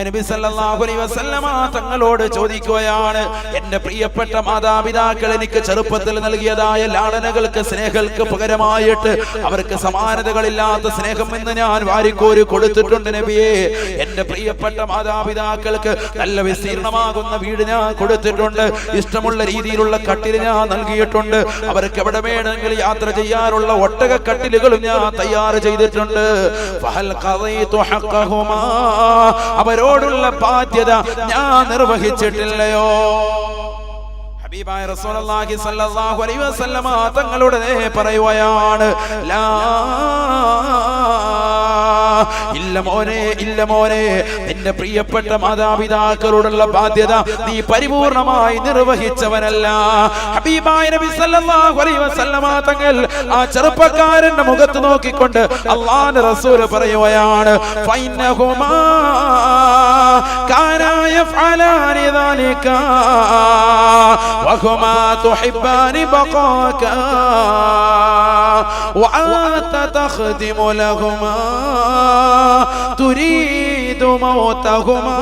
നബി സല്ലല്ലാഹു അലൈഹി വസല്ലമ തങ്ങളോട് ചോദിക്കുകയാണ്, എന്റെ പ്രിയപ്പെട്ട മാതാപിതാക്കൾ എനിക്ക് ചെറുപ്പത്തിൽ നൽകിയതായ ലാളനകൾക്ക് സ്നേഹങ്ങൾക്ക് പകരമായിട്ട് അവർക്ക് സമാനതകളില്ലാത്ത സ്നേഹം എന്ന് ഞാൻ വാരിക്കോരി കൊടുത്തിട്ടുണ്ട് നബിയേ. എന്റെ പ്രിയപ്പെട്ട മാതാപിതാക്കൾക്ക് നല്ല വിസ്തീർണമാകുന്ന വീട് ഞാൻ കൊടുത്തിട്ടുണ്ട്, ഇഷ്ടമുള്ള രീതിയിലുള്ള കട്ടിൽ ഞാൻ നൽകിയിട്ടുണ്ട്, അവർക്ക് എവിടെ വേണമെങ്കിലും യാത്ര ചെയ്യാനുള്ള ഒട്ടക കട്ടിലുകളും ഞാൻ തയ്യാർ ചെയ്തിട്ടുണ്ട്. ഫഹൽ ഖദൈതു ഹഖഹുമാ, അവരോടുള്ള ബാധ്യത ഞാൻ നിർവഹിച്ചിട്ടില്ലയോ? ഹബീബായ റസൂലുള്ളാഹി സ്വല്ലല്ലാഹു അലൈഹി വസല്ലമ തങ്ങളുടെ പറയുകയാണ്, ലാ ഇല്ല മോനെ, ഇല്ല മോനെ, നിന്റെ പ്രിയപ്പെട്ട മാതാപിതാക്കളോടുള്ള ബാധ്യത നീ പരിപൂർണമായി നിർവഹിച്ചവനല്ല. ഹബീബായ നബി സല്ലല്ലാഹു അലൈഹി വസല്ലമ തങ്ങൾ ആ ചെറുപ്പക്കാരന്റെ മുഖത്ത് നോക്കിക്കൊണ്ട് അല്ലാഹുവിന്റെ റസൂൽ പറയുകയാണ്, ഫൈനഹുമാ കാനാ യഫഅലാനി ദാലിക വഹുമാ തുഹിബ്ബാനി ബഖാക വഅൻത തഖദിമു ലഹുമാ തുരീദു മൗതഹുമാ.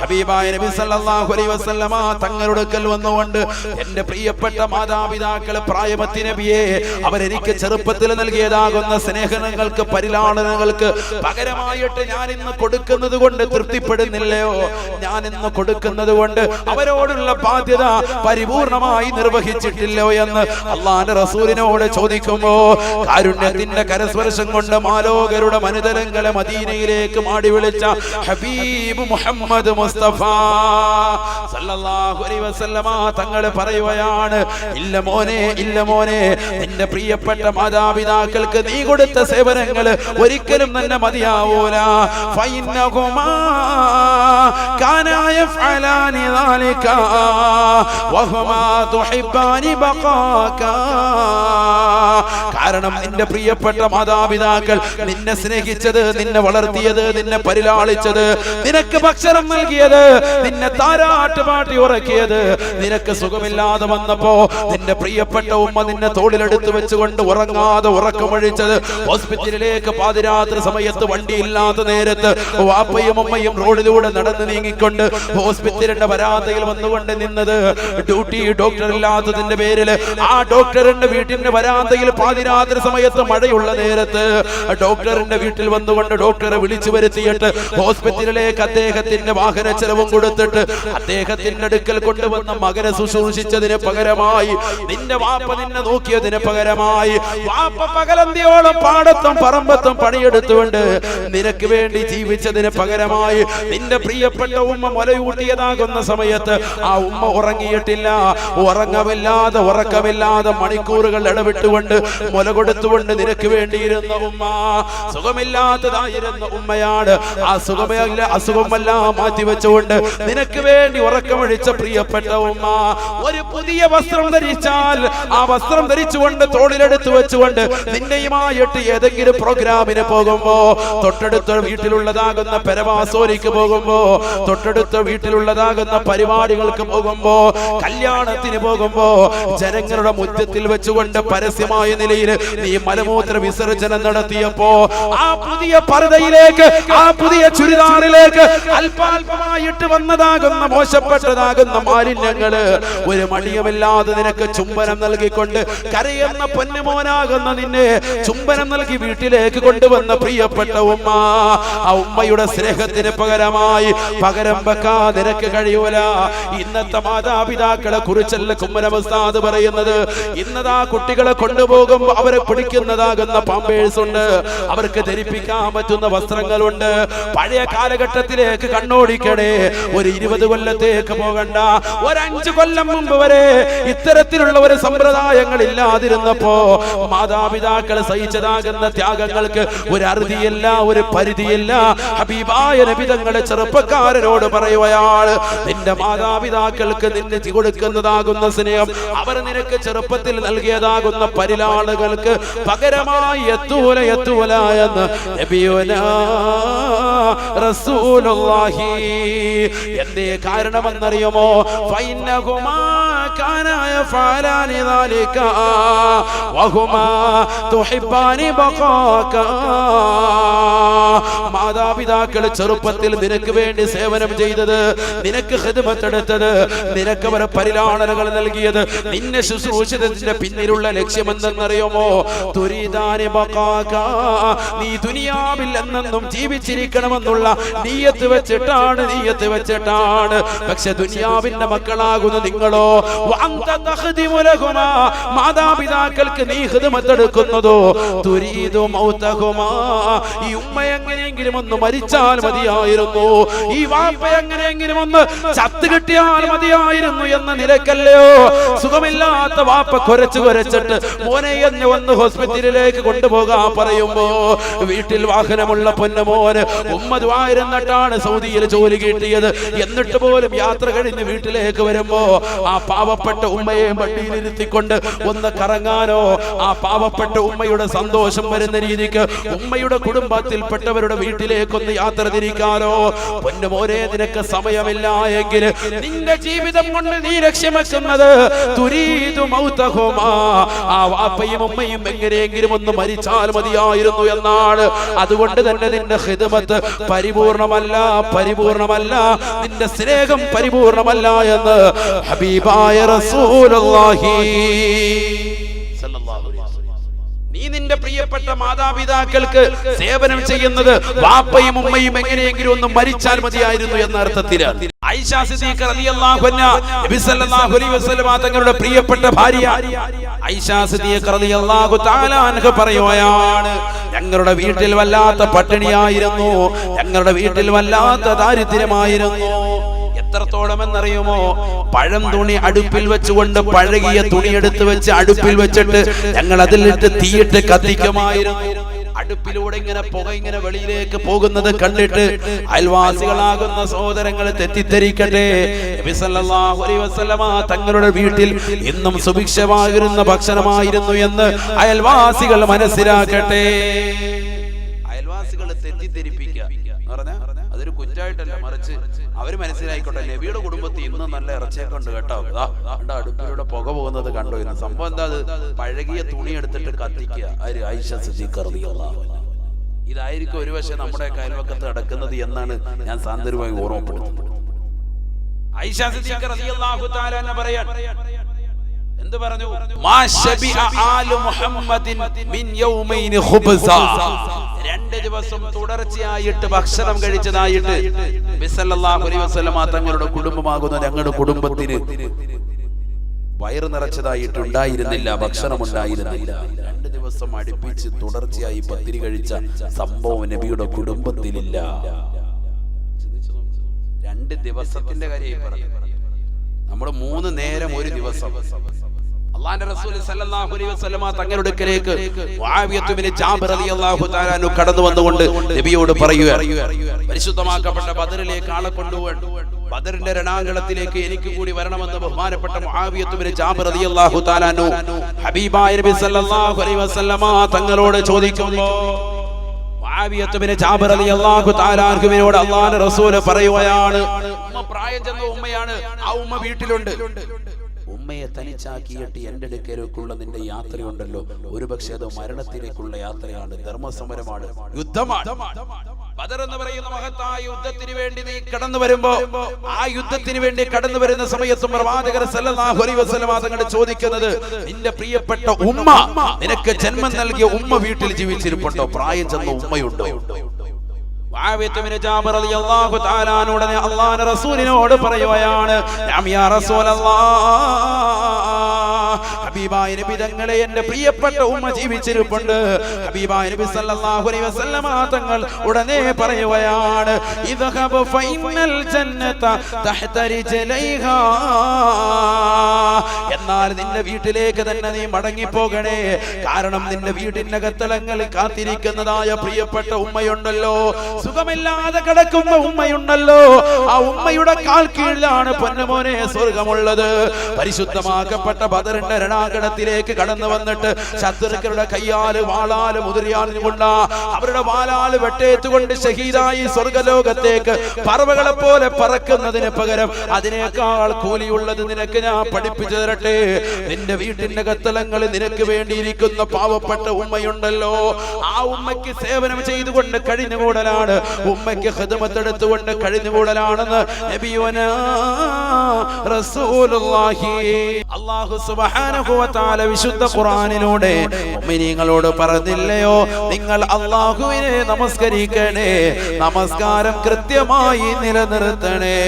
ഹബീബായ നബി സല്ലല്ലാഹു അലൈഹി വസല്ലമ തങ്ങളുടെ അടുക്കൽ വന്നുകൊണ്ട്, എന്റെ പ്രിയപ്പെട്ട മാതാപിതാക്കൾ പ്രായമത്തി നബിയെ, അവരെനിക്ക് ചെറുപ്പത്തിൽ നൽകിയതാകുന്ന സ്നേഹങ്ങൾക്ക് പരിലാളനങ്ങൾക്ക് പകരമായിട്ട് ഞാൻ ഇന്ന് കൊടുക്കുന്നത് കൊണ്ട് തൃപ്തിപ്പെടുന്നില്ലയോ? ഞാൻ ഇന്ന് കൊടുക്കുന്നത് കൊണ്ട് അവരോടുള്ള ബാധ്യത പരിപൂർണമായി നിർവഹിച്ചിട്ടില്ലയോ എന്ന് അല്ലാഹുവിന്റെ റസൂലിനോട് ചോദിക്കുമ്പോ, കാരുണ്യത്തിന്റെ കരസ്പർശം കൊണ്ട് മാലോകരുടെ മനുതലങ്ങളെ മദീനയിലേക്ക് മാടി വിളിച്ച ഹബീബ് മുഹമ്മദ് മുസ്തഫ സല്ലല്ലാഹു അലൈഹി വസല്ലമ തങ്ങൾ പറയുകയാണ്, ഇല്ല മോനെ, ഇല്ല മോനെ, നിന്റെ പ്രിയപ്പെട്ട മാതാപിതാക്കൾക്ക് നീ കൊടുത്ത സേവനങ്ങൾ ഒരിക്കലും തന്നെ മതിയാവൂല. ഫൈനഹുമാ കാനാ യഫഅലാനി ദാലിക വഹുമാ തുഹിബ്ബാനി ബഖാക. കാരണം നിന്റെ പ്രിയപ്പെട്ട മാതാപിതാക്കൾ നിന്നെ സ്നേഹിച്ചത്, നിന്നെ വളർത്തിയത്, നിന്നെ പരിലാളിച്ചത്, നിനക്ക് ഭക്ഷണം നൽകിയത്, നിന്നെ താരാട്ടുപാട്ടി ഉറക്കിയത്, നിനക്ക് സുഖമില്ലാതെ വന്നപ്പോ നിന്റെ പ്രിയപ്പെട്ട ഉമ്മ നിന്നെ തോളിലെടുത്ത് വെച്ചുകൊണ്ട് ഉറങ്ങാതെ ഉറക്കമൊഴിച്ചത്, ഹോസ്പിറ്റലിലേക്ക് പാതിരാത്രി സമയത്ത് വണ്ടിയില്ലാത്ത നേരത്ത് വാപ്പയും ഉമ്മയും റോഡിലൂടെ നടന്നു നീങ്ങിക്കൊണ്ട് ഹോസ്പിറ്റലിന്റെ വരാന്തയിൽ വന്നുകൊണ്ട് നിന്നത്, ഡ്യൂട്ടി ഡോക്ടർ ഇല്ലാത്തതിന്റെ പേരില് ആ ഡോക്ടറിന്റെ വീട്ടിന്റെ വരാന്തയിൽ പാതിരാത്രി സമയത്ത് മഴയുള്ള നേരത്ത് ഡോക്ടറിന്റെ വീട്ടിൽ വന്നുകൊണ്ട് ഡോക്ടറെ വിളിച്ചു വരുത്തിയിട്ട് ഹോസ്പിറ്റലിലേക്ക് അദ്ദേഹത്തിന്റെ വാഹന ചെലവും കൊടുത്തിട്ട് അദ്ദേഹത്തിന്റെ അടുക്കൽ കൊണ്ടുവന്ന മകനെ ശുശ്രൂഷിച്ചതിന് പകരമായി, നിന്റെ വാപ്പ നിന്നെ നോക്കിയതിന് പകരമായി, വാപ്പ പകലന്തിയോളം പാടത്തും പറമ്പത്തും പണിയെടുത്തുകൊണ്ട് നിനക്ക് വേണ്ടി ജീവിച്ചതിന് പകരമായി, നിന്റെ പ്രിയപ്പെട്ട ഉമ്മ മുലയൂട്ടിയതാകുന്ന സമയത്ത് ആ ഉമ്മ ഉറങ്ങിയിട്ടില്ല, ഉറക്കമില്ലാതെ മണിക്കൂറുകൾ ഇടവിട്ടുകൊണ്ട് മുല കൊടുത്തുകൊണ്ട് നിനക്ക് വേണ്ടിയിരുന്ന ഉമ്മ, സുഖമില്ലാത്തതായിരുന്ന ഉമ്മയാണ്. ആ അസുഖമെല്ലാം മാറ്റിവെച്ചുകൊണ്ട് നിനക്ക് വേണ്ടി ഉറക്കമൊഴിച്ച പ്രിയപ്പെട്ട ഉമ്മ, ഒരു പുതിയ വസ്ത്രം ധരിച്ചാൽ ആ വസ്ത്രം ധരിച്ചുകൊണ്ട് തോളിലെടുത്ത് വെച്ചുകൊണ്ട് നിന്നെയുമായിട്ട് ഏതെങ്കിലും പ്രോഗ്രാമിന് പോകുമ്പോ, തൊട്ടടുത്ത വീട്ടിലുള്ളതാകുന്ന പെരവാസോലിക്ക് പോകുമ്പോ, തൊട്ടടുത്ത വീട്ടിലുള്ളതാകുന്ന പരിപാടികൾക്ക് പോകുമ്പോ, കല്യാണത്തിന് പോകുമ്പോ, ജനങ്ങളുടെ മുറ്റത്തിൽ വെച്ചുകൊണ്ട് പരസ്യമായ നിലയിൽ നീ മലമൂത്ര വിസർജനം നടത്തിയപ്പോ, ആ പുതിയ പർദ്ദയിലേക്ക്, ആ പുതിയ ചുരിദാറിലേക്ക് അല്പാൽപമായിട്ട് വന്നതാകുന്ന മോശപ്പെട്ടതാകുന്ന മാലിന്യങ്ങള് ഒരു മടിയുമില്ലാതെ നിനക്ക് ചുംബനം നൽകിക്കൊണ്ട് കരയുന്ന പൊന്നുമോനാകുന്ന നിന്നെ ചുംബനം നൽകി വീട്ടിലേക്ക് കൊണ്ടുവന്ന പ്രിയപ്പെട്ട ഉമ്മ, ആ ഉമ്മയുടെ സ്നേഹത്തിന് പകരമായി പകരം വെക്കാൻ നിനക്ക് കഴിയൂല. ഇന്നത്തെ മാതാപിതാക്കളെ കുറിച്ചല്ല കുമ്മനം ഉസ്താദ് പറയുന്നത്. ഇന്നതാ കുട്ടികളെ കൊണ്ടുപോകുമ്പോൾ അവരെ പിടിക്കുന്നതാകുന്ന പാമ്പേഴ്സ് ഉണ്ട്, അവർക്ക് ധരിപ്പിക്കാൻ പറ്റുന്ന വസ്ത്രങ്ങളുണ്ട്. പഴയ കാലഘട്ടത്തിലേക്ക് കണ്ണോടിക്കണേ, ഒരു 20 കൊല്ലത്തേക്ക് പോകണ്ട, ഒരു 5 കൊല്ലം മുമ്പ് വരെ ഇത്തരത്തിലുള്ള ഒരു സമ്പ്രദായങ്ങൾ ഇല്ലാതിരുന്നപ്പോ മാതാപിതാക്കൾ സഹിച്ചതാകുന്ന ത്യാഗങ്ങൾക്ക് ഒരു അറുതിയില്ല, ഒരു പരിധിയില്ല. ഹബീബായ നബി തങ്ങളുടെ ചെറുപ്പക്കാരനോട് പറയുകയാണ്, നിന്റെ മാതാപിതാക്കൾക്ക് നിന്നെ കൊടുക്കുന്നതാകുന്ന സ്നേഹം അവർ നിനക്ക് ചെറുപ്പത്തിൽ നൽകിയതാകുന്ന പരിലാളുകൾക്ക് പകരമായി എത്തൂല എന്ന് നബിയുനാ റസൂലുള്ളാഹി. എന്തേ കാരണമെന്നറിയുമോ? ഫൈനഹുമാ كانا يفعلان ذلك وهما تحبان بقاك. മാതാപിതാക്കൾ ചെറുപ്പത്തിൽ നിനക്ക് വേണ്ടി സേവനം ചെയ്തത്, നിനക്ക് ഖിദ്മത്ത് എടുത്തത്, നിനക്ക് അവരെ പരിലാളനകൾ നൽകിയത്, നിന്നെ ശുശ്രൂഷിച്ചതിന്റെ പിന്നിലുള്ള ലക്ഷ്യം എന്തെന്നറിയുമോ? തുരീദാനി ബഖാക, നീ ദുനിയാവിൽ എന്നെന്നും ജീവിച്ചിരിക്കണമെന്നുള്ള നിയ്യത്ത് വെച്ചിട്ടാണ്. പക്ഷെ ദുനിയാവിന്റെ മക്കളാകുന്ന നിങ്ങളോ വഅൻത തഖ്ദിമു ലഹുമാ, മാതാപിതാക്കൾക്ക് നീ ഖിദ്മത്ത് എടുക്കുന്നതോ തുരീദു മൗതഹുമാ, ഈ ഉമ്മ എങ്ങനെയെങ്കിലും ഒന്ന് മരിച്ചാൽ മതിയായിരുന്നു, ഈ വാപ്പ എങ്ങനെയെങ്കിലും ഒന്ന് ചത്ത് കിട്ടിയാൽ മതിയായിരുന്നു എന്ന നിലക്കല്ലയോ സുഖമില്ലാത്ത വാപ്പ കുരച്ചിട്ട് മോനെ എന്നെ ഒന്ന് ഹോസ്പിറ്റലിലേക്ക് കൊണ്ടുപോകാൻ പറയുമ്പോ വീട്ടിൽ വാഹനമുള്ള പൊന്നുമോന് ഉമ്മ ദുആയിരുന്നിട്ടാണ് സൗദിയിൽ ജോലി കിട്ടിയത്. എന്നിട്ട് പോലും യാത്ര കഴിഞ്ഞ് വീട്ടിലേക്ക് വരുമ്പോ ആ പാവപ്പെട്ട ഉമ്മയെ വണ്ടിയിലിരുത്തിക്കൊണ്ട് ഒന്ന് കറങ്ങാനോ, ആ പാവപ്പെട്ട ഉമ്മയുടെ സന്തോഷം വരുന്ന രീതിക്ക് ഉമ്മയുടെ കുടുംബത്തിൽപ്പെട്ടവരുടെ വീട്ടിലേക്കൊന്ന് യാത്ര തിരിക്കാനോ പൊന്നുമോനെ നിനക്ക് സമയമില്ല എങ്കിൽ നിന്റെ ജീവിതം കൊണ്ട് നീ ലക്ഷ്യം വെക്കുന്നത് തുരീദു മൗതഹുമാ, ആ വാപ്പയും ഉമ്മയും എങ്ങനെയെങ്കിലും ഒന്ന് മരിച്ചാൽ മതിയായിരുന്നു എന്നാണ്. അതുകൊണ്ട് തന്നെ നിന്റെ ഖിദ്മത്ത് പരിപൂർണമല്ല, നിന്റെ സ്നേഹം പരിപൂർണമല്ല എന്ന് ഹബീബായ റസൂലുള്ളാഹി സല്ലല്ലാഹു അലൈഹി വസല്ലം. നീ നിന്റെ പ്രിയപ്പെട്ട മാതാപിതാക്കൾക്ക് സേവനം ചെയ്യുന്നത് വാപ്പയും ഉമ്മയും എങ്ങനെയെങ്കിലും ഒന്ന് മരിച്ചാൽ മതിയായിരുന്നു എന്ന അർത്ഥത്തിലാണ്. ആയിഷ സിദ്ദീഖ റളിയല്ലാഹു അൻഹ നബി സല്ലല്ലാഹു അലൈഹി വസല്ലം തങ്ങളുടെ പ്രിയപ്പെട്ട ഭാര്യ ആയിഷ സിദ്ദീഖ റളിയല്ലാഹു തആല അൻഹ പറയുകയാണ്, ഞങ്ങളുടെ വീട്ടിൽ വല്ലാത്ത പട്ടിണിയായിരുന്നു, ഞങ്ങളുടെ വീട്ടിൽ വല്ലാത്ത ദാരിദ്ര്യമായിരുന്നു. എത്രത്തോളം എന്നറിയുമോ? പഴം തുണി അടുപ്പിൽ വെച്ചുകൊണ്ട് പഴകിയ തുണി എടുത്ത് വെച്ച് അടുപ്പിൽ വെച്ചിട്ട് ഞങ്ങൾ അതിലിട്ട് തീയിട്ട് കത്തിക്കുമായിരുന്നു. അടുപ്പിലൂടെ ഇങ്ങനെ പുക ഇങ്ങനെ വെളിയിലേക്ക് പോകുന്നത് കണ്ടിട്ട് അയൽവാസികളാകുന്ന സഹോദരങ്ങൾ തെറ്റിദ്ധരിക്കട്ടെ, നബി സല്ലല്ലാഹു അലൈഹി വസല്ലമ തങ്ങളുടെ വീട്ടിൽ ഇന്നും സുഭിക്ഷമായിരുന്ന ഭക്ഷണമായിരുന്നു എന്ന് അയൽവാസികൾ മനസ്സിലാക്കട്ടെ. അയൽവാസികൾ തെറ്റിദ്ധരിപ്പിക്കുക അതൊരു കുറ്റായിട്ടല്ല, മറിച്ച് അവര് മനസ്സിലായിക്കോട്ടെ നബിയുടെ കുടുംബത്തിൽ ഇന്നും നല്ല ഇറച്ചിയൊക്കെ ഉണ്ട് കേട്ടോ, അടുപ്പിലൂടെ പുക പോകുന്നത് കണ്ടോ ഇന്ന്. സംഭവം എന്താ? അത് പഴകിയ തുണി എടുത്തിട്ട് കത്തിക്കുക. ആയിഷ സിദ്ദീഖ റളിയല്ലാഹു അൻഹ. ഇതായിരിക്കും ഒരു പക്ഷേ നമ്മുടെ അയൽവക്കത്ത് നടക്കുന്നത് എന്നാണ് ഞാൻ സാന്ദർഭികമായി ഓർമ്മപ്പെടുത്തുന്നത്. ആയിഷ സിദ്ദീഖ റളിയല്ലാഹു തആല എന്ന് പറയാൻ എന്ത് പറഞ്ഞു? മാ ശബിഅ ആലു മുഹമ്മദിൻ മിൻ യൗമൈനി ഖുബ്സ, 2 ദിവസം തുടർച്ചയായിട്ട് ഭക്ഷണം കഴിച്ചതായിട്ട് നബി സല്ലല്ലാഹു അലൈഹി വസല്ലം തങ്ങളുടെ കുടുംബമാകുന്ന ഞങ്ങളുടെ കുടുംബത്തിന് വയറ് നിറച്ചതായിട്ട് ഉണ്ടായിരുന്നില്ല, ഭക്ഷണം ഉണ്ടായിരുന്നില്ല. 2 ദിവസം അടുപ്പിച്ച് തുടർച്ചയായി പത്തിരി കഴിച്ച സംഭവം നബിയുടെ കുടുംബത്തിലില്ല. 2 ദിവസത്തിന്റെ കാര്യമായി പറഞ്ഞു. നമ്മൾ 3 നേരം ഒരു ദിവസം. അല്ലാഹുവിന്റെ റസൂൽ സല്ലല്ലാഹു അലൈഹി വസല്ലമ തങ്ങളുടെ അടുക്കലേക്ക് മുആവിയത്ത് ഇബ്നു ജാബിർ റളിയല്ലാഹു തആല അൻഹു കടന്നു വന്നുകൊണ്ട് നബിയോട് പറയുകയാണ്, പരിശുദ്ധമാക്കപ്പെട്ട ബദറിലേക്ക് ആളെ കൊണ്ടുപോകാൻ, ബദറിന്റെ രണാങ്കണത്തിലേക്ക് എനിക്ക് കൂടി വരണമെന്ന് ബഹുമാനപ്പെട്ട മുആവിയത്ത് ഇബ്നു ജാബിർ റളിയല്ലാഹു തആല അൻഹു ഹബീബായ നബി സല്ലല്ലാഹു അലൈഹി വസല്ലമ തങ്ങളോട് ചോദിക്കുമ്പോൾ മുആവിയത്ത് ഇബ്നു ജാബിർ റളിയല്ലാഹു തആല അൻഹുവിനോട് അല്ലാഹുവിന്റെ റസൂൽ പറയുകയാണ്, ഉമ്മ പ്രായം ചെന്ന ഉമ്മയാണ്, ആ ഉമ്മ വീട്ടിലുണ്ട്. ഉമ്മയെ തനിച്ചാക്കിയിട്ട് എന്റെ അടുക്കലേക്കുള്ള നിന്റെ യാത്രയുണ്ടല്ലോ, ഒരുപക്ഷെ അത് മരണത്തിലേക്കുള്ള യാത്രയാണ്, ധർമ്മസമരമാണ്, യുദ്ധമാണ്. ബദർ എന്ന് പറയുന്ന മഹത്തായ യുദ്ധത്തിന് വേണ്ടി നീ കടന്നു വരുമ്പോ, ആ യുദ്ധത്തിന് വേണ്ടി കടന്നു വരുന്ന സമയത്തും പ്രവാചകർ സല്ലല്ലാഹു അലൈഹി വസല്ലം തങ്ങൾ ചോദിക്കുന്നത്, നിന്റെ പ്രിയപ്പെട്ട ഉമ്മ, നിനക്ക് ജന്മം നൽകിയ ഉമ്മ വീട്ടിൽ ജീവിച്ചിരിപ്പുണ്ടോ? പ്രായം ചെന്ന ഉമ്മയുണ്ടോ? മുആവിയത്ത് ഇബ്നു ജാബിർ റളിയല്ലാഹു തആല അൻഹുടനെ അല്ലാഹുവിന്റെ റസൂലിനോട് പറയുകയാണ്, യാ റസൂലല്ലാഹ്, ഹബീബായ നബി തങ്ങളെ എന്റെ പ്രിയപ്പെട്ട ഉമ്മ ജീവിച്ചിരിപ്പുണ്ട്. ഹബീബായ നബി സല്ലല്ലാഹു അലൈഹി വസല്ലമ തങ്ങൾ ഉടനെ പറയുകയാണ്, ഇദ്ഹബ് ഫഇന്നൽ ജന്നത തഹ്ത റിജ്ലൈഹാ, എന്നാൽ നിന്റെ വീട്ടിലേക്ക് തന്നെ നീ മടങ്ങിപ്പോകണേ. കാരണം നിന്റെ വീടിന്റെ കത്തളങ്ങളിൽ കാത്തിരിക്കുന്നതായ പ്രിയപ്പെട്ട ഉമ്മയുണ്ടല്ലോ, സുഖമില്ലാതെ കിടക്കുന്ന ഉമ്മയുണ്ടല്ലോ, ആ ഉമ്മയുടെ കാൽ കീഴിലാണ് പൊന്നുമോനെ സ്വർഗമുള്ളത്. പരിശുദ്ധമാക്കപ്പെട്ട ബദറിന്റെ രണാങ്കണത്തിലേക്ക് കടന്നു വന്നിട്ട് ശത്രുക്കളുടെ കയ്യാല് വാളാല് മുതിരിയാലിന് കൊണ്ട അവരുടെ വാലാല് വെട്ടേറ്റുകൊണ്ട് ഷഹീദായി സ്വർഗലോകത്തേക്ക് പറവകളെ പോലെ പറക്കുന്നതിന് പകരം അതിനേക്കാൾ കൂലിയുള്ളത് നിനക്ക് ഞാൻ പഠിപ്പിച്ചു തരട്ടെ. നിന്റെ വീട്ടിന്റെ കത്തളങ്ങളിൽ നിനക്ക് വേണ്ടിയിരിക്കുന്ന പാവപ്പെട്ട ഉമ്മയുണ്ടല്ലോ, ആ ഉമ്മയ്ക്ക് സേവനം ചെയ്തുകൊണ്ട് കഴിഞ്ഞുകൂടലാണ്, ഉമ്മയ്ക്ക് ഖിദ്മത്തെടുത്തുകൊണ്ട് കഴിഞ്ഞുകൂടലാണെന്ന് നബിയുനാ റസൂലുള്ളാഹി അല്ലാഹു സുബ്ഹാനഹു വ തആല വിശുദ്ധ ഖുർആനിലൂടെ മുഅ്മിനീങ്ങളോട് പറഞ്ഞില്ലയോ, നിങ്ങൾ അല്ലാഹുവിനെ നമസ്കരിക്കണേ, നമസ്കാരം കൃത്യമായി നിലനിർത്തണേ.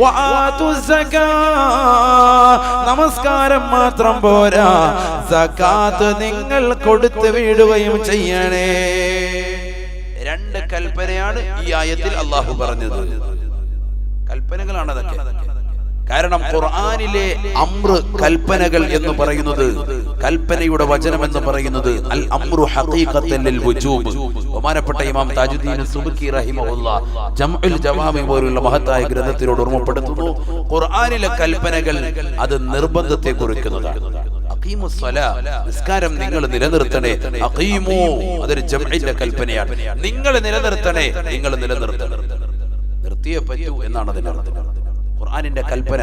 വആതു സകാ, നമസ്കാരം മാത്രം പോരാ, സകാത്ത് നിങ്ങൾ കൊടുത്തു വീടുകയും ചെയ്യണേ. രണ്ട് കൽപ്പനയാണ് ഈ ആയത്തിൽ അല്ലാഹു പറഞ്ഞത്. കൽപ്പനകളാണ് അതൊക്കെ. കാരണം ഖുർആനിലെ അംറ് കൽപ്പനകൾ എന്ന് പറയുന്നത്, കൽപ്പനയുടെ വചനം എന്ന് പറയുന്നത് അൽ അംറു ഹഖീഖത്തൻ ലിൽ വുജൂബ്. ബഹുമാനപ്പെട്ട ഇമാം താജുദ്ദീൻ സുബ്കി റഹിമഹുല്ലാഹ് ജംഉൽ ജവാമി പോലുള്ള മഹത്തായ ഗ്രന്ഥത്തിലൂടെ ഓർമ്മപ്പെടുത്തുന്നു, ഖുർആനിലെ കൽപ്പനകൾ അത് നിർബന്ധത്തെ കുറിക്കുന്നതാണ്. അഖീമുസ് സ്വലാ, നിസ്കാരം നിങ്ങൾ നിലനിർത്തണേ. അഖീമു, അതൊരു ജംഇന്റെ കൽപ്പനയാണ്. നിങ്ങൾ നിലനിർത്തണേ, നിങ്ങൾ നിലനിർത്തണം, നിർത്തിയേ പറ്റൂ എന്നാണ് അതിന്റെ അർത്ഥം. ഖുർആനിന്റെ കൽപ്പന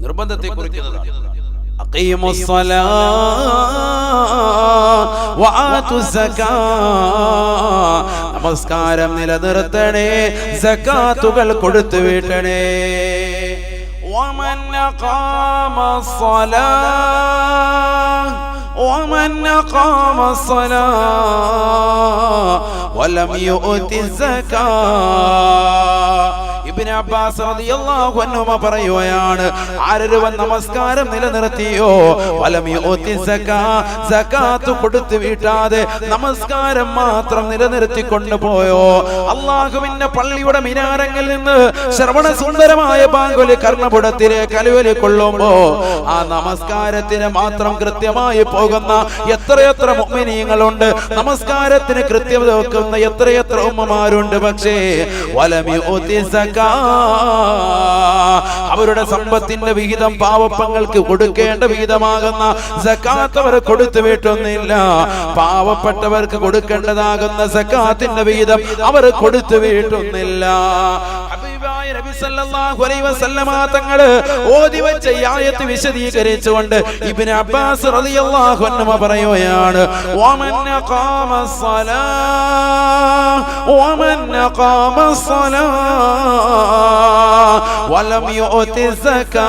നിർബന്ധത്തെ കുറിക്കുന്നതാണ്. അഖീമുസ് സ്വലാ വആതുസ് സകാ, നമസ്കാരം നിലനിർത്തണേ, സകാത്തുകൾ കൊടുത്തു വീട്ടണേ. വമൻ അഖാമസ് സ്വലാ ومن أقام الصلاة ولم يؤت الزكاة. ഇബ്നു അബ്ബാസ് റളിയല്ലാഹു അൻഹു പറയുകയാണ്, ആരൊരുവൻ നമസ്കാരം നിലനിർത്തിയോ, വലം യുഅതി സകാ, സകാത്ത് കൊടുത്തു വീട്ടാതെ നമസ്കാരം മാത്രം നിലനിർത്തി കൊണ്ടുപോയോ, അല്ലാഹുവിന്റെ പള്ളിയുടെ മിനാരങ്ങളിൽ നിന്ന് ശ്രവണ സുന്ദരമായ ബാങ്കുലി കർണപുടത്തിലേക്ക് അലുവലി കൊള്ളുമ്പോ ആ നമസ്കാരത്തിന് മാത്രം കൃത്യമായി പോകുന്ന എത്രയെത്ര മുഅ്മിനീങ്ങളുണ്ട്, നമസ്കാരത്തിന് കൃത്യത വെക്കുന്ന എത്രയെത്ര ഉമ്മമാരുണ്ട്. പക്ഷേ വലം യുഅതി സകാ, അവരുടെ സമ്പത്തിന്റെ വിഹിതം പാവങ്ങൾക്ക് കൊടുക്കേണ്ട വിഹിതമാകുന്ന സകാത്ത് അവർ കൊടുത്തു വീട്ടുന്നില്ല. പാവപ്പെട്ടവർക്ക് കൊടുക്കേണ്ടതാകുന്ന സകാത്തിന്റെ വിഹിതം അവർ കൊടുത്തു വീട്ടുന്നില്ല. ഹബീബായ നബി സല്ലല്ലാഹു അലൈഹി വസല്ലമ തങ്ങൾ ഓതി വെച്ച ഈ ആയത്ത് വിശദീകരിച്ചുകൊണ്ട് ഇബ്നു അബ്ബാസ് റളിയല്ലാഹു അൻഹു പറയുകയാണ്, വമൻ അഖാമസ് സ്വലാ വമൻ അഖാമസ് സ്വലാ വലം യുഅതി സകാ,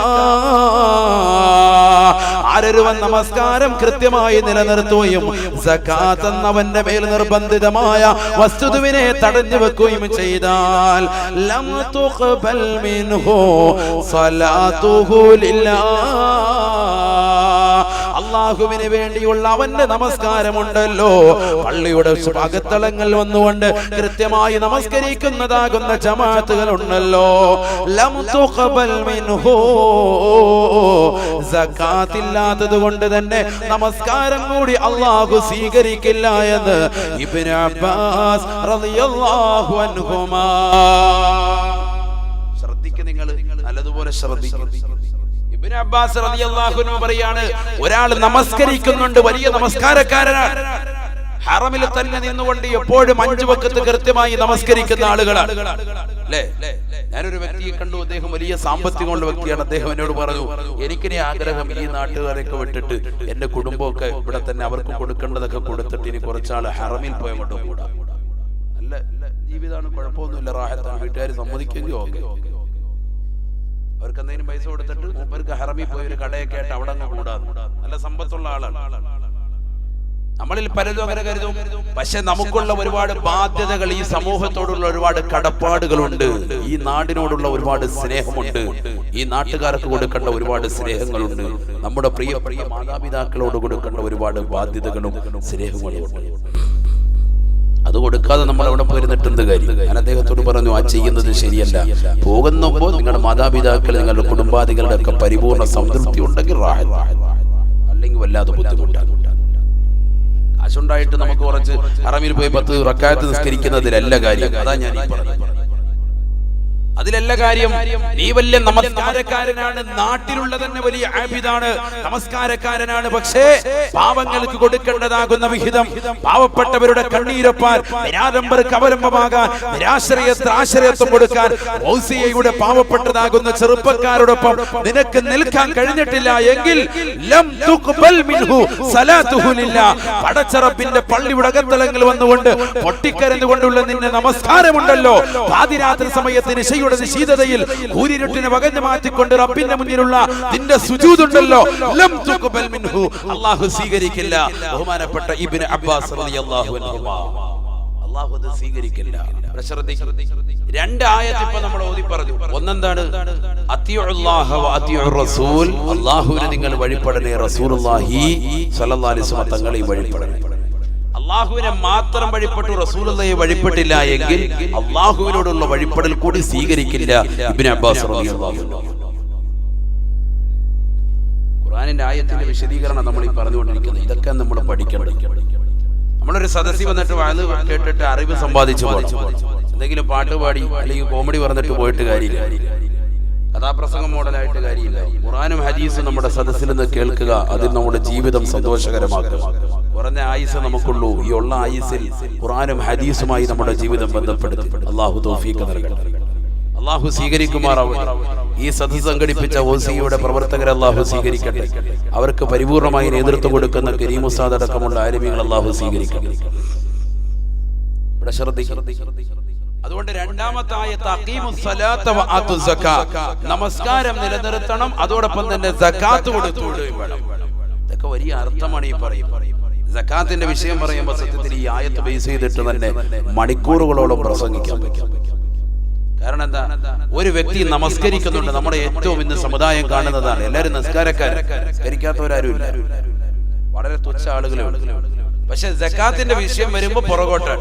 ആരൊരുവൻ നമസ്കാരം കൃത്യമായി നിലനിർത്തുകയും സകാത്ത് എന്നവന്റെ മേൽ നിർബന്ധിതമായ വസ്തുവിനെ തടഞ്ഞു വെക്കുകയും ചെയ്താൽ ലം തുഖ്ബൽ മിൻഹു സ്വലാത്തുഹു ലില്ലാഹ്, അല്ലാഹുവിന് വേണ്ടിയുള്ള അവന്റെ നമസ്കാരമുണ്ടല്ലോ, പള്ളിയുടെ അകത്തളങ്ങൾ വന്നുകൊണ്ട് കൃത്യമായി നമസ്കരിക്കുന്നതാകുന്ന ജമാഅത്തുകൾ ഉണ്ടല്ലോ, ലം തുഖ്ബൽ മിൻഹു, സകാത്ത് ഇല്ലാത്തത് കൊണ്ട് തന്നെ നമസ്കാരം കൂടി അല്ലാഹു സ്വീകരിക്കില്ല എന്ന് ഇബ്നു അബ്ബാസ് റളിയല്ലാഹു അൻഹുമാ. ശ്രദ്ധിക്കുക, നിങ്ങൾ നല്ലതുപോലെ ശ്രദ്ധിക്കുക. ഇബ്നു അബ്ബാസ് റളിയല്ലാഹു അൻഹു പറയാണ്, ഒരാൾ നമസ്കരിക്കുന്നുണ്ട്, വലിയ നമസ്കാരക്കാരനാണ്, ഹറമിൽ തന്നെ നിന്നുകൊണ്ട് എപ്പോഴും 5 വഖത്ത് കൃത്യമായി നമസ്കരിക്കുന്ന ആളുകളാണ് അല്ലേ. ഞാനൊരു വ്യക്തിയെ കണ്ടു, അദ്ദേഹം വലിയ സാമ്പത്തികമുള്ള വ്യക്തിയാണ്. അദ്ദേഹം എന്നോട് പറഞ്ഞു, എനിക്കിനി ആഗ്രഹം ഈ നാട്ടുകാരൊക്കെ വിട്ടിട്ട് എന്റെ കുടുംബമൊക്കെ ഇവിടെ തന്നെ അവർക്ക് കൊടുക്കേണ്ടതൊക്കെ കൊടുത്തിട്ട് ഇനി കുറച്ചാൾ ഹറമിൽ പോയ കൊണ്ടുകൂടാ. നല്ല ജീവിതമാണ്, കുഴപ്പമൊന്നുമില്ല, റാഹത്താണ്, വീട്ടുകാർ സമ്മതിക്കെങ്കിൽ ഓക്കെ. അവർക്ക് എന്തെങ്കിലും പൈസ കൊടുത്തിട്ട് മൂപ്പർക്ക് ഹറമിൽ പോയി ഒരു കടയൊക്കെ ആയിട്ട് അവിടെ അങ്ങ് കൂടാതെ, നല്ല സമ്പത്തുള്ള ആളാണ്. നമ്മളിൽ പലതും അങ്ങനെ കരുതും, പക്ഷെ നമുക്കുള്ള ഒരുപാട് ബാധ്യതകൾ, ഈ സമൂഹത്തോടുള്ള ഒരുപാട് കടപ്പാടുകളുണ്ട്, ഈ നാടിനോടുള്ള ഒരുപാട് സ്നേഹമുണ്ട്, ഈ നാട്ടുകാർക്ക് കൊടുക്കേണ്ട ഒരുപാട് സ്നേഹങ്ങളുണ്ട്, നമ്മുടെ പ്രിയ മാതാപിതാക്കളോട് കൊടുക്കേണ്ട ഒരുപാട് ബാധ്യതകളും സ്നേഹങ്ങളും ഉണ്ട്. അത് കൊടുക്കാതെ നമ്മൾ അവിടെ പോയിരുന്നിട്ട് എന്ത് കാര്യം? ഞാൻ അദ്ദേഹത്തോട് പറഞ്ഞു, ആ ചെയ്യുന്നത് ശരിയല്ല. പോകുമ്പോൾ നിങ്ങളുടെ മാതാപിതാക്കൾ, നിങ്ങളുടെ കുടുംബാദികളുടെ ഒക്കെ പരിപൂർണ്ണ സംതൃപ്തി ഉണ്ടെങ്കിൽ അല്ലെങ്കിൽ വല്ലാതെ ബുദ്ധിമുട്ടാണ്. കാശുണ്ടായിട്ട് നമുക്ക് കുറച്ച് ഹറമിൽ പോയി 10 റക്അത്ത് നിസ്കരിക്കുന്നതിലല്ല കാര്യം. അതാ ഞാൻ ഈ പറഞ്ഞത്. അതിലല്ല കാര്യം. നീ വലിയ നമസ്കാരക്കാരനാണ്, നാട്ടിലുള്ള തന്നെ വലിയ ആബിദാണ്, നമസ്കാരക്കാരനാണ്. പക്ഷേ പാവങ്ങൾക്ക് കൊടുക്കേണ്ടതാകുന്ന വിഹിതം, പാവപ്പെട്ടവരുടെ കണ്ണീരൊപ്പാൻ, നിരാലംബർക്ക് അവലംബമാകാൻ, നിരാശ്രയത്തിന് ആശ്രയത്വം കൊടുക്കാൻ, ഔസിയയുടെ പാവപ്പെട്ടതാകുന്ന ചെറുപ്പക്കാരോടൊപ്പം നിനക്ക് നിൽക്കാൻ കഴിഞ്ഞിട്ടില്ല എങ്കിൽ ലം തുഖ്ബൽ മിൻഹു സലാത്തുഹു ലില്ലാഹ്. പടച്ചറബിന്റെ പള്ളിയുടെ അകത്തളങ്ങൾ വന്നുകൊണ്ട് പൊട്ടിക്കരഞ്ഞുകൊണ്ടുള്ള നിന്റെ നമസ്കാരമുണ്ടല്ലോ, പാതിരാത്രി സമയത്തിന് ശീതതയിൽ കൂരിരുട്ടിനെ വകഞ്ഞു മാറ്റിക്കൊണ്ട് റബ്ബിന്റെ മുന്നിലുള്ള നിന്റെ സുജൂദുണ്ടല്ലോ, ലം തുഖ്ബൽ മിൻഹു, അല്ലാഹു സ്വീകരിക്കില്ല. ബഹുമാനപ്പെട്ട ഇബ്നു അബ്ബാസ് റളിയല്ലാഹു അൻഹു, അല്ലാഹു അത് സ്വീകരിക്കില്ല. രണ്ട് ആയത്ത് ഇപ്പോ നമ്മൾ ഓതി പറഞ്ഞു. ഒന്നെന്താണ്? അത്തിയുല്ലാഹ വ അത്തിയുർ റസൂൽ, അല്ലാഹുവിനെ നിങ്ങൾ വഴിപ്പെടണേ, റസൂലുള്ളാഹി സ്വല്ലല്ലാഹു അലൈഹി വസല്ലം തങ്ങളെ വഴിപ്പെടണേ. അള്ളാഹുവിനെ മാത്രം വഴിപ്പെട്ടു, റസൂലുള്ളാഹിയെ വഴിപ്പെട്ടില്ല എങ്കിൽ അള്ളാഹുവിനോടുള്ള വഴിപ്പെടൽ കൂടി സ്വീകരിക്കില്ല. ഇബ്നു അബ്ബാസ് റളിയല്ലാഹു അൻഹു. ഖുർആനിന്റെ ആയത്തിന്റെ വിശദീകരണം നമ്മൾ ഈ പറഞ്ഞുകൊണ്ടിരിക്കുന്നത്. ഇതൊക്കെ നമ്മൾ പഠിക്കേണ്ടത്. നമ്മളൊരു സദസ്സിൽ വന്നിട്ട് വഅദ് കേട്ടിട്ട് അറിവ് സമ്പാദിച്ചു പോകണം. എന്തെങ്കിലും പാട്ട് പാടി അല്ലെങ്കിൽ കോമഡി പറഞ്ഞിട്ട് പോയിട്ട് കാര്യമില്ല. കഥാപ്രസംഗം മോഡലായിട്ട് കാര്യമില്ല. ഖുർആനും ഹദീസും നമ്മുടെ സദസ്സിൽ നിന്ന് കേൾക്കുക, അതിൽ നമ്മുടെ ജീവിതം സന്തോഷകരമാക്കുക. കുറഞ്ഞ ആയുസ് നമുക്കുള്ളൂ. ഈ ഉള്ള ആയുസിൽ ഖുർആനും ഹദീസുമായി നമ്മുടെ ജീവിതം ബന്ധപ്പെടുത്തി അല്ലാഹു തൗഫീഖ് നൽകട്ടെ. അല്ലാഹു സ്വീകരിക്കുമാറാവട്ടെ. ഈ സദസ്സ് സംഘടിപ്പിച്ച ഓസിയുടെ പ്രവർത്തകരെ അല്ലാഹു സ്വീകരിക്കട്ടെ. അവർക്ക് പരിപൂർണമായി നേതൃത്വം കൊടുക്കുന്ന കരീം ഉസ്താദ് അടക്കമുള്ള ആലിമീങ്ങൾ അല്ലാഹു സ്വീകരിക്കട്ടെ. ഇവിടെ ശ്രദ്ധിക്കണം. അതുകൊണ്ട് രണ്ടാമത്തെ ആയത്ത് അഖീമുസ് സ്വലാത്ത വ ആതുസ് സക്കാത്ത്, നമസ്കാരം നിലനിർത്തണം, അതോടൊപ്പം തന്നെ സക്കാത്ത് കൊടുത്തുവിടുകയും വേണം. ഇതൊക്കെ വലിയ അർത്ഥമാണ് ഈ പറയുന്നത്. സക്കാത്തിന്റെ വിഷയം പറയുമ്പോൾ സത്യത്തിൽ ഈ ആയത്ത് ബേസ് ചെയ്തിട്ട് തന്നെ മണിക്കൂറുകളോളം പ്രസംഗിക്കാൻ പറ്റും. കാരണം എന്താ? ഒരു വ്യക്തി നമസ്കരിക്കുന്നുണ്ട്. നമ്മുടെ ഏറ്റവും ഇന്ന് സമുദായം കാണുന്നതാണ്, എല്ലാവരും നിസ്കാരക്കാര്, നിസ്കരിക്കാത്തവരാരും ഇല്ല, വളരെ തുച്ഛ ആളുകളെ ഉള്ളൂ. പക്ഷെ സക്കാത്തിന്റെ വിഷയം വരുമ്പോ പുറകോട്ട്.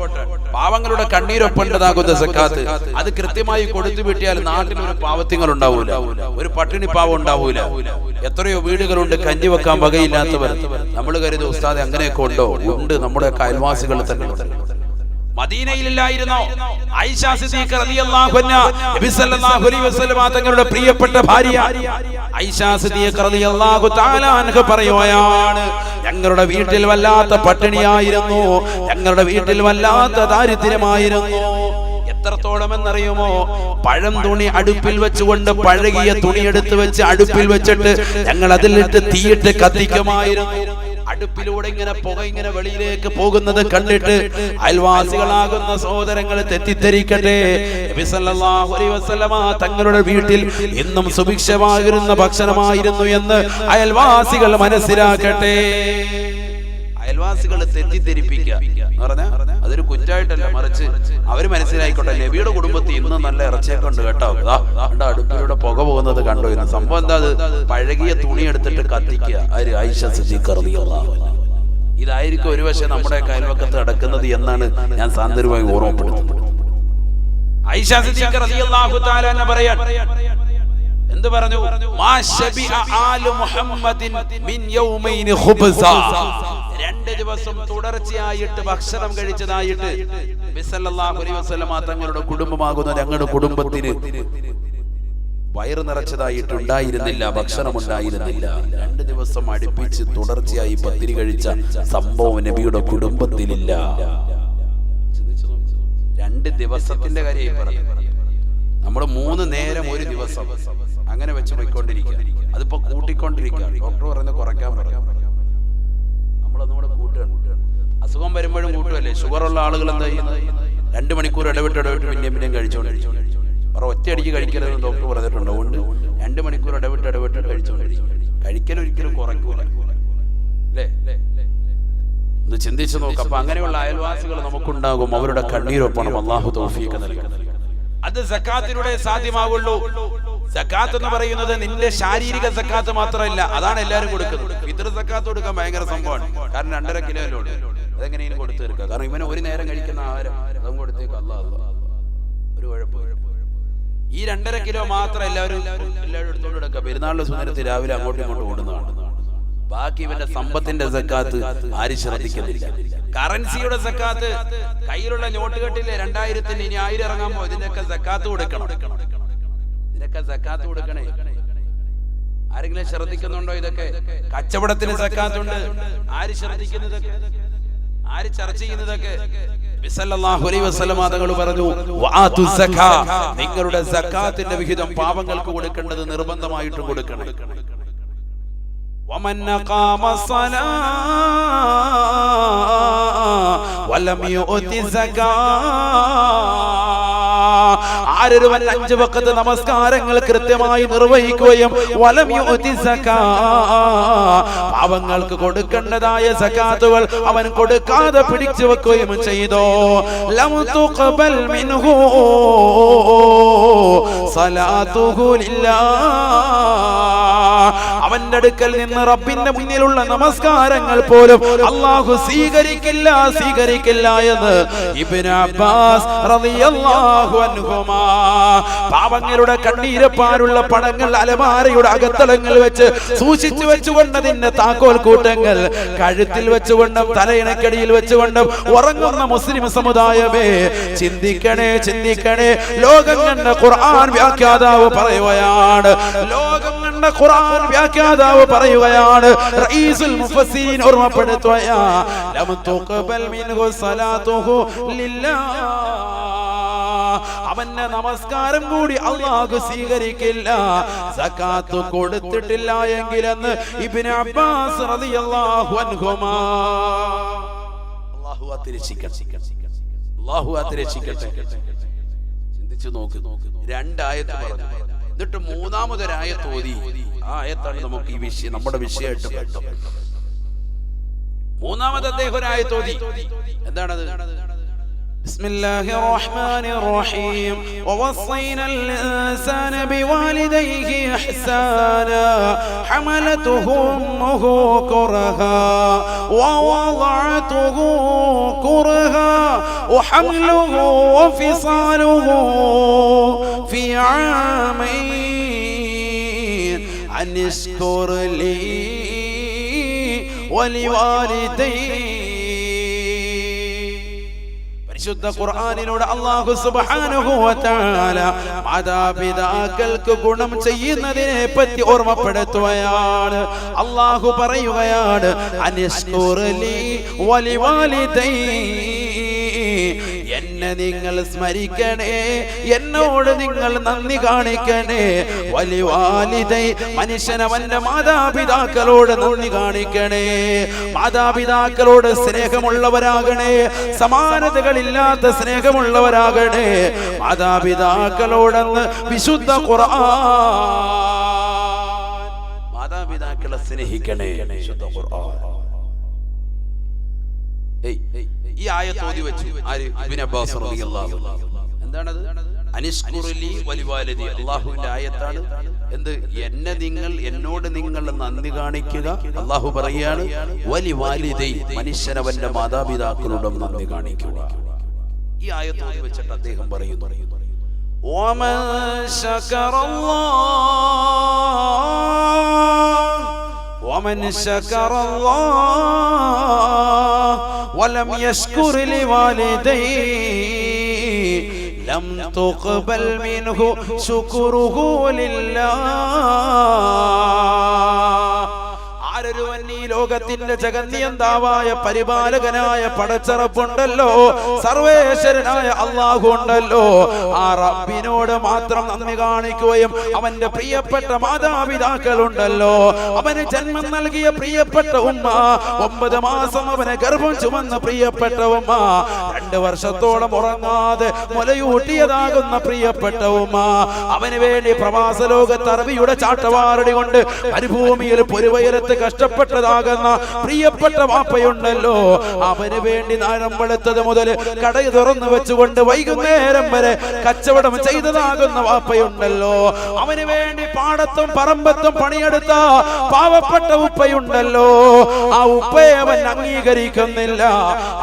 പാവങ്ങളുടെ കണ്ണീരൊപ്പുണ്ടതാകുന്ന സക്കാത്ത് അത് കൃത്യമായി കൊടുത്തു വിട്ടിയാൽ നാട്ടിൽ ഒരു പാവത്തിങ്ങൾ ഉണ്ടാവൂല, ഒരു പട്ടിണി പാവം ഉണ്ടാവൂല. എത്രയോ വീടുകളുണ്ട് കഞ്ഞി വെക്കാൻ വകയില്ലാത്തവർ. നമ്മൾ കരുതും ഉസ്താദെ അങ്ങനെയൊക്കെ ഉണ്ടോ? ഉണ്ട്. നമ്മുടെ അയൽവാസികൾ തന്നെ ഉണ്ട്. മദീനയിലായിരുന്നോ ആയിഷ സിദ്ദീഖ റളിയല്ലാഹു അൻഹ, നബി സല്ലല്ലാഹു അലൈഹി വസല്ലം തങ്ങളുടെ പ്രിയപ്പെട്ട ഭാര്യ ആയിഷ സിദ്ദീഖ റളിയല്ലാഹു തആല അൻഹ പറയുകയാണ്, ഞങ്ങളുടെ വീട്ടിൽ വല്ലാത്ത പട്ടിണിയായിരുന്നു, ഞങ്ങളുടെ വീട്ടിൽ വല്ലാത്ത ദാരിദ്ര്യമായിരുന്നു. എത്രത്തോളം എന്നറിയുമോ? പഴം തുണി അടുപ്പിൽ വെച്ചുകൊണ്ട് പഴകിയ തുണി എടുത്ത് വെച്ച് അടുപ്പിൽ വെച്ചിട്ട് ഞങ്ങൾ അതിലിട്ട് തീയിട്ട് കത്തിക്കുമായിരുന്നു. അടുപ്പിലൂടെ ഇങ്ങനെ പുക ഇങ്ങനെ വെളിയിലേക്ക് പോകുന്നത് കണ്ടിട്ട് അയൽവാസികളാകുന്ന സഹോദരങ്ങൾ തെറ്റിദ്ധരിക്കട്ടെ, നബി സല്ലല്ലാഹു അലൈഹി വസല്ലമ തങ്ങളുടെ വീട്ടിൽ ഇന്നും സുഭിക്ഷമായിരുന്ന ഭക്ഷണമായിരുന്നു എന്ന് അയൽവാസികൾ മനസ്സിലാക്കട്ടെ. അയൽവാസികൾ തെറ്റിദ്ധരിപ്പിക്കുക എന്ന് പറഞ്ഞാൽ അതൊരു കുറ്റായിട്ടല്ല, മറിച്ച് അവര് മനസ്സിലായിക്കോട്ടെ, നബിയുടെ കുടുംബത്തിൽ ഇന്ന് നല്ല ഇറച്ചിയൊക്കെ ഉണ്ട് കേട്ടോ, അടുപ്പിലൂടെ പുക പോകുന്നത് കണ്ടോ എന്ന്. സംഭവം എന്താ? അത് പഴകിയ തുണി എടുത്തിട്ട് കത്തിക്കുക. ആയിഷ സിദ്ദീഖ റളിയല്ലാഹു അൻഹ. ഇതായിരിക്കും ഒരുപക്ഷെ നമ്മുടെ അയൽവക്കത്ത് നടക്കുന്നത് എന്നാണ് ഞാൻ സാന്ദർഭികമായി ഓർമ്മപ്പെടുത്തുന്നത്. ആയിഷ സിദ്ദീഖ റളിയല്ലാഹു തആല എന്ന് പറയാൻ എന്ത് പറഞ്ഞു? മാ ശബിഅ ആലു മുഹമ്മദിൻ മിൻ യൗമൈനി ഖുബ്സ. 2 ദിവസം തുടർച്ചയായിട്ട് ഭക്ഷണം കഴിച്ചതായിട്ട് നബി സല്ലല്ലാഹു അലൈഹി വസല്ലം തങ്ങളുടെ കുടുംബമാകുന്ന ഞങ്ങളുടെ കുടുംബത്തിന് വയറ് നിറച്ചതായിട്ടുണ്ടായിരുന്നില്ല, ഭക്ഷണം ഉണ്ടായിരുന്നില്ല. 2 ദിവസം അടുപ്പിച്ച് തുടർച്ചയായി പത്തിരി കഴിച്ച സംഭവം നബിയുടെ കുടുംബത്തിലില്ല. 2 ദിവസത്തിന്റെ കാര്യമായി പറഞ്ഞു. നമ്മൾ 3 നേരം ഒരു ദിവസം അങ്ങനെ വെച്ച് പോയിക്കൊണ്ടിരിക്കുക. അതിപ്പോ കൂട്ടിക്കൊണ്ടിരിക്കുക. ഡോക്ടർ പറയുന്നത് കുറയ്ക്കാൻ പറയാം, നമ്മളൊന്നുകൂടെ കൂട്ടുകയാണ്. അസുഖം വരുമ്പോഴും കൂട്ടുമല്ലേ. ഷുഗറുള്ള ആളുകൾ എന്താ ചെയ്യുന്നത്? 2 മണിക്കൂർ ഇടവിട്ട് പിന്നെയും കഴിച്ചുകൊണ്ടിരിക്കും. ഒറ്റയടിക്ക് കഴിക്കരുതെന്ന് ഡോക്ടർ പറഞ്ഞിട്ടുണ്ട്. അതുകൊണ്ട് 2 മണിക്കൂർ ഇടവിട്ട് കഴിച്ചുകൊണ്ടിരിക്കും. കഴിക്കൽ ഒരിക്കലും കുറയ്ക്കൂല അല്ലേ? ഒന്ന് ചിന്തിച്ചു നോക്കാം. അപ്പൊ അങ്ങനെയുള്ള അയൽവാസികൾ നമുക്കുണ്ടാകും. അവരുടെ കണ്ണീരൊപ്പണം. അല്ലാഹു തൗഫീഖ് നൽകട്ടെ. അത് സക്കാത്തിലൂടെ സാധ്യമാവുള്ളൂ. സക്കാത്ത് എന്ന് പറയുന്നത് നിന്റെ ശാരീരിക സക്കാത്ത് മാത്രമല്ല, അതാണ് എല്ലാവരും കൊടുക്കുന്നത്. ഫിത്ർ സക്കാത്ത് കൊടുക്കാൻ ഭയങ്കര സംഭവമാണ്. കാരണം 2.5 കിലോ അതെങ്ങനെയും കൊടുത്തു തീർക്കുക. കാരണം ഇവന് ഒരു നേരം കഴിക്കുന്ന ആഹാരം അതും കൊടുത്തേക്ക്. അല്ലാഹ് ഒരു കുഴപ്പം. ഈ 2.5 കിലോ മാത്രം എല്ലാവരും എടുത്തോണ്ട് എടുക്കുക. പെരുന്നാളിന്റെ സുന്നത്ത് രാവിലെ അങ്ങോട്ടും ഇങ്ങോട്ടും ഓടുന്നതാണ്. ബാക്കി ഇവന്റെ സമ്പത്തിന്റെ സക്കാത്ത് ആരും ശ്രദ്ധിക്കുന്നില്ല. കറൻസിയുടെ സക്കാത്ത്, കയ്യിലുള്ള നോട്ട് കെട്ടില്ലേ 2000-ന് ഇനി 1000 ഇറങ്ങാമോ, ഇതിനൊക്കെ സക്കാത്ത് കൊടുക്കണം. ഇതിനൊക്കെ സക്കാത്ത് കൊടുക്കണേ. ആരെങ്കിലും ശ്രദ്ധിക്കുന്നുണ്ടോ? ഇതൊക്കെ കച്ചവടത്തിന് സക്കാത്തുണ്ട്. ആര് ശ്രദ്ധിക്കുന്നതൊക്കെ, ആര് ചർച്ച ചെയ്യുന്നതൊക്കെ? സല്ലല്ലാഹു അലൈഹി വസല്ലം തങ്ങൾ പറഞ്ഞു, വആതു സക്കാ, നിങ്ങളുടെ സക്കാത്തിന്റെ വിഹിതം പാവങ്ങൾക്ക് കൊടുക്കേണ്ടത് നിർബന്ധമായിട്ട് കൊടുക്കണം. വമൻ ഖാമ സലാ വലം യുഅതി സക്കാ, ആരൊരുവൻ 5 വഖത്ത് നമസ്കാരങ്ങൾ കൃത്യമായി നിർവഹിക്കുകയും വലം യുഅതി സക്കാ, പാവങ്ങൾക്ക് കൊടുക്കേണ്ടതായ സകാത്തുകൾ അവൻ കൊടുക്കാതെ പിടിച്ചു വെക്കുകയും ചെയ്തോ, ലം തുഖബൽ മിൻഹു സലാത്തുഹു ലില്ലാഹ്, അവന്റെ അടുക്കൽ നിന്ന് റബ്ബിന്റെ മുന്നിലുള്ള നമസ്കാരങ്ങൾ പോലും അല്ലാഹു സ്വീകരിക്കില്ല എന്ന് ഇബ്നു അബ്ബാസ് റളിയല്ലാഹു അൻഹുമാ. പാവങ്ങളുടെ കണ്ണീരപ്പാനുള്ള പണങ്ങൾ അലമാരയുടെ അകത്തളങ്ങൾ വെച്ച് സൂക്ഷിച്ചു വെച്ചുകൊണ്ടതിന്റെ താക്കോൽ കൂട്ടങ്ങൾ കഴുത്തിൽ വെച്ചുകൊണ്ടും തലയിണക്കടിയിൽ വെച്ചുകൊണ്ടും ഉറങ്ങുന്ന മുസ്ലിം സമുദായമേ, ചിന്തിക്കണേ. ലോകം കണ്ട ഖുർആൻ വ്യാഖ്യാതാവ് പറയുകയാണ്, റഈസുൽ മുഫസ്സിരീൻ ഓർമ്മപ്പെടുത്തുകയാ, ലം തുഖബൽ മിൻഹു സലാത്തുഹു ലില്ലാഹ്, അവന്റെ നമസ്കാരം കൂടി അല്ലാഹു സ്വീകരിക്കില്ല സകാത്ത് കൊടുത്തിട്ടില്ല എങ്കിലെന്ന് ഇബ്നു അബ്ബാസ് റളിയല്ലാഹു അൻഹുമാ. അല്ലാഹു അതിരക്ഷിക്കട്ടെ. ചിന്തിച്ചു നോക്ക്. 2 ആയത്ത് പറഞ്ഞു, എന്നിട്ട് 3-മതൊരു ആയത്ത് ഓതി. ആ ആയത്താണ് നമുക്ക് ഈ വിഷയം, നമ്മുടെ വിഷയമായിട്ട് കേട്ടോ. 3-മത് അദ്ദേഹം ഒരു ആയത്ത് ഓതി. എന്താണത്? ബിസ്മില്ലാഹിർ റഹ്മാനിർ റഹീം. വവസ്സൈനൽ ഇൻസാന ബിവാലിദൈഹി ഇഹ്സാനാ ഹമലതുഹു ഉമ്മുഹു കുർഹാ വവളഅതുഹു കുർഹാ വഹംലുഹു വഫിസാലുഹു ഫി ആമൈൻ അനിഷ്കുർ ലീ വലിവാലിദൈ. പരിശുദ്ധ ഖുർആനിലൂടെ അല്ലാഹു സുബ്ഹാനഹു വ തആല മാതാപിതാക്കൾക്ക് ഗുണം ചെയ്യുന്നതിനെ പറ്റി ഓർമ്മപ്പെടുത്തുകയാണ്. അല്ലാഹു പറയുകയാണ്, അനിഷ്കുർ ലീ വലിവാലിദൈ, എന്നെ നിങ്ങൾ സ്മരിക്കണേ, എന്നോട് നിങ്ങൾ നന്ദി കാണിക്കണേ. വലിവാലിദൈ, മനുഷ്യൻ അവന്റെ മാതാപിതാക്കളോട് നന്ദി കാണിക്കണേ, മാതാപിതാക്കളോട് സ്നേഹമുള്ളവരാകണേ, സമാനതകളില്ലാത്ത സ്നേഹമുള്ളവരാകണേ മാതാപിതാക്കളോടെന്ന് വിശുദ്ധ ഖുർആൻ. മാതാപിതാക്കളെ സ്നേഹിക്കണേ വിശുദ്ധ ഖുർആൻ. ഈ ആയത്ത് ഓതി വെച്ചു ആര്? ഇബ്നു അബ്ബാസ് റളിയല്ലാഹു അൻഹു. എന്താണത്? അനിഷ്കുർ ലീ വലിവാലിദി, അല്ലാഹുവിന്റെ ആയത്താണ്. എന്ത്? എന്നോട് നിങ്ങൾ നന്ദി കാണിക്കുക. അല്ലാഹു പറയാണ്, വലിവാലിദൈ, മനുഷ്യനവന്റെ മാതാപിതാക്കളോടും നന്ദി കാണിക്കുക. ഈ ആയത്ത് ഓതി വെച്ചിട്ട് അദ്ദേഹം പറയുന്നു, വമൻ ശകറല്ലാഹ് വലം യശ്കുർ ലിവാലിദൈഹി ലം തുഖബൽ മിൻഹു ശുക്റുഹു ലില്ലാഹ്. ആരൊരുവൻ ഈ ലോകത്തിന്റെ ജഗന്നിയന്താവായ പരിപാലകനായ പടച്ചറപ്പുണ്ടല്ലോ, സർവേശ്വരനായ അല്ലാഹു ഉണ്ടല്ലോ, ആ റബ്ബിനോട് മാത്രം നന്ദി കാണിക്കുകയും അവന്റെ പ്രിയപ്പെട്ട മാതാപിതാക്കൾ ഉണ്ടല്ലോ, അവന് ജന്മം നൽകിയ പ്രിയപ്പെട്ട ഉമ്മ, 9 മാസം അവനെ ഗർഭം ചുമന്ന പ്രിയപ്പെട്ട ഉമ്മ, 2 വർഷത്തോളം ഉറങ്ങാതെ മുലയൂട്ടിയതാകുന്ന പ്രിയപ്പെട്ട ഉമ്മ, അവന് വേണ്ടി പ്രവാസ ലോകത്ത് അറബിയുടെ ചാട്ടവാറടി കൊണ്ട് മരുഭൂമിയിൽ പൊരുവയലത്ത് കഷ്ടപ്പെട്ടതാ ഭാഗമാകുന്ന പ്രിയപ്പെട്ട വാപ്പയുണ്ടല്ലോ, അവന് വേണ്ടി നേരം വെളുത്തത് മുതൽ കട തുറന്നു വെച്ചുകൊണ്ട് വൈകുന്നേരം വരെ കച്ചവടം ചെയ്തതാകുന്ന വാപ്പയുണ്ടല്ലോ, അവന് വേണ്ടി പാടത്തും പറമ്പത്തും പണിയെടുത്ത പാവപ്പെട്ട ഉപ്പയുണ്ടല്ലോ, ആ ഉപ്പയെ അവൻ അംഗീകരിക്കുന്നില്ല.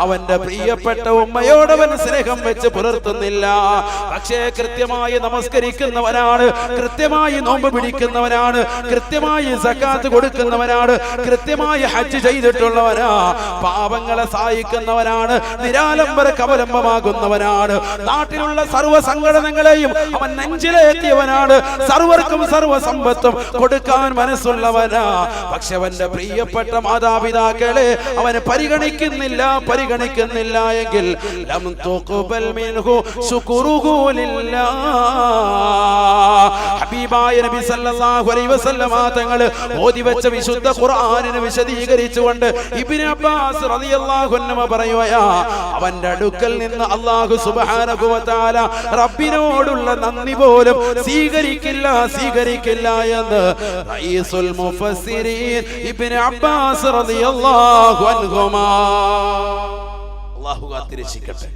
അവന്റെ പ്രിയപ്പെട്ട ഉമ്മയോടവൻ സ്നേഹം വെച്ച് പുലർത്തുന്നില്ല. പക്ഷേ കൃത്യമായി നമസ്കരിക്കുന്നവനാണ്, കൃത്യമായി നോമ്പ് പിടിക്കുന്നവനാണ്, കൃത്യമായി സക്കാത്ത് കൊടുക്കുന്നവനാണ്, കൃത്യമായി ഹജ്ജ് ചെയ്തിട്ടുള്ളവനാ, പാവങ്ങളെ സഹായിക്കുന്നവനാണ്, നിരാലംബരക്ക് അവലംബമാകുന്നവനാണ്, നാട്ടിലുള്ള സർവ്വ സംഘടനകളെയും അവൻ നെഞ്ചിലേറ്റിയവനാണ്, സർവർക്കും സർവ്വ സമ്പത്തും കൊടുക്കാൻ മനസ്സുള്ളവനാ. പക്ഷെ അവന്റെ പ്രിയപ്പെട്ട മാതാപിതാക്കളെ അവന് പരിഗണിക്കുന്നില്ല എങ്കിൽ ലം തുഖ്ബൽ മിൻഹു ശുക്റുഹു ലില്ലാഹ്. ഹബീബായ നബി സല്ലല്ലാഹു അലൈഹി വസല്ലമ തങ്ങൾ ഓതി വെച്ച വിശുദ്ധ ഖുർആനിനെ വിശദീകരിച്ചുകൊണ്ട് ഇബ്നു അബ്ബാസ് റളിയല്ലാഹു അൻഹു പറയുകയാ, അവന്റെ അടുക്കൽ നിന്ന് അല്ലാഹു സുബ്ഹാനഹു വ തആല റബ്ബിനോടുള്ള നന്ദി പോലും സ്വീകരിക്കില്ല എന്ന് റഈസുൽ മുഫസ്സിരീൻ ഇബ്നു അബ്ബാസ് റളിയല്ലാഹു അൻഹുമാ. അല്ലാഹു കാത്തിരക്ഷിക്കട്ടെ.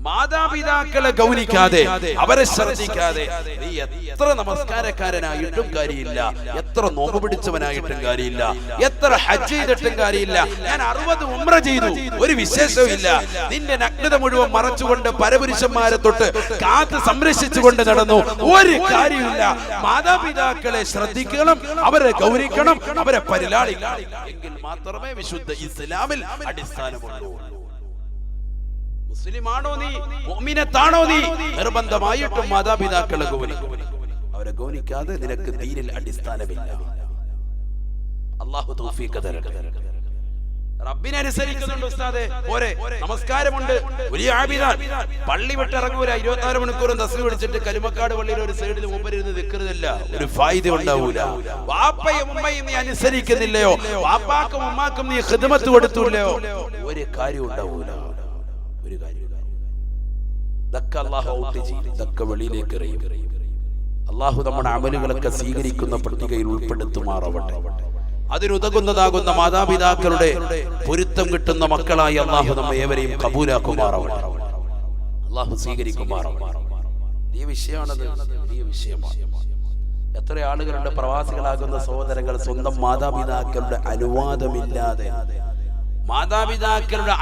മാതാപിതാക്കളെ ഗൗനിക്കാതെ, അവരെ ശ്രദ്ധിക്കാതെ നീ എത്ര നമസ്കാരക്കാരനായിട്ടും കാര്യമില്ല, എത്ര നോമ്പ് പിടിച്ചവനായിട്ടും കാര്യമില്ല, എത്ര ഹജ്ജ് ചെയ്തിട്ടും കാര്യമില്ല. ഞാൻ 60 ഉംറ ചെയ്തു, ഒരു വിശേഷവും ഇല്ല. നിന്റെ നഗ്നത മുഴുവൻ മറച്ചുകൊണ്ട് പരപുരുഷന്മാരെ തൊട്ട് കാത്ത് സംരക്ഷിച്ചുകൊണ്ട് നടന്നു, ഒരു കാര്യമില്ല. മാതാപിതാക്കളെ ശ്രദ്ധിക്കണം, അവരെ ഗൗനിക്കണം, അവരെ പരിലാളിക്കണം. എങ്കിൽ മാത്രമേ വിശുദ്ധ ഇസ്ലാമിൽ അടിസ്ഥാനമുള്ളൂ. മുസ്ലിമാണോ നീ, മുഅ്മിനത്താണോ നീ, നിർബന്ധമായിട്ടും മാതാപിതാക്കളെ ഗൗനിക്കണം. അവരെ ഗൗനിക്കാതെ നിനക്ക് ദീനിൽ അടിസ്ഥാനമില്ല. അല്ലാഹു തൗഫീഖ് തരട്ടെ. റബ്ബിനെ അനുസരിക്കുന്നുണ്ട് ഉസ്താദേ, പോരെ, നമസ്കാരമുണ്ട്, വലിയ ആബിദാൻ, പള്ളി വിട്ടിറങ്ങൂല, 24 മണിക്കൂറും തസ്ബീഹ് പിടിച്ചിട്ട് കലിമക്കാട് പള്ളിയിൽ ഒരു സൈഡിൽ മുമ്പിലിരുന്ന് ദിക്റില്ല, ഒരു ഫായിദ ഉണ്ടാവൂല. വാപ്പയും ഉമ്മയും നീ അനുസരിക്കുന്നില്ലയോ, വാപ്പാക്കും ഉമ്മാക്കും നീ ഖിദ്മത്ത് കൊടുത്തില്ലയോ, ഒരു കാര്യം ഉണ്ടാവൂല, ഒരു കാര്യം. ഇതൊക്കെ അല്ലാഹു ഔട്ട് ചെയ്യും, ഇതൊക്കെ വെളിയിലേക്ക് എറിയും. അല്ലാഹു നമ്മുടെ അമലുകളൊക്കെ സ്വീകരിക്കുന്ന പട്ടികയിൽ ഉൾപ്പെടുത്തുമാറാവട്ടെ. അതിനുതകുന്നതാകുന്ന മാതാപിതാക്കളുടെ പൊരുത്തം കിട്ടുന്ന മക്കളായി അല്ലാഹു നമ്മെ ഏവരെയും കബൂലാക്കുമാറാവട്ടെ. അല്ലാഹു സ്വീകരിക്കുമാറാവട്ടെ. ഈ വിഷയമാണത്, വലിയ വിഷയമാണ്. എത്ര ആളുകളുണ്ട് പ്രവാസികളാകുന്ന സഹോദരങ്ങൾ സ്വന്തം മാതാപിതാക്കളുടെ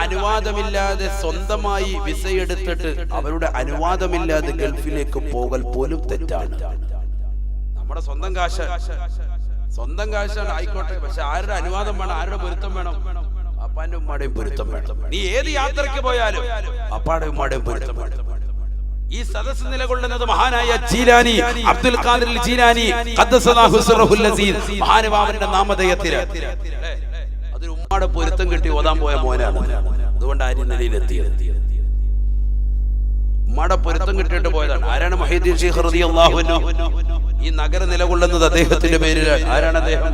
അനുവാദമില്ലാതെ സ്വന്തമായി വിസ എടുത്തിട്ട് അവരുടെ അനുവാദമില്ലാതെ ഗൾഫിലേക്ക് പോകൽ പോലും തെറ്റാണ്. നമ്മുടെ സ്വന്തം കാശാണ് ആയിക്കോട്ടെ, പക്ഷെ ആരുടെ അനുവാദം വേണം, ആരുടെ പൊരുത്തം വേണം? അപ്പാന്റെ ഉമ്മാടെയും പൊരുത്തം വേണം. നീ ഏത് യാത്രയ്ക്ക് പോയാലും അപ്പാടെ ഉമ്മാടെയും പൊരുത്തം വേണം. ഈ സദസ്സ് നിലകൊള്ളുന്നത് മഹാനായ ജീലാനി, അബ്ദുൽ ഖാദിർ ജീലാനി ഖദ്ദസല്ലാഹു സിർറഹുൽ അസീസ് മഹാനുഭാവന്റെ നാമധേയത്തിൽ അതൊരു ഉമ്മാടെ പൊരുത്തം കിട്ടി ഓതാൻ പോയ മോനാണ്. അതുകൊണ്ട് ആര്യ നിലയിലെത്തിയത് ഉമ്മാടെ പൊരുത്തം കിട്ടിയിട്ട് പോയതാണ്. ആരാണ്? മുഹീദ്ദീൻ ശൈഖ് റളിയല്ലാഹു അൻഹു. ഈ നഗരം നിലകൊള്ളുന്നത് അദ്ദേഹത്തിന്റെ പേരിലാണ്. ആരാണ് അദ്ദേഹം?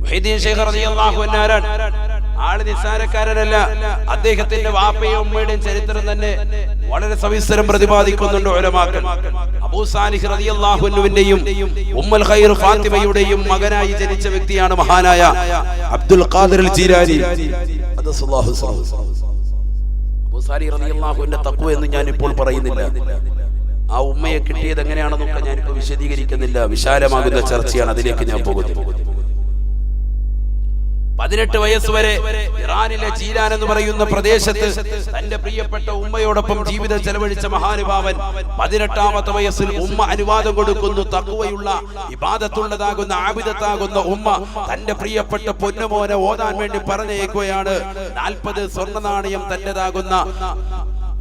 മുഹീദ്ദീൻ ശൈഖ് റളിയല്ലാഹു അൻഹു ആരാണ്? ആള് നിസ്സാരക്കാരനല്ല. അദ്ദേഹത്തിന്റെ വാപ്പയും ഉമ്മയുടെയും ചരിത്രം തന്നെ വളരെ സവിസ്തരം പ്രതിപാദിക്കുന്നുണ്ട് ഉലമാക്കൾ. അബൂ സാലിഹ് റളിയല്ലാഹു അൻഹുവിന്റെയും ഉമ്മുൽ ഖൈർ ഫാത്തിമയുടെയും മകനായി ജനിച്ച വ്യക്തിയാണ് മഹാനായ അബ്ദുൽ ഖാദിർ ജീലാനി. അബൂ സാലിഹ് റളിയല്ലാഹു അൻഹുവിന്റെ തഖ്വ എന്ന് ഞാൻ ഇപ്പോൾ പറയുന്നില്ല. ആ ഉമ്മയെ കിട്ടിയത് എങ്ങനെയാണെന്നൊക്കെ ഞാനിപ്പോൾ വിശദീകരിക്കുന്നില്ല. വിശാലമാകുന്ന ചർച്ചയാണ്, അതിലേക്ക് ഞാൻ പോകുന്നു. 18 വയസ്സ് വരെ ഇറാനിലെ ജീലാൻ എന്ന് പറയുന്ന പ്രദേശത്ത് തന്റെ പ്രിയപ്പെട്ട ഉമ്മയോടൊപ്പം ജീവിതം ചെലവഴിച്ച മഹാനുഭാവൻ 18ാമത്തെ വയസ്സിൽ ഉമ്മ അനുവാദം കൊടുക്കുന്നു. തഖ്വയുള്ള ഇബാദത്തുള്ളതാകുന്ന ആബിദത്താകുന്ന ഉമ്മ തന്റെ പ്രിയപ്പെട്ട പൊന്നുമോനെ ഓതാൻ വേണ്ടി പറഞ്ഞേക്കുകയാണ്. 40 സ്വർണ്ണ നാണയം തന്റേതാകുന്ന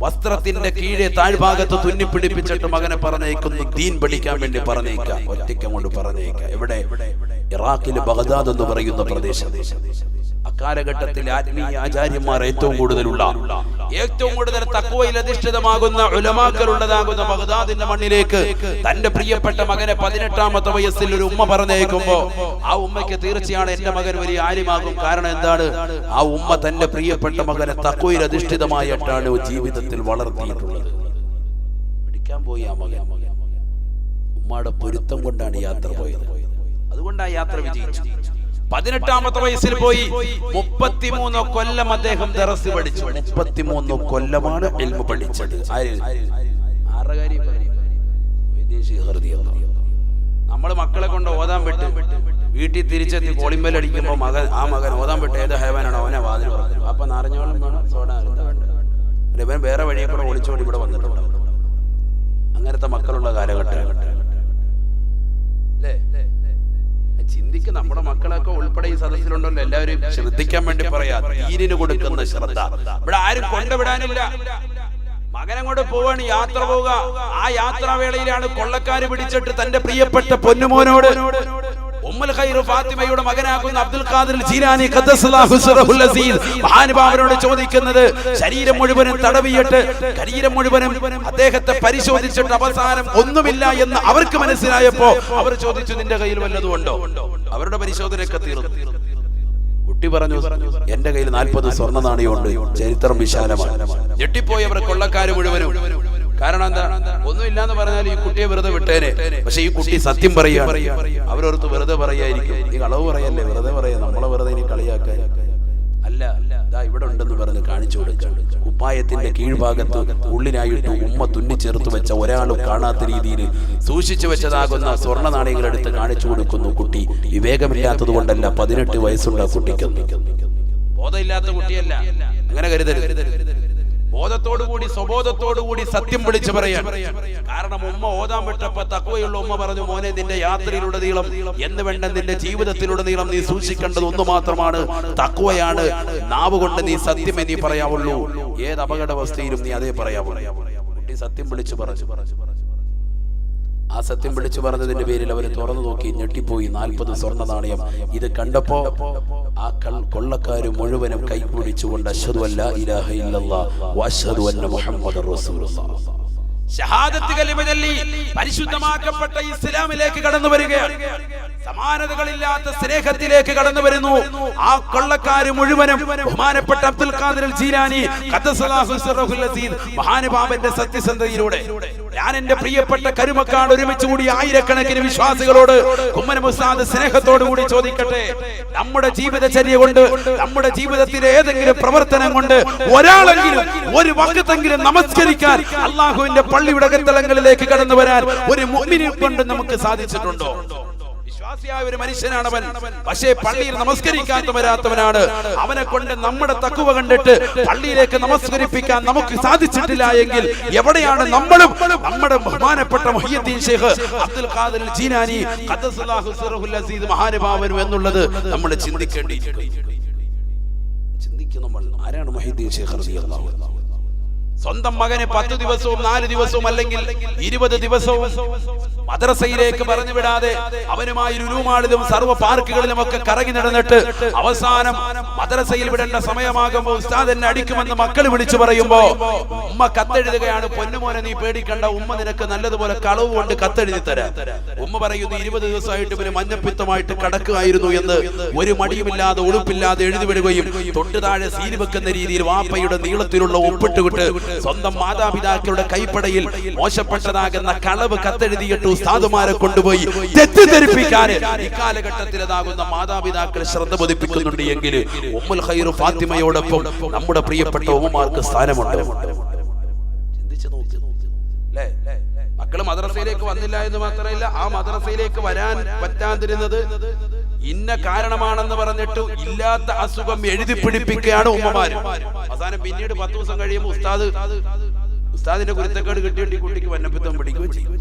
വസ്ത്രത്തിന്റെ കീഴെ താഴ്ഭാഗത്ത് തുന്നിപ്പിടിപ്പിച്ചിട്ട് മകനെ പറഞ്ഞേക്കുന്നു. ദീൻ പഠിക്കാൻ വേണ്ടി പറഞ്ഞേക്കാം, ഒറ്റയ്ക്ക് കൊണ്ട് പറഞ്ഞേക്കാം. എവിടെ? ഇറാഖിലെ ബഗ്ദാദ് എന്ന് പറയുന്ന പ്രദേശം. അക്കാലഘട്ടത്തിൽ ആത്മീയ ആചാര്യന്മാർ ഏറ്റവും കൂടുതൽ തഖ്വയിൽ അധിഷ്ഠിതമാകുന്ന ഉലമാക്കളുള്ളതാകുന്ന ബഗ്ദാദിന്റെ മണ്ണിലേക്ക് തന്റെ പ്രിയപ്പെട്ട മകനെ 18ാമത്തെ വയസ്സിൽ ഒരു ഉമ്മ പറഞ്ഞേക്കുമ്പോ ആ ഉമ്മയ്ക്ക് തീർച്ചയാണ് എന്റെ മകൻ വലിയ ആലിമാകും. കാരണം എന്താണ്? ആ ഉമ്മ തന്റെ പ്രിയപ്പെട്ട മകനെ തഖ്വയിൽ അധിഷ്ഠിതമായിട്ടാണ് ജീവിതത്തിൽ വളർത്തിയിട്ടുള്ളത്. പഠിക്കാൻ പോയി ആ മകൻ ഉമ്മയുടെ പൊരുത്തം കൊണ്ടാണ് യാത്ര പോയത്. അതുകൊണ്ട് ആ യാത്ര വിജയിച്ചു. 18ാമത്തെ വയസ്സിൽ പോയി 33 കൊല്ലം അദ്ദേഹം ദറസ് പഠിച്ചു. 33 കൊല്ലമാണ് ഇൽമു പഠിച്ചത്. നമ്മള് മക്കളെ കൊണ്ട് ഓതാൻ വിട്ട് വീട്ടിൽ തിരിച്ചെത്തി കോളിമ്പൽ അടിക്കുമ്പോ ആ മകൻ ഓതാൻ വിട്ട് ഏത് ഹൈവാനാണോ അവനെ വാതിൽ പറഞ്ഞു. അപ്പൊ നാരഞ്ഞോളം വേണം, സോഡ ഇവൻ വേറെ വഴിയെ കൂടെ ഒളിച്ചോടി ഇവിടെ വന്നിട്ടുണ്ട്. അങ്ങനത്തെ മക്കളുള്ള കാലഘട്ടം അല്ലേ? ചിന്തിക്ക്, നമ്മുടെ മക്കളൊക്കെ ഉൾപ്പെടെ ഈ സദസ്സിലുണ്ടല്ലോ, എല്ലാവരും ശ്രദ്ധിക്കാൻ വേണ്ടി പറയാ. ദീനിന് കൊടുക്കുന്ന ശ്രദ്ധ ഇവിടെ ആരും കൊണ്ടുവിടാനില്ല. മകനങ്ങോട്ട് പോവാണ്, യാത്ര പോവുക. ആ യാത്രാവേളയിലാണ് കൊള്ളക്കാര് പിടിച്ചിട്ട് തന്റെ പ്രിയപ്പെട്ട പൊന്നുമോനോട് ഉമ്മുൽ ഖൈർ ഫാത്തിമയുടെ മകനാകുന്ന അബ്ദുൽ ഖാദിർ ജീലാനി ഖദ്ദസല്ലാഹു സിറഹുൽ അസീസ് മഹാനുഭാവനോട് ചോദിക്കുന്നത്, ശരീരം മുഴുവനും തടവിയിട്ട് ശരീരം മുഴുവനും അദ്ദേഹത്തെ പരിശോധിച്ചിട്ട് അവസാനം ഒന്നുമില്ല എന്ന് അവർക്ക് മനസ്സിലായപ്പോ അവർ ചോദിച്ചു, നിന്റെ കയ്യിൽ വല്ലതും ഉണ്ടോ? അവരുടെ പരിശോധനയൊക്കെ തീർന്നു. കുട്ടി പറഞ്ഞു, എന്റെ കയ്യിൽ 40 സ്വർണ്ണ നാണയമുണ്ട്. ചരിത്രം വിശാലമാണ്. ഞെട്ടിപ്പോയവർ കൊള്ളക്കാര് മുഴുവനും. കാരണം എന്താ? ഒന്നുമില്ലാന്ന് പറഞ്ഞാൽ ഈ കുട്ടിയെ വെറുതെ വിട്ടേനെ. പക്ഷെ ഈ കുട്ടി സത്യം പറയുക. അവരോർത്ത് വെറുതെ പറയായിരിക്കും, ഈ കളവ് പറയല്ലേ, വെറുതെ പറയാ, നമ്മളെ വെറുതെ ഇനി കളിയാക്കാൻ അല്ല. ഇതാ ഇവിടെ ഉണ്ടെന്ന് പറഞ്ഞ് കാണിച്ചു കൊടുച്ചു. കുപ്പായത്തിന്റെ കീഴ്ഭാഗത്ത് ഉള്ളിനായിട്ട് ഉമ്മ തുന്നിച്ചേർത്ത് വെച്ച ഒരാളും കാണാത്ത രീതിയിൽ സൂക്ഷിച്ചു വെച്ചതാകുന്ന സ്വർണ്ണ നാണയങ്ങൾ എടുത്ത് കാണിച്ചു കൊടുക്കുന്നു. കുട്ടി വിവേകമില്ലാത്തത് കൊണ്ടല്ല, 18 വയസ്സുള്ള കുട്ടിക്ക്. ബോധമില്ലാത്ത കുട്ടിയല്ല, അങ്ങനെ കരുതരുത്. ബോധത്തോടുകൂടി സ്വബോധത്തോടുകൂടി സത്യം വിളിച്ചു പറയാൻ. കാരണം ഉമ്മ ഓതാൻ വിട്ടപ്പോ തഖ്വയുള്ള ഉമ്മ പറഞ്ഞു, മോനെ നിന്റെ യാത്രയിലുടനീളം എന്ന് വേണ്ട നിന്റെ ജീവിതത്തിലുടനീളം നീ സൂക്ഷിക്കേണ്ടത് ഒന്ന് മാത്രമാണ്, തഖ്വയാണ്. നാവ് കൊണ്ട് നീ സത്യമേ നീ പറയാവുള്ളൂ. ഏത് അപകടാവസ്ഥയിലും നീ അതേ പറയാവുള്ളൂ. കുട്ടി സത്യം വിളിച്ചു പറഞ്ഞു. ആ സത്യം വിളിച്ചു പറഞ്ഞതിന്റെ പേരിൽ അവര് തുറന്നു നോക്കി, ഞെട്ടിപ്പോയി. 40 സ്വർണ്ണ നാണയം. ഇത് കണ്ടപ്പോ ആ കൊള്ളക്കാര് മുഴുവനും കൈപിടിച്ചുകൊണ്ട് അശ്ഹദു അല്ലാ ഇലാഹ ഇല്ലല്ലാഹ് വഅശ്ഹദു അന്ന മുഹമ്മദർ റസൂലുള്ളാഹ് ഷഹാദത്ത് കലിമ ചൊല്ലി പരിശുദ്ധമാക്കപ്പെട്ട ഇസ്ലാമിലേക്ക് കടന്നു വരികയാണ്. സമാനതകളില്ലാത്ത സ്നേഹത്തിലേക്ക് കടന്നു വരുന്നു. ആ കൊള്ളക്കാര് മുഴുവനും ബഹുമാനപ്പെട്ട അബ്ദുൽ ഖാദിർ ജീലാനി ഖദ്ദസല്ലാഹു സിറഹുൽ അസീസ് മഹാനുഭാവന്റെ സത്യസന്ധതയിലൂടെ ഞാൻ എന്റെ പ്രിയപ്പെട്ട കരുമക്കാട് ഒരുമിച്ച് കൂടി ആയിരക്കണക്കിന് വിശ്വാസികളോട് കുമ്മനം ഉസ്താദ് സ്നേഹത്തോടു കൂടി ചോദിക്കട്ടെ, നമ്മുടെ ജീവിതചര്യ കൊണ്ട്, നമ്മുടെ ജീവിതത്തിലെ ഏതെങ്കിലും പ്രവർത്തനം കൊണ്ട് ഒരാളെങ്കിലും ഒരു വഖത്തെങ്കിലും നമസ്കരിക്കാൻ, അള്ളാഹുവിന്റെ പള്ളിയുടെ അകത്തളങ്ങളിലേക്ക് കടന്നു വരാൻ ഒരു മുഅ്മിനെ കൊണ്ട് നമുക്ക് സാധിച്ചിട്ടുണ്ടോ? വിശ്വാസിയായ ഒരു മനുഷ്യനാണവൻ, പക്ഷേ പള്ളിയിൽ നമസ്കരിക്കാത്ത വരാത്തവനാണ്. അവനെ കൊണ്ട് നമ്മുടെ തഖ്വ കണ്ടിട്ട് പള്ളിയിലേക്ക് നമസ്കരിപ്പിക്കാൻ നമുക്ക് സാധിച്ചിട്ടില്ല എങ്കിൽ എവിടെയാണ് നമ്മളും നമ്മുടെ ബഹുമാനപ്പെട്ട മുഹ്യിദ്ദീൻ ശൈഖ് അബ്ദുൽ ഖാദിർ ജീലാനി ഖദ്ദസല്ലാഹു സിറഹുൽ അസീസ് മഹാനുഭാവനും എന്നുള്ളത് നമ്മൾ ചിന്തിക്കേണ്ടിയിരിക്കുന്നു. നമ്മൾ ആരാണ് മുഹ്യിദ്ദീൻ ശൈഖ് റളിയല്ലാഹു അൻഹു? സ്വന്തം മകനെ 10 ദിവസവും 4 ദിവസവും അല്ലെങ്കിൽ 20 ദിവസവും മദ്രസയിലേക്ക് പറഞ്ഞു വിടാതെ അവനുമായി ലുലുമാളിലും സർവ്വ പാർക്കുകളിലും ഒക്കെ കറങ്ങി നടന്നിട്ട് അവസാനം മദ്രസയിൽ വിടേണ്ട സമയമാകുമ്പോൾ ഉസ്താദ് എന്നെ അടിക്കുമെന്ന് മക്കൾ വിളിച്ചു പറയുമ്പോ ഉമ്മ കത്തെഴുതുകയാണ്, പൊന്നുമോനെ നീ പേടിക്കണ്ട, ഉമ്മ നിനക്ക് നല്ലതുപോലെ കളവ് കൊണ്ട് കത്തെഴുതി തരാം. ഉമ്മ പറയുന്നു, 20 ദിവസമായിട്ട് ഇവന് മഞ്ഞപ്പിത്തമായിട്ട് കടക്കുകയായിരുന്നു എന്ന് ഒരു മടിയുമില്ലാതെ ഉടുപ്പില്ലാതെ എഴുതി വിടുകയും തൊട്ട് താഴെ സീല് വെക്കുന്ന രീതിയിൽ വാപ്പയുടെ നീളത്തിലുള്ള ഒപ്പിട്ടുവിട്ട് സ്വന്തം മാതാപിതാക്കളുടെ കൈപ്പടയിൽ മോശപ്പെട്ടതാകുന്ന കളവ് കത്തെഴുതിയിട്ട് ഉസ്താദുമാരെ കൊണ്ടുപോയി തെറ്റിദ്ധരിപ്പിക്കാൻ ഇക്കാലഘട്ടത്തിൽ അതാകുന്ന മാതാപിതാക്കൾ ശ്രദ്ധ പതിപ്പിക്കുന്നുണ്ട് എങ്കിൽ ഉമ്മുൽ ഖൈർ ഫാത്തിമയോടൊപ്പം നമ്മുടെ പ്രിയപ്പെട്ട ഉമ്മമാർക്ക് സ്ഥാനമുണ്ട്. ചിന്തിച്ചു നോക്ക് അല്ലേ? മക്കള് മദ്രസയിലേക്ക് വന്നില്ല എന്ന് മാത്രമല്ല, ആ മദ്രസയിലേക്ക് വരാൻ പറ്റാതിരുന്നത് ഇന്ന കാരണമാണെന്ന് പറഞ്ഞിട്ട് ഇല്ലാത്ത അസുഖം എഴുതി പിടിപ്പിക്കുകയാണ് ഉമ്മമാര്. അവസാനം പിന്നീട് 10 ദിവസം കഴിയുമ്പോൾ ഉസ്താദിന്റെ കുരുത്തക്കേട് കിട്ടിയിട്ട് ഈ കുട്ടിക്ക് വന്നപ്പിത്തം പിടിക്കുകയും ചെയ്യും.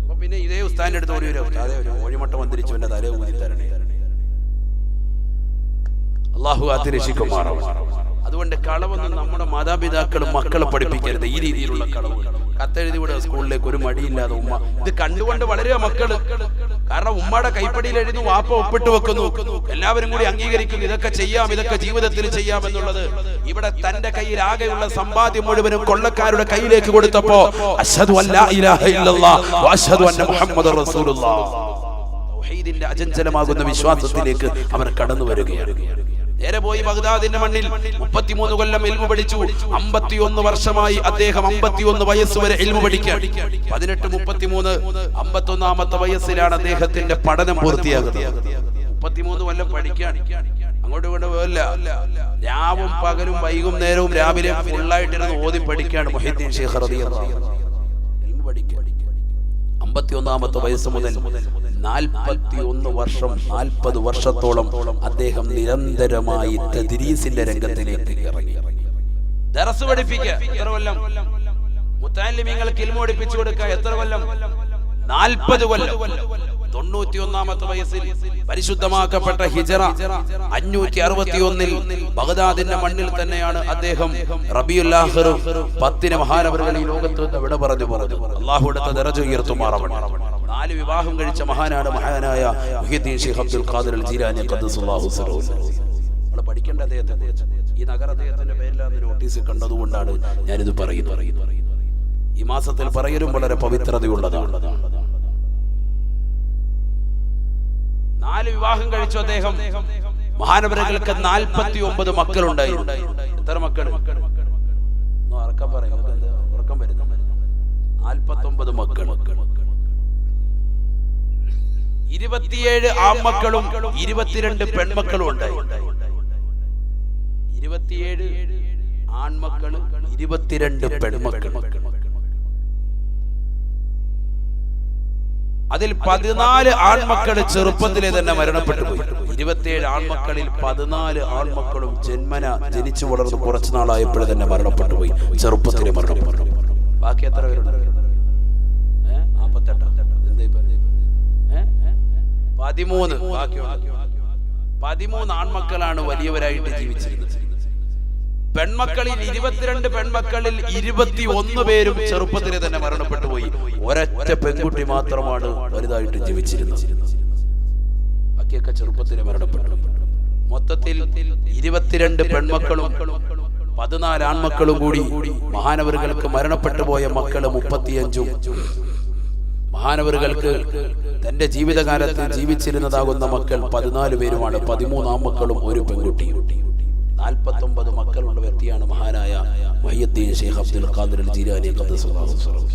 അപ്പൊ പിന്നെ ഇതേ ഉസ്താദിന്റെ അടുത്ത് ഓടി വരും, ഉസ്താദെ ഒരു കോഴിമുട്ട വന്നിരിച്ചു എന്റെ തലേ ഊതി തരണേ. അല്ലാഹു കാത്തിരക്ഷിക്കുമാറാവട്ടെ. അതുകൊണ്ട് കളവൊന്നും നമ്മുടെ മാതാപിതാക്കളും മക്കളെ പഠിപ്പിക്കരുത്. ഈ രീതിയിലുള്ള കളവ് കത്തെഴുതി വിടുക സ്കൂളിലേക്ക് ഒരു മടിയില്ലാതെ ഉമ്മ. ഇത് കണ്ടുകൊണ്ട് വളരുക മക്കള്. കാരണം ഉമ്മയുടെ കൈപ്പടിയിൽ എഴുതുന്നു, വാപ്പ ഒപ്പിട്ട് വെക്കുന്നു, എല്ലാവരും കൂടി അംഗീകരിക്കുന്നു. ഇതൊക്കെ ചെയ്യാം, ഇതൊക്കെ ജീവിതത്തിൽ ചെയ്യാം എന്നുള്ളത്. ഇവിടെ തന്റെ കയ്യിൽ ആകെയുള്ള സമ്പാദ്യം മുഴുവനും കൊള്ളക്കാരുടെ കയ്യിലേക്ക് കൊടുത്തപ്പോ അശ്ഹദു അല്ലാ ഇലാഹ ഇല്ലല്ലാഹ് വഅശ്ഹദു അന്ന മുഹമ്മദർ റസൂലുള്ളാഹ് തൗഹീദിന്റെ അചഞ്ചലമാകുന്ന വിശ്വാസത്തിലേക്ക് അവർ കടന്നു വരികയാണ്. നേരെ പോയി ബഗ്ദാദിന്റെ മണ്ണിൽ 33 കൊല്ലം ഇൽമു പഠിച്ചു. 51 വർഷമായി അദ്ദേഹം 51 വയസ്സ് വരെ ഇൽമു പഠിക്കാൻ. 18, 33, 51ാമത്തെ വയസ്സിലാണ് അദ്ദേഹത്തിന്റെ പഠനം പൂർത്തിയാകുന്നത്. 33 കൊല്ലം പഠിക്കാൻ അങ്ങോട്ടും ഇങ്ങോട്ടും പോകില്ല. രാവും പകലും വൈകുന്നേരവും രാവിലെ ഫുള്ളായിട്ടിരുന്ന് ഓതി പഠിക്കാണ് മുഹീദ്ദീൻ ശൈഖ് റളിയല്ലാഹു അൻഹു. 51-ാമത്തെ വയസ്സ് മുതൽ 41 വർഷം 40 വർഷത്തോളം അദ്ദേഹം നിരന്തരമായി തദ്രീസിന്റെ രംഗത്തിലേക്ക് ഇറങ്ങി. ദർസ് പഠിപ്പിക്കുക എത്ര കൊല്ലം? മുത്തഅല്ലിമീങ്ങൾക്ക് ഇൽമു പഠിപ്പിച്ചു കൊടുക്കുക എത്ര കൊല്ലം? 40 കൊല്ലം. 91-ാമത്തെ വയസ്സിൽ പരിശുദ്ധമാക്കപ്പെട്ട ഹിജറ 561-ൽ ബഗ്ദാദിന്റെ മണ്ണിൽ തന്നെയാണ് അദ്ദേഹം റബീഉൽ ആഖിർ 10 മഹാനവറുകൾ ഈ ലോകത്ത് നിന്ന് വിട പറഞ്ഞു. അല്ലാഹുവിന്റെ ദറജ ഉയർത്തുമാറാവട്ടെ. 4 വിവാഹം കഴിച്ച മഹാനാണ് മഹാനായ മുഹീദ്ദീൻ ശൈഖ് അബ്ദുൽ ഖാദിർ അൽ ജീലാനി ഖദ്ദസുല്ലാഹു സിറഹു. നമ്മൾ പഠിക്കേണ്ട അദ്ദേഹത്തെ. ഈ നഗര അദ്ദേഹത്തിന്റെ പേരിലാണ് നോട്ടീസ് കണ്ടതുകൊണ്ടാണ് ഞാനിത് പറയുന്നത്. ഈ മാസത്തിൽ പറയലും വളരെ പവിത്രതയുള്ളതാണ്. 4 വിവാഹം കഴിച്ചു അദ്ദേഹം. മഹാനവറുകൾക്ക് 49 മക്കളുണ്ടായിരുന്നു. എത്ര മക്കൾ? ഉറക്കം പറയും, ഉറക്കം വരുന്നു. 49 മക്കൾ. 27 ആൺമക്കളും 22 പെൺമക്കളും ഉണ്ടായി. 27 ആൺമക്കളും 22 പെൺമക്കൾ. അതിൽ 14 ആൺമക്കള് ചെറുപ്പത്തിലെ തന്നെ മരണപ്പെട്ടു പോയി. 27 ആൺമക്കളിൽ 14 ആൺമക്കളും ജനിച്ചു വളർന്ന് കുറച്ചു നാളായപ്പോഴേ തന്നെ മരണപ്പെട്ടു പോയി. ചെറുപ്പത്തിലെ മരണപ്പെട്ടു. ബാക്കി എത്ര പേരുണ്ട്? 13 ആൺമക്കളാണ് വലിയവരായിട്ട് ജീവിച്ചിരുന്നത്. പെൺമക്കളിൽ 22 പെൺമക്കളിൽ 21 പേരും ചെറുപ്പത്തിലെ തന്നെ മരണപ്പെട്ടു പോയി. ഒരൊറ്റ പെൺകുട്ടി മാത്രമാണ് വലുതായിട്ട് ജീവിച്ചിരുന്നത്. ബാക്കിയൊക്കെ ചെറുപ്പത്തിലെ മരണപ്പെട്ടു. മൊത്തത്തിൽ 22 പെൺമക്കളും 14 ആൺമക്കളും കൂടി മഹാനവറുകൾക്ക് മരണപ്പെട്ടു പോയ മക്കള് 35. മഹാനവറുകൾക്ക് തന്റെ ജീവിതകാലത്ത് ജീവിച്ചിരുന്നതാകുന്ന മക്കൾ 14 പേരുമാണ്. 13 ആൺമക്കളും 1 പെൺകുട്ടിയും. 49 മക്കളുള്ള വ്യക്തിയാണ് മഹാനായ മുഹീദ്ദീൻ ശൈഖ് അബ്ദുൽ ഖാദിർ അൽ ജീലാനി ഖദ്ദസുല്ലാഹു സിറഹു.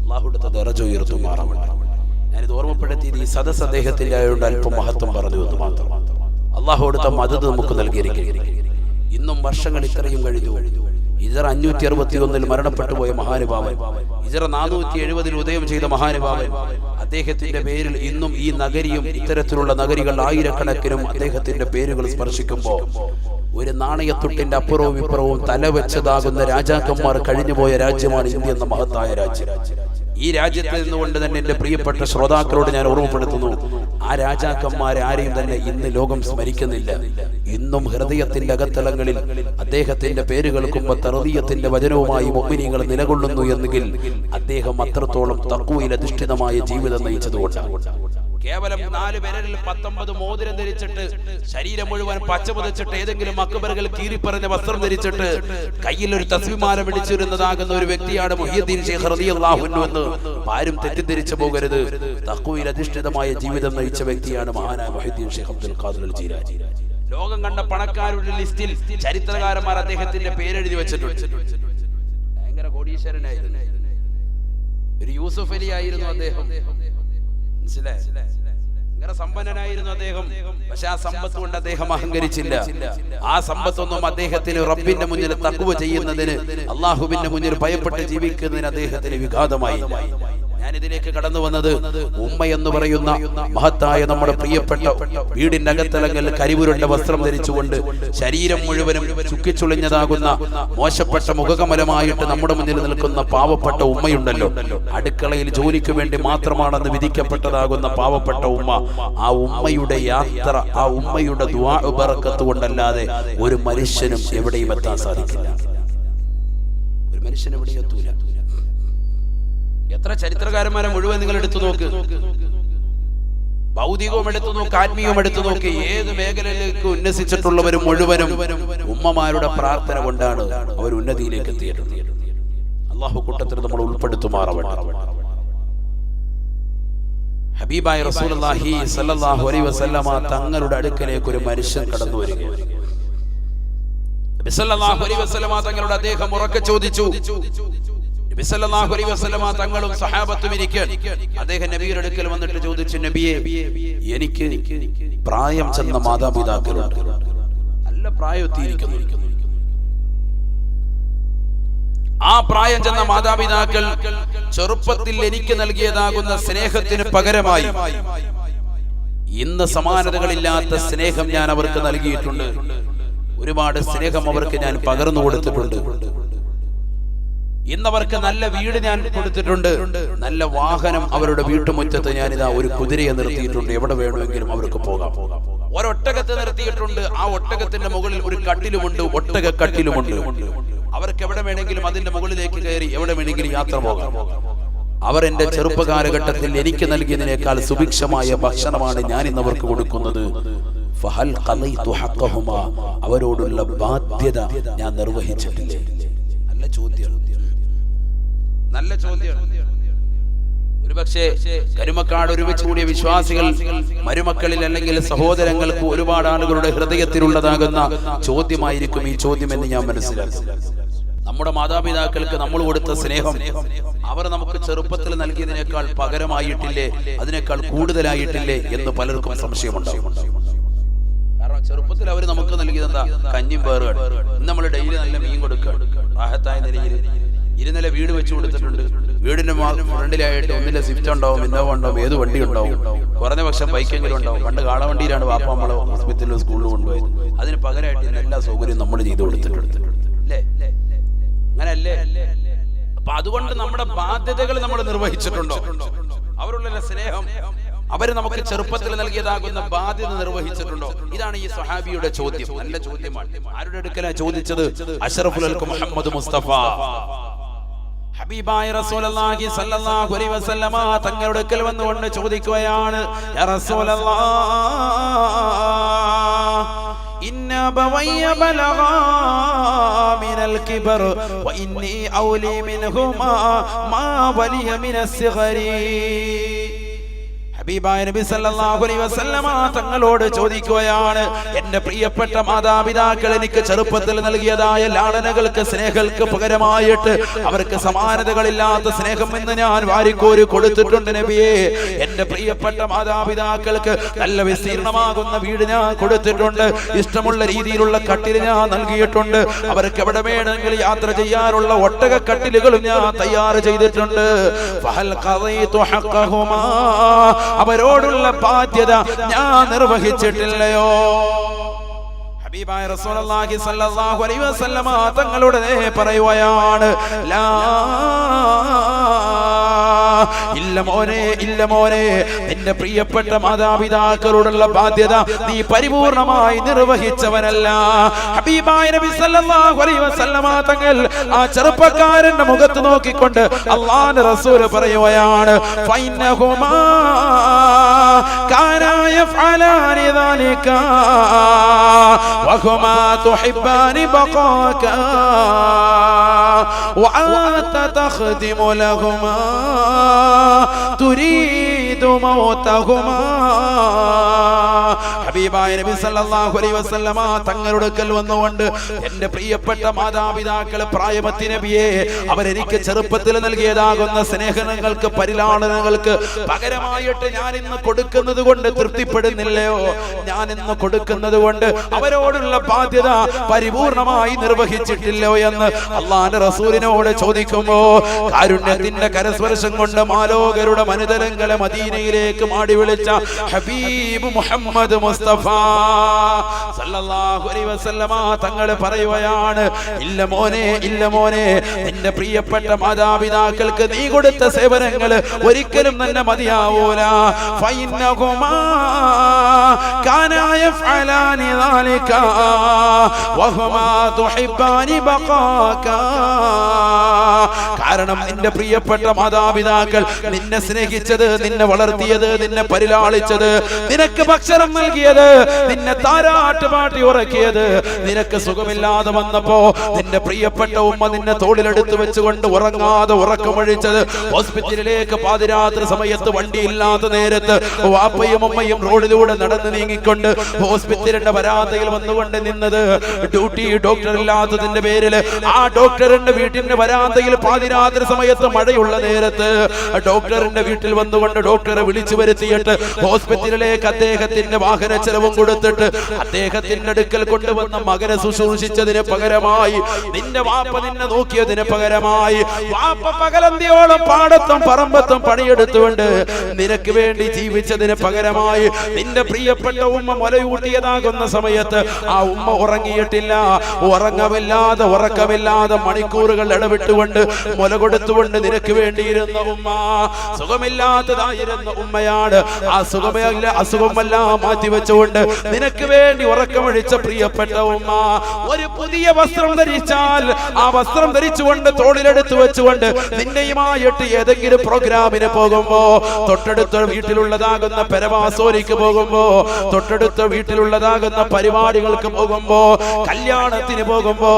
അല്ലാഹുവിന്റെ ദറജ ഉയർത്തുമാറാവട്ടെ. ഞാനിത് ഓർമ്മപ്പെടുത്തിയത് ഈ സദസ് അദ്ദേഹത്തിന്റെ ആയതുകൊണ്ട് അല്പം മഹത്വം പറഞ്ഞു എന്ന് മാത്രം. അല്ലാഹുവിന്റെ മദദ് നമുക്ക് നൽകിയിരിക്കുന്നു. ഇന്നും വർഷങ്ങൾ ഇത്രയും കഴിഞ്ഞു. ഹിജറ 561-ൽ മരണപ്പെട്ടു പോയ മഹാനുഭാവൻ, ഹിജറ 470-ൽ ഉദയം ചെയ്ത മഹാനുഭാവൻ, അദ്ദേഹത്തിന്റെ പേരിൽ ഇന്നും ഈ നഗരിയും ഇത്തരത്തിലുള്ള നഗരികൾ ആയിരക്കണക്കിനും അദ്ദേഹത്തിന്റെ പേരുകൾ സ്പർശിക്കുമ്പോൾ ഒരു നാണയത്തുട്ടിന്റെ അപ്പുറവും ഇപ്പുറവും തലവെച്ചതാകുന്ന രാജാക്കന്മാർ കഴിഞ്ഞുപോയ രാജ്യമാണ് ഇന്ത്യ എന്ന മഹത്തായ രാജ്യം. ഈ രാജ്യത്ത് നിന്നുകൊണ്ട് തന്നെ എന്റെ പ്രിയപ്പെട്ട ശ്രോതാക്കളോട് ഞാൻ ഓർമ്മപ്പെടുത്തുന്നു, ആ രാജാക്കന്മാരെ ആരെയും തന്നെ ഇന്ന് ലോകം സ്മരിക്കുന്നില്ല. ഇന്നും ഹൃദയത്തിന്റെ അകത്തളങ്ങളിൽ അദ്ദേഹത്തിന്റെ പേര് കേൾക്കുമ്പോൾ തർദിയത്തിന്റെ വചനവുമായി മുഅ്മിനീങ്ങൾ നിലകൊള്ളുന്നു എന്നെങ്കിൽ അദ്ദേഹം അത്രത്തോളം തഖ്വയിൽ അധിഷ്ഠിതമായ ജീവിതം നയിച്ചതുകൊണ്ടാണ്. കേവലം 4 വിരലിൽ 19 മോതിരം ധരിച്ചിട്ട് ശരീരം മുഴുവൻ പച്ച പുതച്ചിട്ട് ഏതെങ്കിലും അക്ബറുകൾ കീറിപ്പറഞ്ഞ വസ്ത്രം ധരിച്ചിട്ട് കയ്യിൽ ഒരു തസ്ബീഹ്മാല പിടിച്ചിരുന്നതാകുന്ന ഒരു വ്യക്തിയാണ് മുഹീദ്ദീൻ ശൈഖ് റളിയല്ലാഹു അൻഹു എന്ന് ആരും തെറ്റിദ്ധരിച്ചു പോകരുത്. തഖ്വയിൽ അധിഷ്ഠിതമായ ജീവിതം നയിച്ച വ്യക്തിയാണ് മഹാനായ മുഹീദ്ദീൻ ശൈഖ് അബ്ദുൽ ഖാദിർ അൽ ജീലാനി. ലോകം കണ്ട പണക്കാരുടെ ലിസ്റ്റിൽ ചരിത്രകാരന്മാർ അദ്ദേഹത്തിന്റെ പേരെഴുതി വെച്ചിട്ടുണ്ട്. ഭയങ്കര കോടീശ്വരനായിരുന്നു. ഒരു യൂസുഫ് അലി ആയിരുന്നു അദ്ദേഹം. ഭയങ്കര സമ്പന്നനായിരുന്നു അദ്ദേഹം. പക്ഷെ ആ സമ്പത്ത് കൊണ്ട് അദ്ദേഹം അഹങ്കരിച്ചില്ല. ആ സമ്പത്തൊന്നും അദ്ദേഹത്തിന് റബ്ബിന്റെ മുന്നിൽ തഖ്വ ചെയ്യുന്നതിന്, അള്ളാഹുവിന്റെ മുന്നിൽ ഭയപ്പെട്ട് ജീവിക്കുന്നതിന് അദ്ദേഹത്തിന് വിഘാതമായി. ഞാനിതിലേക്ക് കടന്നു വന്നത് ഉമ്മ എന്ന് പറയുന്ന മഹത്തായ നമ്മുടെ പ്രിയപ്പെട്ട വീടിന്റെ അകത്തളങ്ങളിൽ കരിവുരുണ്ട വസ്ത്രം ധരിച്ചുകൊണ്ട് ശരീരം മുഴുവനും ചുക്കിച്ചുളിഞ്ഞതാകുന്ന മോശപ്പെട്ട മുഖകമലമായിട്ട് നമ്മുടെ മുന്നിൽ നിൽക്കുന്ന പാവപ്പെട്ട ഉമ്മയുണ്ടല്ലോ, അടുക്കളയിൽ ജോലിക്ക് വേണ്ടി മാത്രമാണെന്ന് വിധിക്കപ്പെട്ടതാകുന്ന പാവപ്പെട്ട ഉമ്മ. ആ ഉമ്മയുടെ യാത്ര, ആ ഉമ്മയുടെ ദുആ ബറക്കത്ത് കൊണ്ടല്ലാതെ ഒരു മനുഷ്യനും എവിടെയും എത്താൻ സാധിക്കില്ല. ഒരു മനുഷ്യൻ എവിടെയും എത്തൂല. എത്ര ചരിത്രകാരന്മാരെ മുഴുവൻ നിങ്ങൾ എടുത്തു നോക്ക്. ഭൗതികവും എടുത്തു നോക്ക്, ആത്മീയവും എടുത്തു നോക്ക്. ഏത് മേഖലയിലേക്ക് ഉന്നസിച്ചിട്ടുള്ളവരും മുഴുവനും ഉമ്മമാരുടെ പ്രാർത്ഥന കൊണ്ടാണ് അവർ ഉന്നതിയിലേക്ക് എത്തിയിട്ടുള്ളത്. അല്ലാഹു കൂട്ടത്തിൽ നമ്മൾ ഉൾപ്പെടുത്തുമാറാവട്ടെ. ഹബീബായ റസൂലുള്ളാഹി സ്വല്ലല്ലാഹു അലൈഹി വസല്ലമ തങ്ങളുടെ അടുക്കലേക്ക് ഒരു മനുഷ്യൻ കടന്നു വരികയാണ്. നബി സല്ലല്ലാഹു അലൈഹി വസല്ലമ തങ്ങളുടെ അദ്ദേഹം ഉറക്കെ ചോദിച്ചു, നബി സല്ലല്ലാഹു അലൈഹി വസല്ലമ തങ്ങളും സഹാബത്തും ഇരിക്കാൻ അദ്ദേഹം നബിയുടെ അടുക്കൽ വന്നിട്ട് ചോദിച്ചു, നബിയെ, എനിക്ക് പ്രായം ചെന്ന മാതാപിതാക്കളുണ്ട്, നല്ല പ്രായത്തിയിരിക്കുന്നു. ആ പ്രായം ചെന്ന മാതാപിതാക്കൾ ചെറുപ്പത്തിൽ എനിക്ക് നൽകിയതാകുന്ന സ്നേഹത്തിന് പകരമായി ഇന്ന് സമാനതകളില്ലാത്ത സ്നേഹം ഞാൻ അവർക്ക് നൽകിയിട്ടുണ്ട്. ഒരുപാട് സ്നേഹം അവർക്ക് ഞാൻ പകർന്നു കൊടുത്തിട്ടുണ്ട്. ഇന്നവർക്ക് നല്ല വീട് ഞാൻ കൊടുത്തിട്ടുണ്ട്. നല്ല വാഹനം അവരുടെ വീട്ടുമുറ്റത്ത് ഞാനിതാ ഒരു കുതിരയെ നിർത്തിയിട്ടുണ്ട്. എവിടെ വേണമെങ്കിലും അവർക്ക് പോകാം. ഒരൊട്ടകത്തെ നിർത്തിയിട്ടുണ്ട്. ആ ഒട്ടകത്തിന്റെ മുകളിൽ ഒരു കട്ടിലുമുണ്ട്, ഒട്ടക കട്ടിലുമുണ്ട്. അവർക്ക് എവിടെ വേണമെങ്കിലും അതിന്റെ മുകളിലേക്ക് കയറി എവിടെ വേണമെങ്കിലും യാത്ര പോകാം. അവർ എന്റെ ചെറുപ്പകാലഘട്ടത്തിൽ എനിക്ക് നൽകിയതിനേക്കാൾ സുഭിക്ഷമായ ഭക്ഷണമാണ് ഞാൻ ഇന്ന് അവർക്ക് കൊടുക്കുന്നത്. ഫഹൽ ഖളൈതു ഹഖഹുമാ, അവരോടുള്ള ബാധ്യത ഞാൻ നിർവഹിച്ചിട്ടില്ലേ? നല്ല ചോദ്യം. ഒരുപക്ഷെ കരുമക്കാട് ഒരുമിച്ച് കൂടിയ വിശ്വാസികൾ മരുമക്കളിൽ അല്ലെങ്കിൽ സഹോദരങ്ങൾക്ക് ഒരുപാട് ആളുകളുടെ ഹൃദയത്തിലുള്ളതാകുന്ന ചോദ്യമായിരിക്കും ഈ ചോദ്യം എന്ന് ഞാൻ മനസ്സിലാക്കി. നമ്മുടെ മാതാപിതാക്കൾക്ക് നമ്മൾ കൊടുത്ത സ്നേഹം അവർ നമുക്ക് ചെറുപ്പത്തിൽ നൽകിയതിനേക്കാൾ പകരമായിട്ടില്ലേ, അതിനേക്കാൾ കൂടുതലായിട്ടില്ലേ എന്ന് പലർക്കും സംശയമുണ്ടാകും. കാരണം ചെറുപ്പത്തിൽ അവർ നമുക്ക് നൽകിയത് എന്താ? കഞ്ഞിയും പേറുകയാണ്. ഇന്ന് നമ്മൾ ഡെയിലി നല്ല മീൻ കൊടുക്കുകയാണ്. റാഹത്തായ നിലയിൽ ഇരുനില വീട് വെച്ച് കൊടുത്തിട്ടുണ്ട്. വീടിന്റെ ഫ്രണ്ടിലായിട്ട് ഒന്നിലെ സ്വിഫ്റ്റ് ഉണ്ടാവും, ഇന്നോവ ഉണ്ടാവും, ഏത് വണ്ടി ഉണ്ടാവും, കുറഞ്ഞ പക്ഷം ബൈക്കെങ്കിലും ഉണ്ടാവും. പണ്ട് കാളവണ്ടിയിലാണ് വാപ്പ നമ്മളെ ഹോസ്പിറ്റലിലും സ്കൂളിലും കൊണ്ടുപോയത്. അതിന് പകരമായിട്ട് ഇന്ന് എല്ലാ സൗകര്യവും നമ്മൾ ചെയ്തു കൊടുത്തിട്ടുണ്ട്. അല്ലേ? അങ്ങനല്ലേ? അപ്പൊ അതുകൊണ്ട് നമ്മുടെ ബാധ്യതകൾ നമ്മൾ നിർവഹിച്ചിട്ടുണ്ടോ? അവരുള്ള സ്നേഹം അവര് നമുക്ക് ചെറുപ്പത്തിൽ നൽകിയതാകുന്ന ബാധ്യത നിർവഹിച്ചിട്ടുണ്ടോ? ഇതാണ് ഈ സ്വഹാബിയുടെ ചോദ്യം. നല്ല ചോദ്യമാണ്. ആരുടെ അടുക്കലാണ് ചോദിച്ചത്? അഷ്റഫുൽ ഖൽഖ് മുഹമ്മദ് മുസ്തഫ ഹബീബായ റസൂലുള്ളാഹി സ്വല്ലല്ലാഹു അലൈഹി വസല്ലമ തങ്ങളുടെ അടുക്കൽ വന്നുകൊണ്ട് ചോദിക്കുകയാണ്, യാ റസൂലല്ലാഹ്, ഇന്ന അബവയ്യ ബലഗാ മിനൽ കിബർ വ ഇന്നി ഔലി മിൻഹുമാ മാ വലിയ മിനസ് സിഗരി. ഹബീബായ നബി സല്ലല്ലാഹു അലൈഹി വസല്ലമ തങ്ങളോട് ചോദിക്കുകയാണ്, എന്റെ പ്രിയപ്പെട്ട മാതാപിതാക്കൾ എനിക്ക് ചെറുപ്പത്തിൽ നൽകിയതായ ലാളനകൾക്ക് സ്നേഹങ്ങൾക്ക് പകരമായിട്ട് അവർക്ക് സമാനതകളില്ലാത്ത സ്നേഹം എന്ന് ഞാൻ വാരിക്കോരി കൊടുത്തിട്ടുണ്ട് നബിയെ. എന്റെ പ്രിയപ്പെട്ട മാതാപിതാക്കൾക്ക് നല്ല വിസ്തീർണമാകുന്ന വീട് ഞാൻ കൊടുത്തിട്ടുണ്ട്. ഇഷ്ടമുള്ള രീതിയിലുള്ള കട്ടിൽ ഞാൻ നൽകിയിട്ടുണ്ട്. അവർക്ക് എവിടെ വേണമെങ്കിലും യാത്ര ചെയ്യാനുള്ള ഒട്ടക കട്ടിലുകളും ഞാൻ തയ്യാർ ചെയ്തിട്ടുണ്ട്. ഫഹൽ ഖളൈതു ഹഖഹുമാ, അവരോടുള്ള ബാധ്യത ഞാൻ നിർവഹിച്ചിട്ടില്ലയോ? ഹബീബായ റസൂലുള്ളാഹി സ്വല്ലല്ലാഹു അലൈഹി വസല്ലമ തങ്ങളുടെ പറയുകയാണ്, ലാ, ഇല്ല മോനെ, ഇല്ല മോനെ, നിന്റെ പ്രിയപ്പെട്ട മാതാപിതാക്കളോടുള്ള ബാധ്യത നീ പരിപൂർണമായി നിർവഹിച്ചവനല്ല. ഹബീബായ നബി സല്ലല്ലാഹു അലൈഹി വസല്ലമ തങ്ങൾ ആ ചെറുപ്പക്കാരന്റെ മുഖത്ത് നോക്കിക്കൊണ്ട് അല്ലാഹുവിന്റെ റസൂൽ പറയുകയാണ്, ഫൈനഹുമാ കാനാ യഫ്അലാനി ദാലിക വഹുമാ തുഹിബ്ബാനി ബഖാക വഅൻത തഖദിമു ലഹുമാ തുരീദു മൗതഹുമാ. ഹബീബായ നബി സല്ലല്ലാഹു അലൈഹി വസല്ലമ തങ്ങളുടെ അടുക്കൽ വന്നുകൊണ്ട്, എന്റെ പ്രിയപ്പെട്ട മാതാപിതാക്കൾ പ്രായപത്തി നബിയെ, അവരെനിക്ക് ചെറുപ്പത്തിൽ നൽകിയതാകുന്ന സ്നേഹങ്ങൾക്ക് പരിലാളനങ്ങൾക്ക് പകരമായിട്ട് ഞാൻ ഇന്ന് കൊടുക്കുന്നത് കൊണ്ട് തൃപ്തിപ്പെടുന്നില്ലയോ? ഞാൻ ഇന്ന് കൊടുക്കുന്നത് കൊണ്ട് അവരോടുള്ള ബാധ്യത പരിപൂർണമായി നിർവഹിച്ചിട്ടില്ലോ എന്ന് അല്ലാഹുവിന്റെ റസൂലിനോട് ചോദിക്കുമ്പോ കാരുണ്യത്തിന്റെ കരസ്പർശം കൊണ്ട് മാലോകരുടെ മനുതരങ്ങളെ മദീനയിലേക്ക് മാടി വിളിച്ച ഹബീബ് മുഹമ്മദ് മുസ്തഫ സല്ലല്ലാഹു അലൈഹി വസല്ലമ തങ്ങൾ പറയുകയാണ്, ഇല്ല മോനെ, ഇല്ല മോനെ, നിന്റെ പ്രിയപ്പെട്ട മാതാപിതാക്കൾക്ക് നീ കൊടുത്ത സേവനങ്ങൾ ഒരിക്കലും തന്നെ മതിയാവൂല. ഫൈനഹുമാ കാനാ യഫ്അലാനി ദാലിക വഹുമാ തുഹിബ്ബാനി ബഖാക. കാരണം നിന്റെ പ്രിയപ്പെട്ട മാതാപിതാക്കൾ നിന്നെ സ്നേഹിച്ചത്, നിന്നെ വളർത്തിയത്, നിന്നെ പരിലാളിച്ചത്, നിനക്ക് ഭക്ഷണം നൽകിയത്, നൽകിയത്, നിന്നെ താരാട്ട് പാട്ടി ഉറക്കിയത്, നിനക്ക് സുഖമില്ലാതെ വന്നപ്പോ നിന്റെ പ്രിയപ്പെട്ട ഉമ്മ നിന്നെ തോളിലെടുത്ത് വെച്ചുകൊണ്ട് ഉറങ്ങാതെ ഉറക്കമൊഴിച്ചത്, ഹോസ്പിറ്റലിലേക്ക് പാതിരാത്രി സമയത്ത് വണ്ടിയില്ലാത്ത നേരത്ത് വാപ്പയും ഉമ്മയും റോഡിലൂടെ നടന്നു നീങ്ങിക്കൊണ്ട് ഹോസ്പിറ്റലിന്റെ വരാന്തയിൽ വന്നുകൊണ്ട് നിന്നത്, ഡ്യൂട്ടി ഡോക്ടർ ഇല്ലാത്തതിന്റെ പേരിൽ ആ ഡോക്ടറിന്റെ വീട്ടിന്റെ വരാന്തയിൽ പാതിരാത്രി സമയത്ത് മഴയുള്ള നേരത്ത് ഡോക്ടറിന്റെ വീട്ടിൽ വന്നുകൊണ്ട് ഡോക്ടറെ വിളിച്ചു വരുത്തിയിട്ട് ഹോസ്പിറ്റലിലേക്ക് അദ്ദേഹത്തിന്റെ വാഹന ചെലവും കൊടുത്തിട്ട് അദ്ദേഹത്തിന്റെ അടുക്കൽ കൊണ്ടുവന്ന മകനെ ശുശ്രൂഷിച്ചതിന് പകരമായി, നിന്റെ വാപ്പ നിന്നെ നോക്കിയതിന് പകരമായി, വാപ്പ പകലന്തിയോളം പാടത്തും പറമ്പത്തും പണിയെടുത്തുകൊണ്ട് നിനക്ക് വേണ്ടി ജീവിച്ചതിന് പകരമായി, നിന്റെ പ്രിയപ്പെട്ട ഉമ്മ മുലയൂട്ടിയതാകുന്ന സമയത്ത് ആ ഉമ്മ ഉറങ്ങിയിട്ടില്ല, ഉറക്കമില്ലാതെ മണിക്കൂറുകൾ ഇടവിട്ടുകൊണ്ട് മുല കൊടുത്തുകൊണ്ട് നിനക്ക് വേണ്ടിയിരുന്ന ഉമ്മ, സുഖമില്ലാത്തതായിരുന്ന ഉമ്മയാണ്. ആ അസുഖമെല്ലാം മാറ്റിവെച്ചുകൊണ്ട് നിനക്ക് വേണ്ടി ഉറക്കമൊഴിച്ച പ്രിയപ്പെട്ട ഉമ്മ, ഒരു പുതിയ വസ്ത്രം ധരിച്ചാൽ ആ വസ്ത്രം ധരിച്ചുകൊണ്ട് തോളിലെടുത്ത് വെച്ചുകൊണ്ട് നിന്നെയുമായിട്ട് ഏതെങ്കിലും പ്രോഗ്രാമിന് പോകുമ്പോ, തൊട്ടടുത്ത വീട്ടിലുള്ളതാകുന്ന പെരവാസോരിക്ക് പോകുമ്പോ, തൊട്ടടുത്ത വീട്ടിലുള്ളതാകുന്ന പരിപാടികൾക്ക് പോകുമ്പോ, കല്യാണത്തിന് പോകുമ്പോ,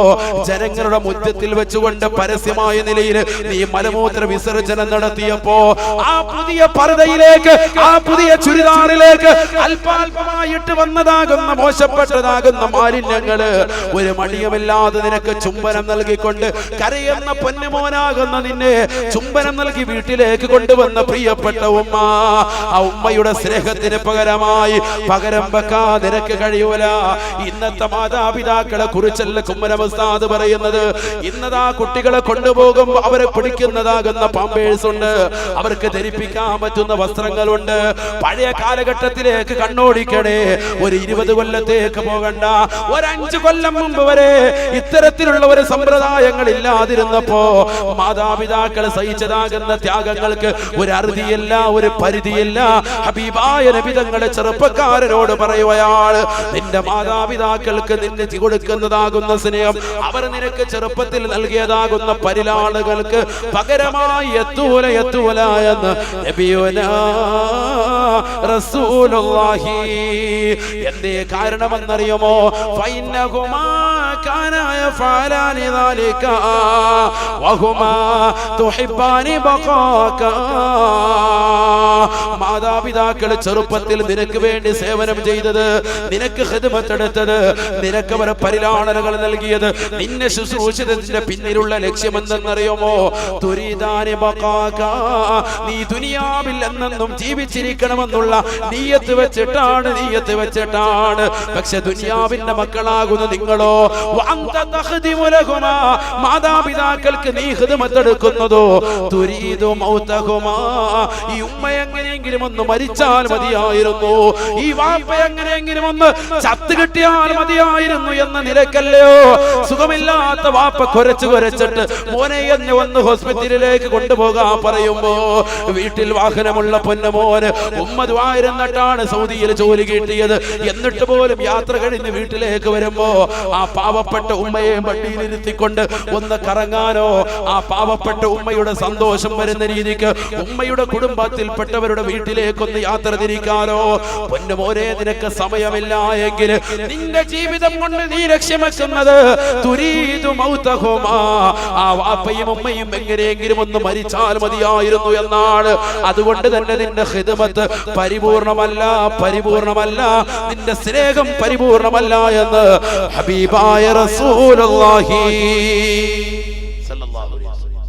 ജനങ്ങളുടെ മുറ്റത്തിൽ വെച്ചുകൊണ്ട് പരസ്യമായ നിലയിൽ നീ മലമൂത്ര വിസർജനം നടത്തിയപ്പോ, ആ പുതിയ പർദ്ദയിലേക്ക്, ആ പുതിയ ചുരിദാറിലേക്ക് അല്പാൽപമായിട്ട് വന്നതാകുന്ന മോശപ്പെട്ടതാകുന്ന മാലിന്യങ്ങള് ഒരു മടിയുമില്ലാതെ നിനക്ക് ചുംബനം നൽകിക്കൊണ്ട് കരയുന്ന പൊന്നുമോനാകുന്ന നിന്നെ ചുംബനം നൽകി വീട്ടിലേക്ക് കൊണ്ടുവന്ന പ്രിയപ്പെട്ട ഉമ്മ, ആ ഉമ്മയുടെ സ്നേഹത്തിന് പകരമായി പകരം വെക്കാൻ നിനക്ക് കഴിയൂല. ഇന്നത്തെ മാതാപിതാക്കളെ കുറിച്ചല്ല കുമ്മനമസ്താദ് പറയുന്നത്. ഇന്നതാ കുട്ടികളെ കൊണ്ടുപോകുമ്പോൾ അവരെ പിടിക്കുന്നതാകുന്ന പാമ്പേഴ്സ് ഉണ്ട്, അവർക്ക് ധരിപ്പിക്കാൻ പറ്റുന്ന വസ്ത്രങ്ങളുണ്ട്. പഴയ കാലഘട്ടത്തിലേക്ക് കണ്ണോടിക്കണേ. ഒരു 20 കൊല്ലത്തേക്ക് പോകണ്ട, ഒരു 5 കൊല്ലം മുമ്പ് വരെ ഇത്തരത്തിലുള്ള ഒരു സമ്പ്രദായങ്ങൾ ഇല്ലാതിരുന്നപ്പോ മാതാപിതാക്കൾ സഹിച്ചതാകുന്ന ത്യാഗങ്ങൾക്ക് ഒരു അറുതിയില്ല, ഒരു പരിധിയില്ല. ഹബീബായ നബി തങ്ങളുടെ ചെറുപ്പക്കാരനോട് പറയുകയാണ്, നിന്റെ മാതാപിതാക്കൾക്ക് നിന്നെ കൊടുക്കുന്നതാകുന്ന സ്നേഹം അവർ നിനക്ക് ചെറുപ്പത്തിൽ നൽകിയതാകുന്ന പരിലാളുകൾക്ക് പകരമായി എത്തൂല എന്ന് നബിയുനാ റസൂലുള്ളാഹി. എന്തേ കാരണമെന്നറിയുമോ? ഫൈനഹുമാ കാനാ യഫഅലാനി ദാലിക വഹുമാ തുഹിബ്ബാനി ബഖാക. മാതാപിതാക്കൾ ചെറുപ്പത്തിൽ നിനക്ക് വേണ്ടി സേവനം ചെയ്തത്, നിനക്ക് ഖിദ്മത്ത് എടുത്തത്, നിനക്ക് അവരെ പരിലാളനകൾ നൽകിയത്, നിന്നെ ശുശ്രൂഷിച്ചതിന്റെ പിന്നിലുള്ള ലക്ഷ്യം എന്തെന്നറിയുമോ? തുരീദാനി ബഖാക, നീ ദുനിയാവിൽ എന്നെന്നും ജീവിച്ചിരിക്കണമെന്നുള്ള നീയത്ത് വെച്ചിട്ടാണ്. പക്ഷെ ദുനിയാവിന്റെ മക്കളാകുന്ന നിങ്ങളോ, മാതാപിതാക്കൾക്ക് നീ ഖിദ്മത്ത് എടുക്കുന്നതോ, തുരീദു മൗതഹുമാ, ഈ ഉമ്മ എങ്ങനെയെങ്കിലും ഒന്ന് മരിച്ചാൽ മതിയായിരുന്നു, ഈ വാപ്പ എങ്ങനെയെങ്കിലും ഒന്ന് ചത്ത് കിട്ടിയാൽ മതിയായിരുന്നു എന്ന നിലക്കല്ലയോ സുഖമില്ലാത്ത വാപ്പ കുരച്ചിട്ട് മോനെ എന്ന് വന്ന് ഹോസ്പിറ്റലിലേക്ക് കൊണ്ടുപോകാൻ പറയുമ്പോ, വീട്ടിൽ വാഹനമുള്ള പൊന്നുമോന് ഉമ്മ ദുആയിരുന്നിട്ടാണ് സൗദിയിൽ ജോലി കിട്ടിയത്, എന്നിട്ട് പോലും യാത്ര കഴിഞ്ഞ് വീട്ടിലേക്ക് വരുമ്പോ ആ പാവപ്പെട്ട ഉമ്മയെ വണ്ടിയിലിരുത്തിക്കൊണ്ട് ഒന്ന് കറങ്ങാനോ, ആ പാവപ്പെട്ട ഉമ്മയുടെ സന്തോഷം വരുന്ന രീതിക്ക് ഉമ്മയുടെ കുടുംബത്തിൽപ്പെട്ടവരുടെ വീട്ടിലേക്കൊന്ന് യാത്ര തിരിക്കാനോ പൊന്നുമോനെ നിനക്ക് സമയമില്ല എങ്കിൽ നിന്റെ ജീവിതം കൊണ്ട് നീ ലക്ഷ്യം വെക്കുന്നത് തുരീദു മൗതഹുമാ, ആ വാപ്പയും ഉമ്മയും എങ്ങനെയെങ്കിലും ഒന്ന് മരിച്ചാൽ മതിയായിരുന്നു എന്നാണ്. അതുകൊണ്ട് തന്നെ നിന്റെ ഖിദ്മത്ത് പരിപൂർണമല്ല, നിന്റെ സ്നേഹം പരിപൂർണമല്ല എന്ന് ഹബീബായ റസൂലുള്ളാഹി സല്ലല്ലാഹു അലൈഹി വസല്ലം.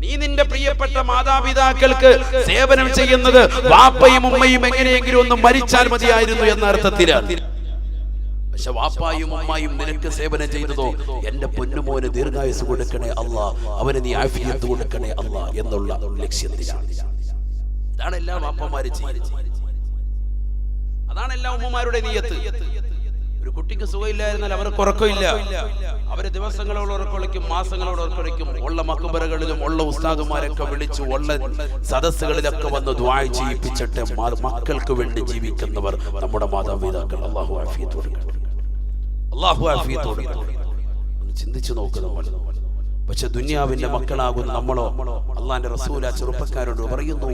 നീ നിന്റെ പ്രിയപ്പെട്ട മാതാപിതാക്കൾക്ക് സേവനം ചെയ്യുന്നത് വാപ്പയും ഉമ്മയും എങ്ങനെയെങ്കിലും ഒന്ന് മരിച്ചാൽ മതിയായിരുന്നു എന്ന അർത്ഥത്തിലാണ്. പക്ഷെ വാപ്പായും ഉമ്മായും നിനക്ക് സേവനം ചെയ്തതോ, എന്റെ പൊന്നുമോന് ദീർഘായുസ് കൊടുക്കണേ അല്ലാ, അവന് നീ ആഫിയത്ത് കൊടുക്കണേ അല്ലാ എന്നുള്ള ലക്ഷ്യത്തിലാണ്. ഇതാണ് എല്ലാ വാപ്പമാരും ചെയ്യുന്നത്, അതാണ് എല്ലാ ഉമ്മമാരുടെ നിയത്ത്. ഒരു കുട്ടിക്ക് സുഖമില്ലായിരുന്നാൽ അവർക്ക് ഉറക്കമില്ല, അവര് ദിവസങ്ങളോട് ഉറക്കൊളിക്കും, മാസങ്ങളോട് ഉറക്കൊളിക്കും. ഉള്ള മക്ബറകളിലും ഉള്ള ഉസ്താദുമാരൊക്കെ വിളിച്ചു ഉള്ള സദസ്സുകളിലൊക്കെ വന്ന് ദുആ ചെയ്യിപ്പിച്ചിട്ട് മക്കൾക്ക് വേണ്ടി ജീവിക്കുന്നവർ നമ്മുടെ മാതാപിതാക്കൾ. അല്ലാഹു ആഫിയത്ത് കൊടുക്കട്ടെ, അല്ലാഹു ആഫിയത്ത് കൊടുക്കട്ടെ. ഒന്ന് ചിന്തിച്ചു നോക്കുക. പക്ഷെ ദുനിയാവിന്റെ മക്കളാകുന്ന നമ്മളോ അള്ളാന്റെ റസൂൽ ആ ചെറുപ്പക്കാരോട് പറയുന്നു,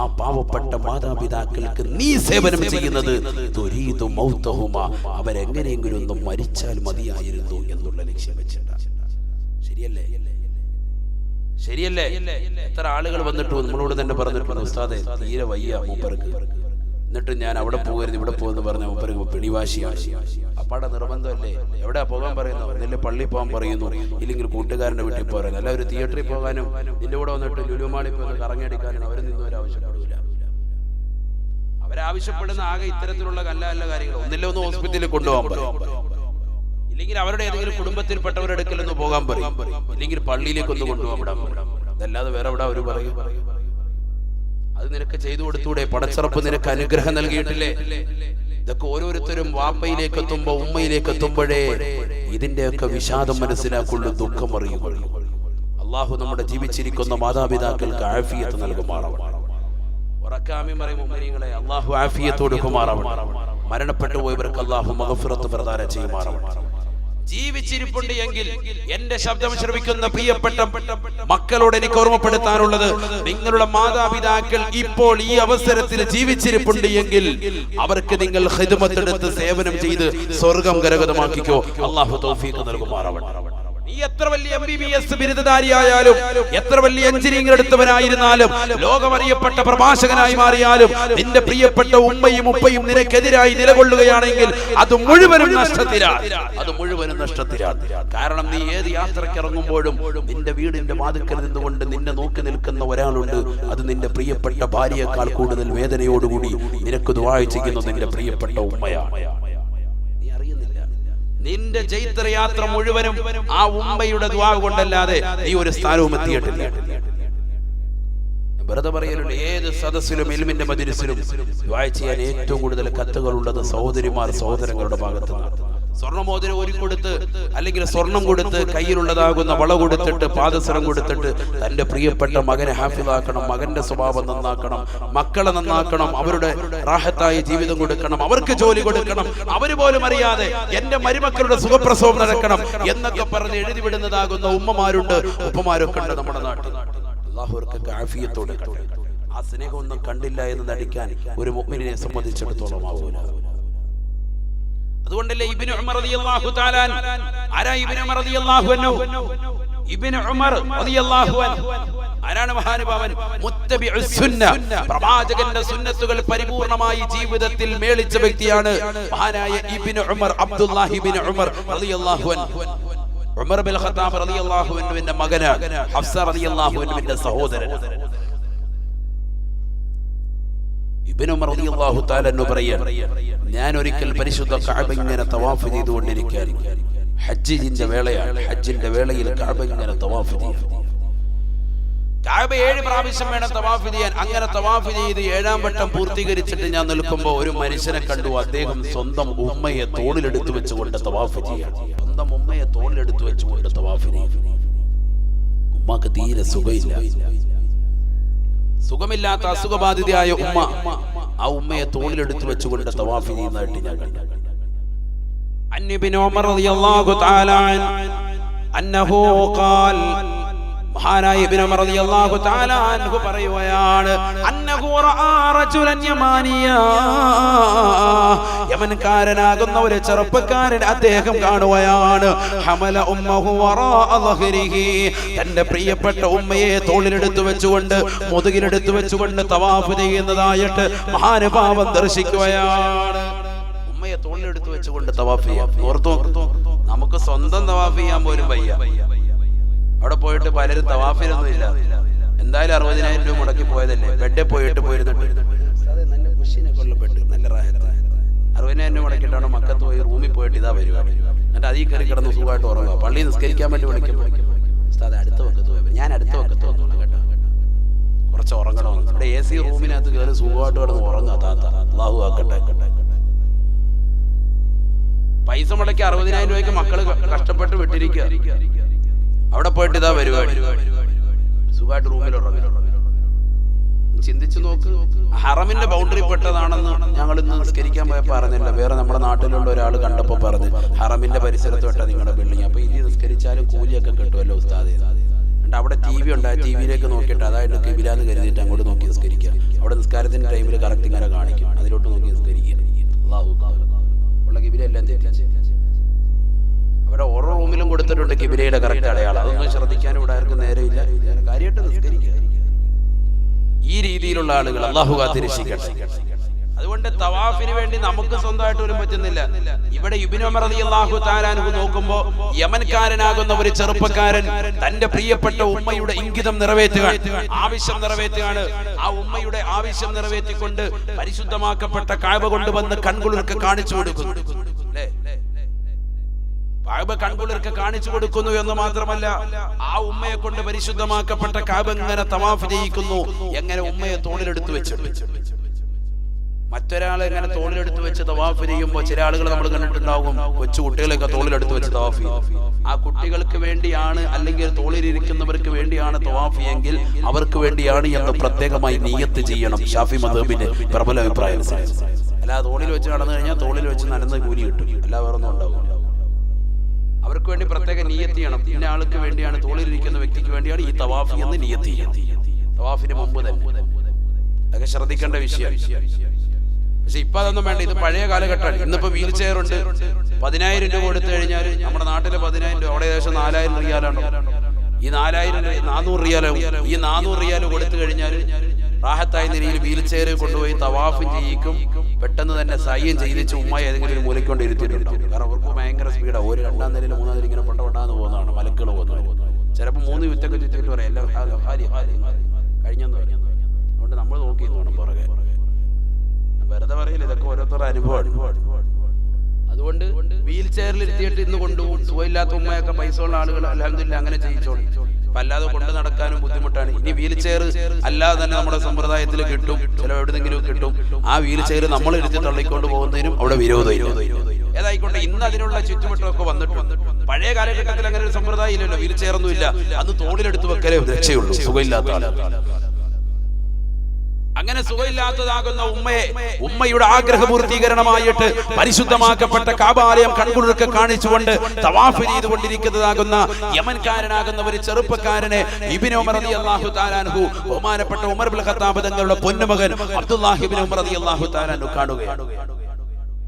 ആ പാവപ്പെട്ട മാതാപിതാക്കൾക്ക് നീ സേവനം ചെയ്യുന്നത് അവരെങ്ങനെയെങ്കിലും ഒന്ന് മരിച്ചാൽ മതിയായിരുന്നു എന്നുള്ള ലക്ഷ്യം വെച്ചിട്ടാണ്. ശരിയല്ലേ? ശരിയല്ലേ? എത്ര ആളുകൾ വന്നിട്ട് നമ്മളോട് തന്നെ പറഞ്ഞിട്ടുണ്ട്, ഉസ്താദേ തീരെ വയ്യ മൂപ്പർക്ക്, എന്നിട്ട് ഞാൻ അവിടെ പോകരുത് ഇവിടെ പോകുന്നു പറഞ്ഞ മൂപ്പർക്ക് പിടിവാശിയാണ്. അപ്പാടെ നിർബന്ധമല്ലേ? എവിടെയാ പോകാൻ പറയുന്നു? ഒന്നില്ലേ പള്ളിയിൽ പോകാൻ പറയുന്നു, ഇല്ലെങ്കിൽ കൂട്ടുകാരന്റെ വീട്ടിൽ പോകാൻ, അല്ല ഒരു തിയേറ്ററിൽ പോകാനും നിന്റെ കൂടെ വന്നിട്ട് ലുലുമാളി പോയി കറങ്ങിയടിക്കാനും അവർ നിന്നും അവരാവശ്യപ്പെടില്ല. അവരാവശ്യപ്പെടുന്ന ആകെ ഇത്തരത്തിലുള്ള നല്ല കാര്യങ്ങൾ. ഒന്നില്ല ഒന്ന് ഹോസ്പിറ്റലിൽ കൊണ്ടുപോകാൻ പറയും, ഇല്ലെങ്കിൽ അവരുടെ ഏതെങ്കിലും കുടുംബത്തിൽപ്പെട്ടവരുടെ അടുക്കലൊന്ന് പോകാൻ പറയും, ഇല്ലെങ്കിൽ പള്ളിയിലേക്ക് ഒന്ന് കൊണ്ടുപോകാൻ വിടാൻ പറയും. അതല്ലാതെ വേറെ എവിടെ അവർ പറയും? അത് നിനക്ക് ചെയ്തു കൊടുത്തൂടെ? പടച്ചറപ്പ് നിനക്ക് അനുഗ്രഹം നൽകിയിട്ടില്ലേ? ഇതൊക്കെ ഓരോരുത്തരും വാപ്പയിലേക്ക് എത്തുമ്പോ ഉമ്മയിലേക്ക് എത്തുമ്പോഴേ ഇതിന്റെയൊക്കെ വിഷാദം മനസ്സിലാക്കുള്ളൂ, ദുഃഖം അറിയുകയുള്ളൂ. അള്ളാഹു നമ്മുടെ ജീവിച്ചിരിക്കുന്ന മാതാപിതാക്കൾക്ക് ആഫിയത്ത് നൽകുമാറാവണം. ഉറക്കാമി പറയും ഉമ്മനികളെ അള്ളാഹു ആഫിയത്ത് കൊടുക്കുമാറാവണം. മരണപ്പെട്ടു പോയവർക്ക് അള്ളാഹു മഗ്ഫിറത്ത് പ്രദാനം ചെയ്യുമാറാവണം. ജീവിച്ചിരിപ്പുണ്ട് എങ്കിൽ എന്റെ ശബ്ദം ശ്രവിക്കുന്ന പ്രിയപ്പെട്ട മക്കളോട് എനിക്ക് ഓർമ്മപ്പെടുത്താനുള്ളത്, നിങ്ങളുടെ മാതാപിതാക്കൾ ഇപ്പോൾ ഈ അവസരത്തിൽ ജീവിച്ചിരിപ്പുണ്ട് എങ്കിൽ അവർക്ക് നിങ്ങൾ ഖിദ്മത്ത് എടുത്ത് സേവനം ചെയ്ത് സ്വർഗം കരഗതമാക്കിക്കോ. അല്ലാഹു തൗഫീഖ് നൽകുമാറാവട്ടെ. നീ എത്ര വലിയ MBBS ബിരുദധാരിയായാലും, എത്ര വലിയ എഞ്ചിനീയറിംഗ് എടുത്തവനായിരുന്നാലും, ലോകമറിയപ്പെട്ട പ്രഭാഷകനായി മാറിയാലും, നിന്റെ പ്രിയപ്പെട്ട ഉമ്മയും ഉപ്പയും നിനക്കെതിരായി നിലകൊള്ളുകയാണെങ്കിൽ അത് മുഴുവനും നഷ്ടത്തിലാണ്. കാരണം നീ ഏത് യാത്രയ്ക്ക് ഇറങ്ങുമ്പോഴും നിന്റെ വീടിന്റെ വാതിൽക്കൽ നിന്നുകൊണ്ട് നിന്നെ നോക്കി നിൽക്കുന്ന ഒരാളുണ്ട്. അത് നിന്റെ പ്രിയപ്പെട്ട ഭാര്യയേക്കാൾ കൂടുതൽ വേദനയോടുകൂടി നിനക്ക് ദുആ ചെയ്യുന്ന നിന്റെ പ്രിയപ്പെട്ട ഉമ്മയാണ്. നിന്റെ ജൈത്രയാത്ര മുഴുവനും ആ ഉമ്മയുടെ ദുആ കൊണ്ടല്ലാതെ നീ ഒരു സ്ഥാനവും എത്തിയിട്ടില്ല. വെറുതെ പറയലുണ്ട്, ഏത് സദസ്സിലും ഇൽമിന്റെ മജ്‌ലിസിലും ദുആ ചെയ്യാൻ ഏറ്റവും കൂടുതൽ കത്തുകൾ ഉള്ളത് സഹോദരിമാർ സഹോദരങ്ങളുടെ ഭാഗത്ത് നിന്നാണ്. സ്വർണ്ണമോതിരം ഒരുക്കൊടുത്ത് അല്ലെങ്കിൽ സ്വർണം കൊടുത്ത് കയ്യിലുള്ളതാകുന്ന വള കൊടുത്തിട്ട് പാദസരം കൊടുത്തിട്ട് തന്റെ പ്രിയപ്പെട്ട മകനെ ഹാഫിളാക്കണം, മകന്റെ സ്വഭാവം നന്നാക്കണം, മക്കളെ നന്നാക്കണം, അവരുടെ റാഹത്തായ ജീവിതം കൊടുക്കണം, അവർക്ക് ജോലി കൊടുക്കണം, അവര് പോലും അറിയാതെ എന്റെ മരുമക്കളുടെ സുഖപ്രസവം നടക്കണം എന്നൊക്കെ പറഞ്ഞ് എഴുതി വിടുന്നതാകുന്ന ഉമ്മമാരുണ്ട്, ഉപ്പമാരൊക്കെ ഉണ്ട് നമ്മുടെ നാട്ടിൽ. അല്ലാഹുവർക്ക് ആഫിയത്തോടെ ആ സ്നേഹമൊന്നും കണ്ടില്ല എന്ന് നടിക്കാൻ ഒരു മുഅ്മിനിനെ സംബന്ധിച്ചിടത്തോളം ആവൂല. അതുകൊണ്ടല്ലേ ഇബ്നു ഉമർ റളിയല്ലാഹു തആല ആരാ ഇബ്നു ഉമർ റളിയല്ലാഹു അൻഹു? ഇബ്നു ഉമർ റളിയല്ലാഹു അൻഹു ആരാണ്? മഹാനുഭാവൻ, മുത്തബിഉസ് സുന്ന, പ്രവാചകന്റെ സുന്നത്തുകൾ പരിപൂർണമായി ജീവിതത്തിൽ മേളിച്ച വ്യക്തിയാണ് മഹാനായ ഇബ്നു ഉമർ, അബ്ദുല്ലാഹി ഇബ്നു ഉമർ റളിയല്ലാഹു അൻഹു. ഉമർ ബിൻ ഖത്താബ് റളിയല്ലാഹു അൻഹുവിന്റെ മകനാണ്, ഹഫ്സ റളിയല്ലാഹു അൻഹുവിന്റെ സഹോദരനാണ്. ഇബ്നു ഉമർ റളിയല്ലാഹു തആല എന്ന് പറയാണ്, ഞാൻ ഒരിക്കൽ പരിശുദ്ധ കഅബ ഇങ്ങനെ തവാഫ് ചെയ്തുകൊണ്ടിരിക്കുകയാണ്. ഹജ്ജിന്റെ വേളയാണ്. ഹജ്ജിന്റെ വേളയിൽ കഅബ ഇങ്ങനെ തവാഫ് ചെയ്തു. കഅബ 7 പ്രാവശ്യം വേണം തവാഫ് ചെയ്യാൻ. അങ്ങനെ തവാഫ് ചെയ്ത് 7ാം വട്ടം പൂർത്തീകരിച്ചിട്ട് ഞാൻ നിൽക്കുമ്പോൾ ഒരു മനുഷ്യനെ കണ്ടു. അദ്ദേഹം സ്വന്തം ഉമ്മയെ തോളിലെടുത്ത് വെച്ചുകൊണ്ട് തവാഫ് ചെയ്യാണ്. സ്വന്തം ഉമ്മയെ തോളിലെടുത്ത് വെച്ചുകൊണ്ട് തവാഫ് ചെയ്യും. ഉമ്മക്ക് തീരെ സുഖമില്ലാത്ത അസുഖബാധിതയായ ഉമ്മ ആ ഉമ്മയെ തോളിലെടുത്ത് വെച്ചുകൊണ്ട് തവാഫ് ചെയ്യുന്നതായിട്ട് ഞാൻ കണ്ടു. ഇബ്നു ഉമർ റളിയല്ലാഹു തആല അൻഹു ഖാൽ, മഹാനായ ഇബ്നു ഉമർ റളിയല്ലാഹു തആല അൻഹു പറയുകയാണ്, അന്നഹു റആ റജുലൻ യമാനിയ, യമൻകാരനാകുന്ന ഒരു ചെറുപ്പക്കാരൻ അദ്ദേഹം കാണുകയാണ്. ഹമല ഉമ്മഹു വറാഅ ദഹ്രിഹി, തന്റെ പ്രിയപ്പെട്ട ഉമ്മയെ തോളിലെടുത്ത് വെച്ചുകൊണ്ട് മുതുകിലെടുത്ത് വെച്ചുകൊണ്ട് തവാഫ് ചെയ്യുന്നതായിട്ട് മഹാനുഭാവൻ ദർശിക്കുകയാണ്. ഉമ്മയെ തോളിലെടുത്ത് വെച്ചുകൊണ്ട് തവാഫ് ചെയ്യാം. ഓർത്തോ, നമുക്ക് സ്വന്തം തവാഫ് ചെയ്യാൻ പോലും വയ്യ. അവിടെ പോയിട്ട് പലരും തവാഫിലൊന്നും ഇല്ല. എന്തായാലും 60,000 രൂപ മുടക്കി പോയതല്ലേ, ബെഡിൽ പോയിട്ട് പോയിരുന്നിട്ട് നല്ല കുശിനെ കൊള്ളപ്പെട്ട് നല്ല റാഹത്ത് 60,000 രൂപ മുടക്കിയിട്ടാണ് മക്കത്ത് പോയി റൂമിൽ പോയിട്ട് ഇതാ വരിക. എന്നിട്ട് അതിൽ കയറി കിടന്ന് സുഖമായിട്ട് ഉറങ്ങുക. പള്ളി നിസ്കരിക്കാൻ വേണ്ടി വിളിക്കുമ്പോൾ ഉസ്താദ് അടുത്ത വക്കത്ത് പോയി, ഞാൻ അടുത്ത വക്കത്ത് വന്നോളാം കേട്ടോ, കുറച്ച് ഉറങ്ങണമെന്ന്. ഇവിടെ AC റൂമിനകത്ത് കയറി സുഖമായിട്ട് കിടന്ന് ഉറങ്ങുക. താത്ത അല്ലാഹു ആക്കട്ടെ. പൈസ മുടക്കി 60,000 രൂപയ്ക്ക് മക്കള് കഷ്ടപ്പെട്ട് വിട്ടിരിക്കുക. അവിടെ പോയിട്ട് ഇതാ പരിപാടി, സുഖമായിട്ട് റൂമിൽ ഉറങ്ങുക. ചിന്തിച്ചു നോക്ക്. ഹറമിന്റെ ബൗണ്ടറി പെട്ടതാണെന്ന് ഞങ്ങൾ ഇന്ന് നിസ്കരിക്കാൻ പോയപ്പോൾ പറഞ്ഞില്ല. വേറെ നമ്മുടെ നാട്ടിലുള്ള ഒരാൾ കണ്ടപ്പോൾ പറഞ്ഞു ഹറമിന്റെ പരിസരത്ത് പെട്ട നിങ്ങളുടെ ബിൽഡിംഗ്. അപ്പൊ ഇനി നിസ്കരിച്ചാലും കൂലിയൊക്കെ കിട്ടുമല്ലോ ഉസ്താദേ. എന്നിട്ട് അവിടെ TV ഉണ്ട്, ആ TV-യിലേക്ക് നോക്കിയിട്ട് അതായിട്ട് കിബിലാന്ന് കരുതിയിട്ട് അങ്ങോട്ട് നോക്കി നിസ്കരിക്കുക. അവിടെ നിസ്കാരത്തിന്റെ ടൈമിൽ കറക്റ്റ് ഇങ്ങനെ കാണിക്കും, അതിലോട്ട് നോക്കി നിസ്കരിക്കുക. അല്ലാഹു ഉള്ള കിബിലെല്ലാം തെറ്റിച്ച് അവിടെ ഓരോ റൂമിലും കൊടുത്തിട്ടുണ്ട് കിബിലയുടെ കറക്റ്റ് അടയാളം. അതൊന്നും ശ്രദ്ധിക്കാനും ഇവിടെ ആർക്കും നേരെയില്ല. കാര്യമായിട്ട് നിസ്കരിക്കുക. ഈ രീതിയിലുള്ള ആളുകൾ അല്ലാഹു കാത്തിരക്ഷിക്കട്ടെ. അതുകൊണ്ട് തവാഫിന് വേണ്ടി നമുക്ക് സ്വന്തമായിട്ട് പോലും പറ്റുന്നില്ല. ഇവിടെ ഇബ്നു ഉമർ റളിയല്ലാഹു തആല അൻഹു നോക്കുമ്പോൾ യമൻകാരനാകുന്ന ഒരു ചെറുപ്പക്കാരൻ തന്റെ പ്രിയപ്പെട്ട ഉമ്മയുടെ ഇംഗിതം നിറവേറ്റുകയാണ്, ആവശ്യം നിറവേറ്റുകയാണ്. ആ ഉമ്മയുടെ ആവശ്യം നിറവേറ്റിക്കൊണ്ട് പരിശുദ്ധമാക്കപ്പെട്ട കഅബ കൊണ്ടുവന്ന് കൺകുളിർക്ക് കാണിച്ചു കൊടുക്കുന്നു. അല്ലേ? കഅബ കൺകുളിർക്ക് കാണിച്ചു കൊടുക്കുന്നു എന്ന് മാത്രമല്ല, ആ ഉമ്മയെ കൊണ്ട് പരിശുദ്ധമാക്കപ്പെട്ട കഅബ ഇങ്ങനെ തവാഫ് ചെയ്യിക്കുന്നു. എങ്ങനെ? ഉമ്മയെ തോളിലെടുത്ത് വെച്ചിട്ട്. മറ്റൊരാളെ ഇങ്ങനെ തോളിലെടുത്ത് വെച്ച് തവാഫ് ചെയ്യുമ്പോൾ ചില ആളുകൾ നമ്മൾ കണ്ടിട്ടുണ്ടാകും, കൊച്ചു കുട്ടികളെയൊക്കെ തോളിലെടുത്ത് വെച്ച് തവാഫ് ചെയ്യും. ആ കുട്ടികൾക്ക് വേണ്ടിയാണ്, അല്ലെങ്കിൽ തോളിലിരിക്കുന്നവർക്ക് വേണ്ടിയാണ് തവാഫ് എങ്കിൽ അവർക്ക് വേണ്ടിയാണ് എന്ന് പ്രത്യേകമായി നിയ്യത്ത് ചെയ്യണം. ഷാഫി മദ്ഹബിന്റെ പ്രബല അഭിപ്രായം. അല്ലാതെ തോളിൽ വെച്ച് നടന്നു കഴിഞ്ഞാൽ തോളിൽ വെച്ച് നനന്ന് കൂലി കിട്ടും, അല്ല വേറൊന്നും ഉണ്ടാവും. അവർക്ക് വേണ്ടി പ്രത്യേക നിയ്യത്ത് ചെയ്യണം. ഇന്ന ആൾക്ക് വേണ്ടിയാണ്, തോളിലിരിക്കുന്ന വ്യക്തിക്ക് വേണ്ടിയാണ് ഈ തവാഫ് എന്ന് നിയ്യത്ത് ചെയ്യണം. തവാഫിന് മുമ്പ് തന്നെ അതൊക്കെ ശ്രദ്ധിക്കേണ്ട വിഷയം. പക്ഷെ ഇപ്പൊ അതൊന്നും വേണ്ട. ഇത് പഴയ കാലഘട്ടമാണ്. ഇന്നിപ്പോ വീൽ ചെയർ ഉണ്ട്. 10,000 രൂപ കൊടുത്തു കഴിഞ്ഞാൽ നമ്മുടെ നാട്ടിലെ 10,000 രൂപ അവിടെ ഏകദേശം 4,000 റിയാലാണ്. ഈ 400 റിയാലാവും. ഈ 400 റിയാൽ കൊടുത്തു കഴിഞ്ഞാൽ റാഹത്തായ നിലയിൽ വീൽ ചെയർ കൊണ്ടുപോയി തവാഫും ചെയ്യിക്കും. പെട്ടെന്ന് തന്നെ സയ്യം ചെയ്തിച്ച് ഉമ്മ ഏതെങ്കിലും ഒരു മൂലക്കൊണ്ട് ഇരുത്തിയിട്ടുണ്ടാവും. കാരണം അവർക്ക് ഭയങ്കര സ്പീഡാണ്. ഒരു 2ാം നിലയിൽ 3ാം നില ഇങ്ങനെ പെട്ടെന്ന് പോകുന്നതാണ്. മലക്കുകൾ പോകുന്നത്. ചിലപ്പോൾ 3 വിത്തൊക്കെ ചുറ്റിട്ട് പറയാം എല്ലാം കഴിഞ്ഞെന്ന് പറയും. അതുകൊണ്ട് നമ്മൾ നോക്കി വേണം പുറകെ. വെറുതെ പറയില്ല, ഇതൊക്കെ ഓരോരുത്തരുടെ അനുഭവമാണ്. അതുകൊണ്ട് വീൽ ചെയറിൽ ഇരുത്തിയിട്ട് ഇന്ന് കൊണ്ടുപോകും. സുഖമില്ലാത്ത ഉമ്മയൊക്കെ പൈസ ഉള്ള ആളുകൾ അൽഹംദുലില്ലാഹ് അങ്ങനെ ചെയ്യിച്ചോളൂ. അപ്പൊ അല്ലാതെ കൊണ്ട് നടക്കാനും ബുദ്ധിമുട്ടാണ്. ഇനി വീൽ ചെയർ അല്ലാതെ തന്നെ നമ്മുടെ സമ്പ്രദായത്തിൽ കിട്ടും, ചില എവിടെന്നെങ്കിലും കിട്ടും. ആ വീൽ ചെയർ നമ്മൾ ഇരുത്തി തള്ളിക്കൊണ്ട് പോകുന്നതിനും അവിടെ വിരോധം. ഏതായിക്കോട്ടെ, ഇന്ന് അതിനുള്ള ചുറ്റുമുട്ടമൊക്കെ വന്നിട്ടുണ്ട്. പഴയ കാലഘട്ടത്തിൽ അങ്ങനെ ഒരു സമ്പ്രദായം ഇല്ലല്ലോ, വീൽ ചെയർ ഒന്നും ഇല്ല. അന്ന് തോളിലെടുത്ത് വെക്കലേ രക്ഷയുള്ളൂ സുഖമില്ലാത്ത ആളുകൾ. അങ്ങനെ സുഖമില്ലാത്തതാകുന്ന ഉമ്മയുടെ ആഗ്രഹ പൂർത്തീകരണമായിട്ട് പരിശുദ്ധമാക്കപ്പെട്ട കഅബാലയം കൺകുളിർക്ക് കാണിച്ചുകൊണ്ട് തവാഫ് ചെയ്തുകൊണ്ടിരിക്കുന്നതാകുന്ന യമൻകാരനാകുന്ന ഒരു ചെറുപ്പക്കാരനെ ഇബ്നു ഉമർ റളിയല്ലാഹു തആല അൻഹു, ബഹുമാനപ്പെട്ട ഉമർ ഇബ്നുൽ ഖത്താബ് തങ്ങളുടെ പൊന്നുമകൻ അബ്ദുല്ലാഹി ഇബ്നു ഉമർ റളിയല്ലാഹു തആല അൻഹു കാണുകയാണ്.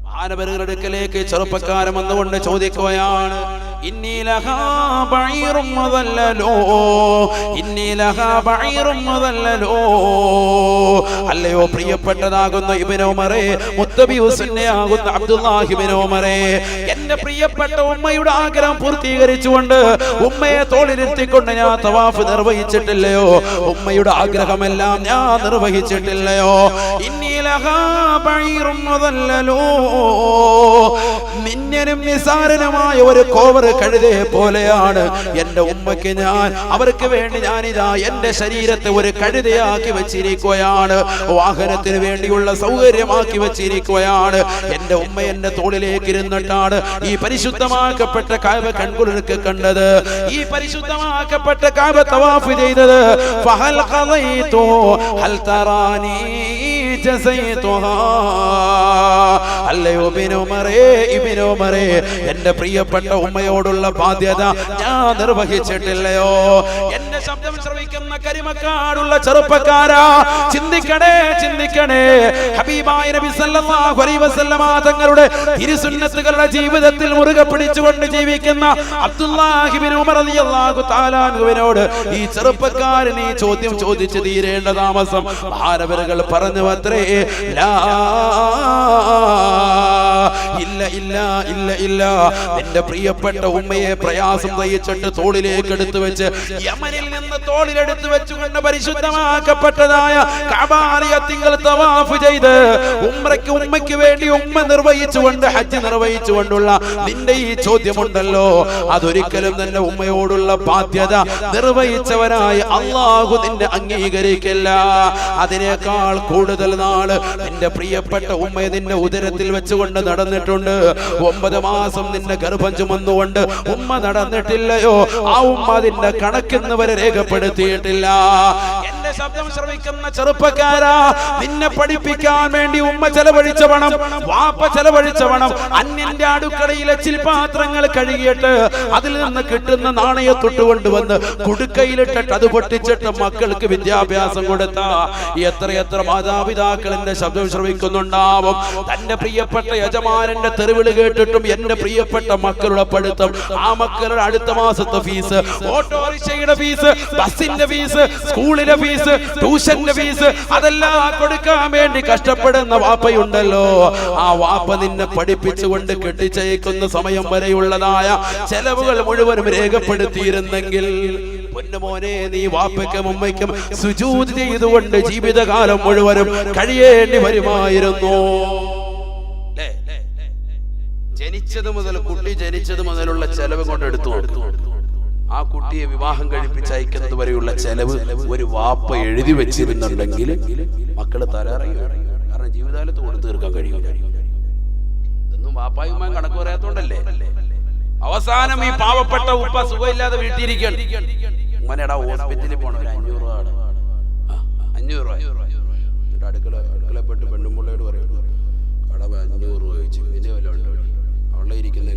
മഹാനവറുകളുടെ അടുക്കലേക്ക് ചെറുപ്പക്കാരൻ വന്നുകൊണ്ട് ചോദിക്കുകയാണ്, ഇന്നി ലഹാ ബഈറും മുദല്ലലോ, ഇന്നി ലഹാ ബഈറും മുദല്ലലോ. അല്ലയോ പ്രിയപ്പെട്ടതാകുന്ന ഇബ്നു ഉമറേ, മുത്തബി സുന്നയാകുന്ന അബ്ദുല്ലാഹി ഇബ്നു ഉമറേ, എന്റെ പ്രിയപ്പെട്ട ഉമ്മയുടെ ആഗ്രഹം പൂർത്തീകരിച്ചുകൊണ്ട് ഉമ്മയെ തോളിലിരുത്തിക്കൊണ്ട് ഞാൻ തവാഫ് നിർവഹിച്ചിട്ടില്ലയോ? ഉമ്മയുടെ ആഗ്രഹമെല്ലാം ഞാൻ നിർവഹിച്ചിട്ടില്ലയോ? ഇന്നി ലഹാ ബഈറും മുദല്ലലോ, മിന്നനും നിസാരനുമായ ഒരു കോവർ കഴുതേ പോലെയാണ് എന്റെ ഉമ്മയ്ക്ക് ഞാൻ, അവർക്ക് വേണ്ടി ഞാനിതാ എന്റെ ശരീരത്തെ ഒരു കഴുതയാക്കി വെച്ചിരിക്കുകയാണ്, വാഹനത്തിന് വേണ്ടിയുള്ള സൗകര്യമാക്കി വെച്ചിരിക്കുകയാണ്. എന്റെ ഉമ്മ എന്റെ തോളിലേക്ക് ഇരുന്നിട്ടാണ് ഈ പരിശുദ്ധമാക്കപ്പെട്ട കഅബ കൺകുളിർക്ക് കണ്ടത്, ഈ പരിശുദ്ധമാക്കപ്പെട്ട കഅബ തവാഫ് ചെയ്തത്. ഫഹൽ ഖദൈതു ഹൽ തറാനി ജസൈതുഹാ. അല്ലയോ ഇബ്നു ഉമറേ, എന്റെ പ്രിയപ്പെട്ട ഉമ്മയോടുള്ള ബാധ്യത ഞാൻ നിർവഹിച്ചിട്ടില്ലയോ? എന്റെ ശബ്ദം ശ്രവിക്കുന്ന കരിമക്കാടുള്ള ചെറുപ്പക്കാരാ, ചിന്തിക്കണേ. ഹബീബായ നബി സല്ലല്ലാഹു അലൈഹി വസല്ലമ തങ്ങളുടെ തിരുസുന്നത്തുകളുടെ ജീവിതത്തിൽ മുറുകെ പിടിച്ചുകൊണ്ട് ജീവിക്കുന്ന അബ്ദുല്ലാഹി ഇബ്നു ഉമർ റളിയല്ലാഹു തആല അൻഹുവിനോട് ഈ ചെറുപ്പക്കാരൻ ഈ ചോദ്യം ചോദിച്ചു തീരേണ്ട താമസം മഹാനവറുകൾ പറഞ്ഞു അത്രേ, ലാ ഇല്ല. നിന്റെ പ്രിയപ്പെട്ട ഉമ്മയെ പ്രയാസം തയ്ച്ചിട്ട് തോളിലേക്ക് എടുത്തു വെച്ച് യമനിൽ നിന്ന് തോളിലെടുത്ത് വെച്ചുകൊണ്ട് പരിശുദ്ധമാക്കപ്പെട്ടതായ കഅബാലയത്തിൽ തവാഫ് ചെയ്ത് ഉമ്മയ്ക്ക് വേണ്ടി ഉമ്മ നിർവഹിച്ചുകൊണ്ട് ഹജ്ജ് നിർവഹിച്ചുകൊണ്ടുള്ള നിന്റെ ഈ ചോദ്യമുണ്ടല്ലോ, അതൊരിക്കലും നിന്റെ ഉമ്മയോടുള്ള ബാധ്യത നിർവഹിച്ചവരായ അല്ലാഹു നിന്നെ അംഗീകരിക്കില്ല. അതിനേക്കാൾ കൂടുതൽ നാള് നിന്റെ പ്രിയപ്പെട്ട ഉമ്മയെ നിന്റെ ഉദരത്തിൽ വെച്ചുകൊണ്ട് നടന്നിട്ടുണ്ട്. 9 മാസം നിന്നെ ഗർഭം ചുമന്നുകൊണ്ട് ഉമ്മ നടന്നിട്ടില്ലയോ? ആ ഉമ്മ അതിന്റെ കണക്കെന്ന് വരെ രേഖപ്പെടുത്തിയിട്ടില്ല. എന്റെ ശബ്ദം ശ്രവിക്കുന്ന ചെറുപ്പക്കാരാ, നിന്നെ പഠിപ്പിക്കാൻ വേണ്ടി ഉമ്മ ചെലവഴിച്ച പണം, വാപ്പ ചെലവഴിച്ച പണം, അന്യന്റെ അടുക്കളയിലെ ചിൽപാത്രങ്ങൾ കഴുകിയിട്ട് അതിൽ നിന്ന് കിട്ടുന്ന നാണയത്തൊട്ട് കൊണ്ടുവന്ന് കുടുക്കയിലിട്ടിട്ട് അത് പൊട്ടിച്ചിട്ട് മക്കൾക്ക് വിദ്യാഭ്യാസം കൊടുത്ത എത്രയെത്ര മാതാപിതാക്കൾ എന്റെ ശബ്ദം ശ്രവിക്കുന്നുണ്ടാവും. തന്റെ പ്രിയപ്പെട്ട യജമാനന്റെ തെരുവിളി കേട്ടിട്ടും എന്റെ പ്രിയപ്പെട്ട മക്കളുടെ പഠിത്തം, ആ മക്കളുടെ അടുത്ത മാസത്തെ ഫീസ്, ഓട്ടോറിക്ഷയുടെ ഫീസ്, ബസിന്റെ ഫീസ്, സ്കൂളിലെ ഫീസ്, ട്യൂഷന്റെ ഫീസ്, അതെല്ലാം കൊടുക്കാൻ വേണ്ടി കഷ്ടപ്പെടുന്ന വാപ്പയുണ്ടല്ലോ. ആ വാപ്പ നിന്നെ പഠിപ്പിച്ചുകൊണ്ട് കെട്ടിച്ചയക്കുന്ന സമയം വരെയുള്ളതായ ചെലവുകൾ മുഴുവനും രേഖപ്പെടുത്തിയിരുന്നെങ്കിൽ പൊന്നുമോനെ, നീ വാപ്പയ്ക്കും ഉമ്മയ്ക്കും സുജൂദ് ചെയ്തുകൊണ്ട് ജീവിതകാലം മുഴുവനും കഴിയേണ്ടി വരുമായിരുന്നു. ജനിച്ചത് മുതൽ, കുട്ടി ജനിച്ചത് മുതലുള്ള ചെലവ് കൊണ്ട് എടുത്തു കൊടുത്തു. ആ കുട്ടിയെ വിവാഹം കഴിപ്പിച്ചയക്കുന്നത് വരെയുള്ള ചെലവ് ഒരു വാപ്പ എഴുതി വെച്ചിരുന്നുണ്ടെങ്കിൽ മക്കള് തലറിയും. കാരണം ജീവിതകാലത്ത് കൊടുത്തു തീർക്കാൻ കഴിയും. ഇതൊന്നും വാപ്പായും ഉമ്മയും കണക്ക് പറയാത്തോണ്ടല്ലേ. അവസാനം ഈ പാവപ്പെട്ട ഉപ്പ സുഖമില്ലാതെ വീട്ടിയിരിക്കണം. ഉമ്മനെടാ ഹോസ്പിറ്റലിൽ പോണം, ഒരു 500 രൂപ, 500 രൂപ. അടുക്കളപ്പെട്ട് പെണ്ണുമ്പിള്ളയോട് പറയും, കടവ് 500 രൂപ ചോദിച്ചു, പിന്നെ വല്ല ഉണ്ടോ അവളെ ഇരിക്കുന്ന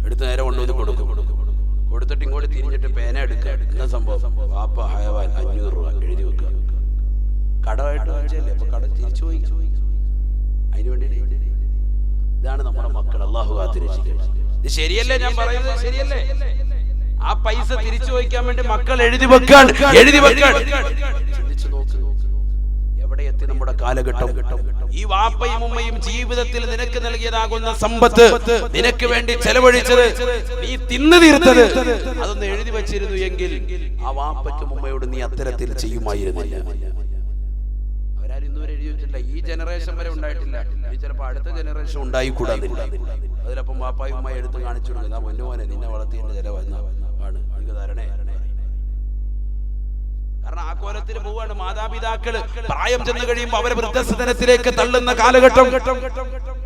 എടുത്ത് നേരെ കൊണ്ടുവന്ന് കൊടുക്കും. കൊടുത്തിട്ട് ഇങ്ങോട്ട് തിരിഞ്ഞിട്ട് പേന എടുക്കുക. എന്താ സംഭവം? വാപ്പ ഹയവാൻ 500 രൂപ എഴുതി വെക്കുക. കടമായിട്ട് വാങ്ങിച്ചല്ലേ, അപ്പൊ കട തിരിച്ചു പോയി. അതിനു വേണ്ടി ഇതാണ് നമ്മുടെ മക്കൾ. അല്ലാഹു കാത്തിരക്ഷിക്കട്ടെ. ഇത് ശരിയല്ലേ ഞാൻ പറയുന്നത്? ശരിയല്ലേ? ആ പൈസ തിരിച്ചു വയ്ക്കാൻ വേണ്ടി മക്കൾ എഴുതി വെക്കാൻ. ചിന്തിച്ചു നോക്ക്, എവിടെ എത്തി നമ്മുടെ കാലഘട്ടം. ഈ വാപ്പയും ഉമ്മയും ജീവിതത്തിൽ നിനക്ക് നൽകിയതാകുന്ന സമ്പത്ത്, നിനക്ക് വേണ്ടി ചെലവഴിച്ചത്, നീ തിന്നു തീർത്തത്, അതൊന്ന് എഴുതി വെച്ചിരുന്നു എങ്കിൽ ആ വാപ്പയ്ക്കും ഉമ്മയോട് നീ അത്തരത്തിൽ ചെയ്യുമായിരുന്നില്ല. അവരാരും ഇന്നുവരെ എഴുതി വെച്ചിട്ടില്ല. ഈ ജനറേഷൻ വരെ ഉണ്ടായിട്ടില്ല. ഈ ചിലപ്പോൾ അടുത്ത ജനറേഷൻ ഉണ്ടായിക്കൂടാതില്ല. അതിലപ്പം വാപ്പായും ഉമ്മയെ എടുത്ത് കാണിച്ചു കൊടുക്കുക, പൊന്നുമോനെ നിന്നെ വളർത്തിയതിന്റെ ചെലവാണ്, എനിക്ക് തരണേ. കാരണം ആ കോലത്തിൽ പോവാണ് മാതാപിതാക്കള്. പ്രായം ചെന്ന് കഴിയുമ്പോൾ അവരെ വൃദ്ധസദനത്തിലേക്ക് തള്ളുന്ന കാലഘട്ടം.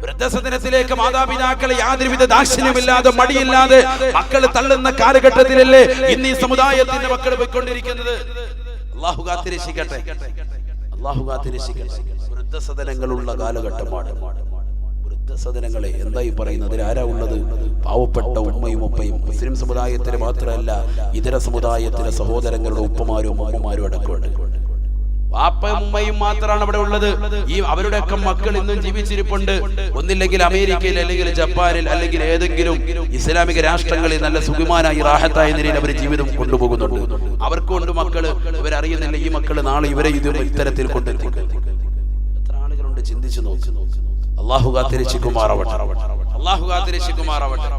വൃദ്ധസദനത്തിലേക്ക് മാതാപിതാക്കളെ യാതൊരുവിധ ദാക്ഷിണ്യമില്ലാതെ, മടിയില്ലാതെ മക്കള് തള്ളുന്ന കാലഘട്ടത്തിലല്ലേ ഇന്ന് ഈ സമുദായത്തിന്റെ മക്കൾ പോയിക്കൊണ്ടിരിക്കുന്നത്. അല്ലാഹു കാത്തിരക്ഷിക്കട്ടെ, അല്ലാഹു കാത്തിരക്ഷിക്കട്ടെ. വൃദ്ധസദനങ്ങളുള്ള കാലഘട്ടമാണ്. വൃദ്ധസദനങ്ങളെ എന്തായി പറയുന്നത്? ആരാ ഉള്ളത്? പാവപ്പെട്ട ഉമ്മയും ഉപ്പയും. മുസ്ലിം സമുദായത്തിന് മാത്രമല്ല, ഇതര സമുദായത്തിലെ സഹോദരങ്ങളുടെ ഉപ്പമാരും ഉമ്മമാരും അടക്കമുണ്ട്. വാപ്പയും ഉമ്മയും മാത്രമാണ് അവിടെ ഉള്ളത്. ഈ അവരുടെയൊക്കെ മക്കൾ ഇന്നും ജീവിച്ചിരിപ്പുണ്ട്. ഒന്നില്ലെങ്കിൽ അമേരിക്കയിൽ, അല്ലെങ്കിൽ ജപ്പാനിൽ, അല്ലെങ്കിൽ ഏതെങ്കിലും ഇസ്ലാമിക രാഷ്ട്രങ്ങളിൽ നല്ല സുഖമാനായി റാഹത്തായ നിലയിൽ അവർ ജീവിതം കൊണ്ടുപോകുന്നുണ്ട്. അവർക്കുണ്ട് മക്കള്. ഇവരറിയുന്നില്ല ഈ മക്കള് നാളെ ഇവരെ ഇത്തരത്തിൽ കൊണ്ടെത്തിക്കും. എത്ര ആളുകളുണ്ട്? ചിന്തിച്ചു നോക്ക്. അല്ലാഹു കാത്തിരക്ഷിക്കുമാറാവട്ടെ, അല്ലാഹു കാത്തിരക്ഷിക്കുമാറാവട്ടെ.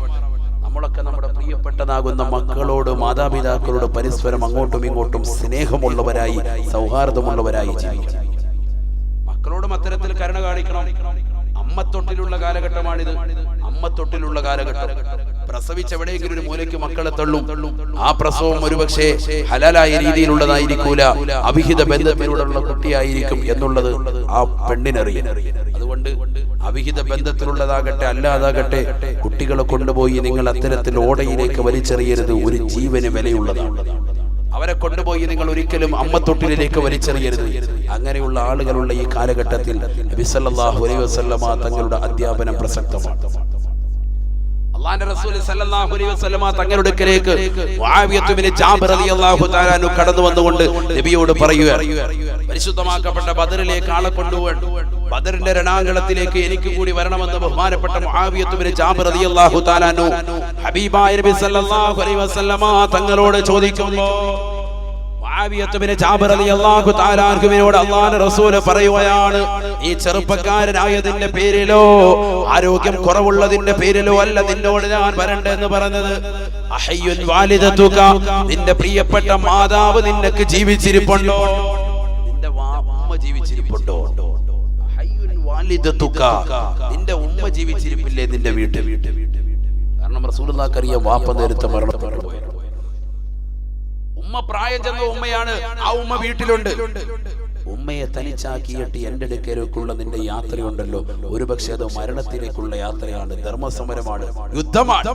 നമ്മളൊക്കെ നമ്മുടെ പ്രിയപ്പെട്ടതാകുന്ന മക്കളോട്, മാതാപിതാക്കളോട് പരസ്പരം അങ്ങോട്ടും ഇങ്ങോട്ടും സ്നേഹമുള്ളവരായി, സൗഹാർദ്ദമുള്ളവരായി ജീവിക്കും. മക്കളോടും അത്തരത്തിൽ കരുണ കാണിക്കണം. അമ്മത്തൊട്ടിലുള്ള കാലഘട്ടമാണിത്. അമ്മത്തൊട്ടിലുള്ള കാലഘട്ടം. പ്രസവിച്ച് എവിടെയെങ്കിലും ഒരു മൂലയ്ക്ക് മക്കളെ തള്ളും. ആ പ്രസവം ഒരുപക്ഷെ ഹലാലായ രീതിയിലുള്ളതായിരിക്കൂല, അവിഹിത ബന്ധത്തിലൂടെയുള്ള കുട്ടിയായിരിക്കും എന്നുള്ളത് ആ പെണ്ണിനറിയാം. അതുകൊണ്ട് അവിഹിത ബന്ധത്തിലുള്ളതാകട്ടെ അല്ലാതാകട്ടെ, കുട്ടികളെ കൊണ്ടുപോയി നിങ്ങൾ അത്തരത്തിൽ ഓടയിലേക്ക് വലിച്ചെറിയരുത്. ഒരു ജീവന് വിലയുള്ളതാണ്. അവരെ കൊണ്ടുപോയി നിങ്ങൾ ഒരിക്കലും അമ്മത്തൊട്ടിലേക്ക് വലിച്ചെറിയരുത്. അങ്ങനെയുള്ള ആളുകളുള്ള ഈ കാലഘട്ടത്തിൽ നബി സല്ലല്ലാഹു അലൈഹി വസല്ലമ തങ്ങളുടെ അധ്യാപനം പ്രസക്തമാണ്. അല്ലാഹുവിന്റെ റസൂൽ സല്ലല്ലാഹു അലൈഹി വസല്ലമ തങ്ങളുടെ അടുക്കലേക്ക് മുആവിയത്ത് ഇബ്നു ജാബിർ റളിയല്ലാഹു തആല അൻഹു കടന്നു വന്നുകൊണ്ട് നബിയോട് പറയുകയാണ്, പരിശുദ്ധമാക്കപ്പെട്ട ബദറിലേക്ക് ആളെ കൊണ്ടുപോകാൻ, ബദറിന്റെ രണാങ്കളത്തിലേക്ക് എനിക്ക് കൂടി വരണമെന്ന് ബഹുമാനപ്പെട്ട മുആവിയത്ത് ഇബ്നു ജാബിർ റളിയല്ലാഹു തആല അൻഹു ഹബീബായ നബി സല്ലല്ലാഹു അലൈഹി വസല്ലമ തങ്ങളോട് ചോദിക്കുമ്പോൾ മുആവിയത്ത് ഇബ്നു ജാബിർ റളിയല്ലാഹു തആല അൻഹുവിനോട് അല്ലാഹുവിന്റെ റസൂൽ പറയുകയാണ്, ഈ ചെറുപ്പക്കാരനായതിന്റെ പേരിലോ ആരോഗ്യം കുറവുള്ളതിന്റെ പേരിലോ അല്ല നിന്നോട് ഞാൻ വരണ്ടെന്ന് പറഞ്ഞത്. അഹയ്യുൻ വാലിദതുക, നിന്റെ പ്രിയപ്പെട്ട മാതാവ് നിനക്ക് ജീവിച്ചിരിപ്പുണ്ടോ? നിന്റെ ഉമ്മ ജീവിച്ചിരിപ്പുണ്ടോ? അഹയ്യുൻ വാലിദതുക, നിന്റെ ഉമ്മ ജീവിച്ചിരിപ്പില്ലേ നിന്റെ വീട്ടിൽ? കാരണം റസൂലുള്ളാഹിക്ക് അറിയാം വാപ്പ നേരത്തെ മരണപ്പെട്ടു പോയി. ഉമ്മ പ്രായം ചെന്ന ഉമ്മയാണ്. ആ ഉമ്മ വീട്ടിലുണ്ട്. ഉമ്മയെ തനിച്ചാക്കിയിട്ട് എന്റെ അടുക്കലേക്കുള്ള നിന്റെ യാത്രയുണ്ടല്ലോ, ഒരുപക്ഷെ അത് മരണത്തിലേക്കുള്ള യാത്രയാണ്, ധർമ്മസമരമാണ്, യുദ്ധമാണ്.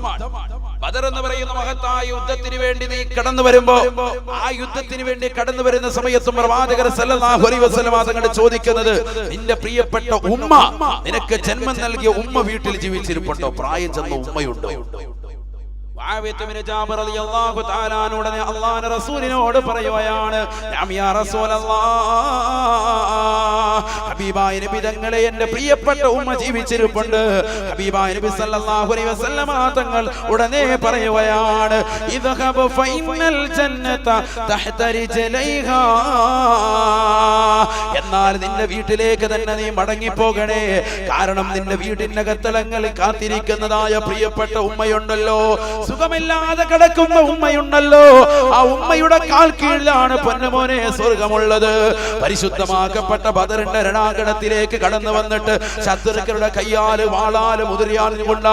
ബദർ എന്ന് പറയുന്ന മഹത്തായ യുദ്ധത്തിന് വേണ്ടി നീ കടന്നു വരുമ്പോ, ആ യുദ്ധത്തിന് വേണ്ടി കടന്നു വരുന്ന സമയത്തും പ്രവാചകർ സല്ലല്ലാഹു അലൈഹി വസല്ലം തങ്ങൾ ചോദിക്കുന്നത്, നിന്റെ പ്രിയപ്പെട്ട ഉമ്മ, നിനക്ക് ജന്മം നൽകിയ ഉമ്മ വീട്ടിൽ ജീവിച്ചിരിപ്പുണ്ടോ? പ്രായം ചെന്ന ഉമ്മയുണ്ടോ? അള്ളാഹുവിന്റെ റസൂലിനോട് പറയുകയാണ്, ഹബീബായ നബി തങ്ങളെ, എന്റെ പ്രിയപ്പെട്ട ഉമ്മ ജീവിച്ചിരിപ്പുണ്ട്. ഹബീബായ നബി സല്ലല്ലാഹു അലൈഹി വസല്ലം തങ്ങൾ ഉടനെ പറയുകയാണ്, ഇദ്ഹബ് ഫഇന്നൽ ജന്നത തഹ്ത റിജ്ലൈഹാ, എന്നാൽ നിന്റെ വീട്ടിലേക്ക് തന്നെ നീ മടങ്ങിപ്പോകണേ. കാരണം നിന്റെ വീടിന്റെ കത്തളങ്ങളിൽ കാത്തിരിക്കുന്നതായ പ്രിയപ്പെട്ട ഉമ്മയുണ്ടല്ലോ, സുഖമില്ലാതെ കിടക്കുന്ന ഉമ്മയുണ്ടല്ലോ, ആ ഉമ്മയുടെ കാൽ കീഴിലാണ് പൊന്നുമോനെ സ്വർഗമുള്ളത്. പരിശുദ്ധമാക്കപ്പെട്ട ബദറിന്റെ രണാങ്കണത്തിലേക്ക് കടന്നു വന്നിട്ട് ശത്രുക്കളുടെ കയ്യാല് വാളാല് മുതിരിയാലും കൊണ്ട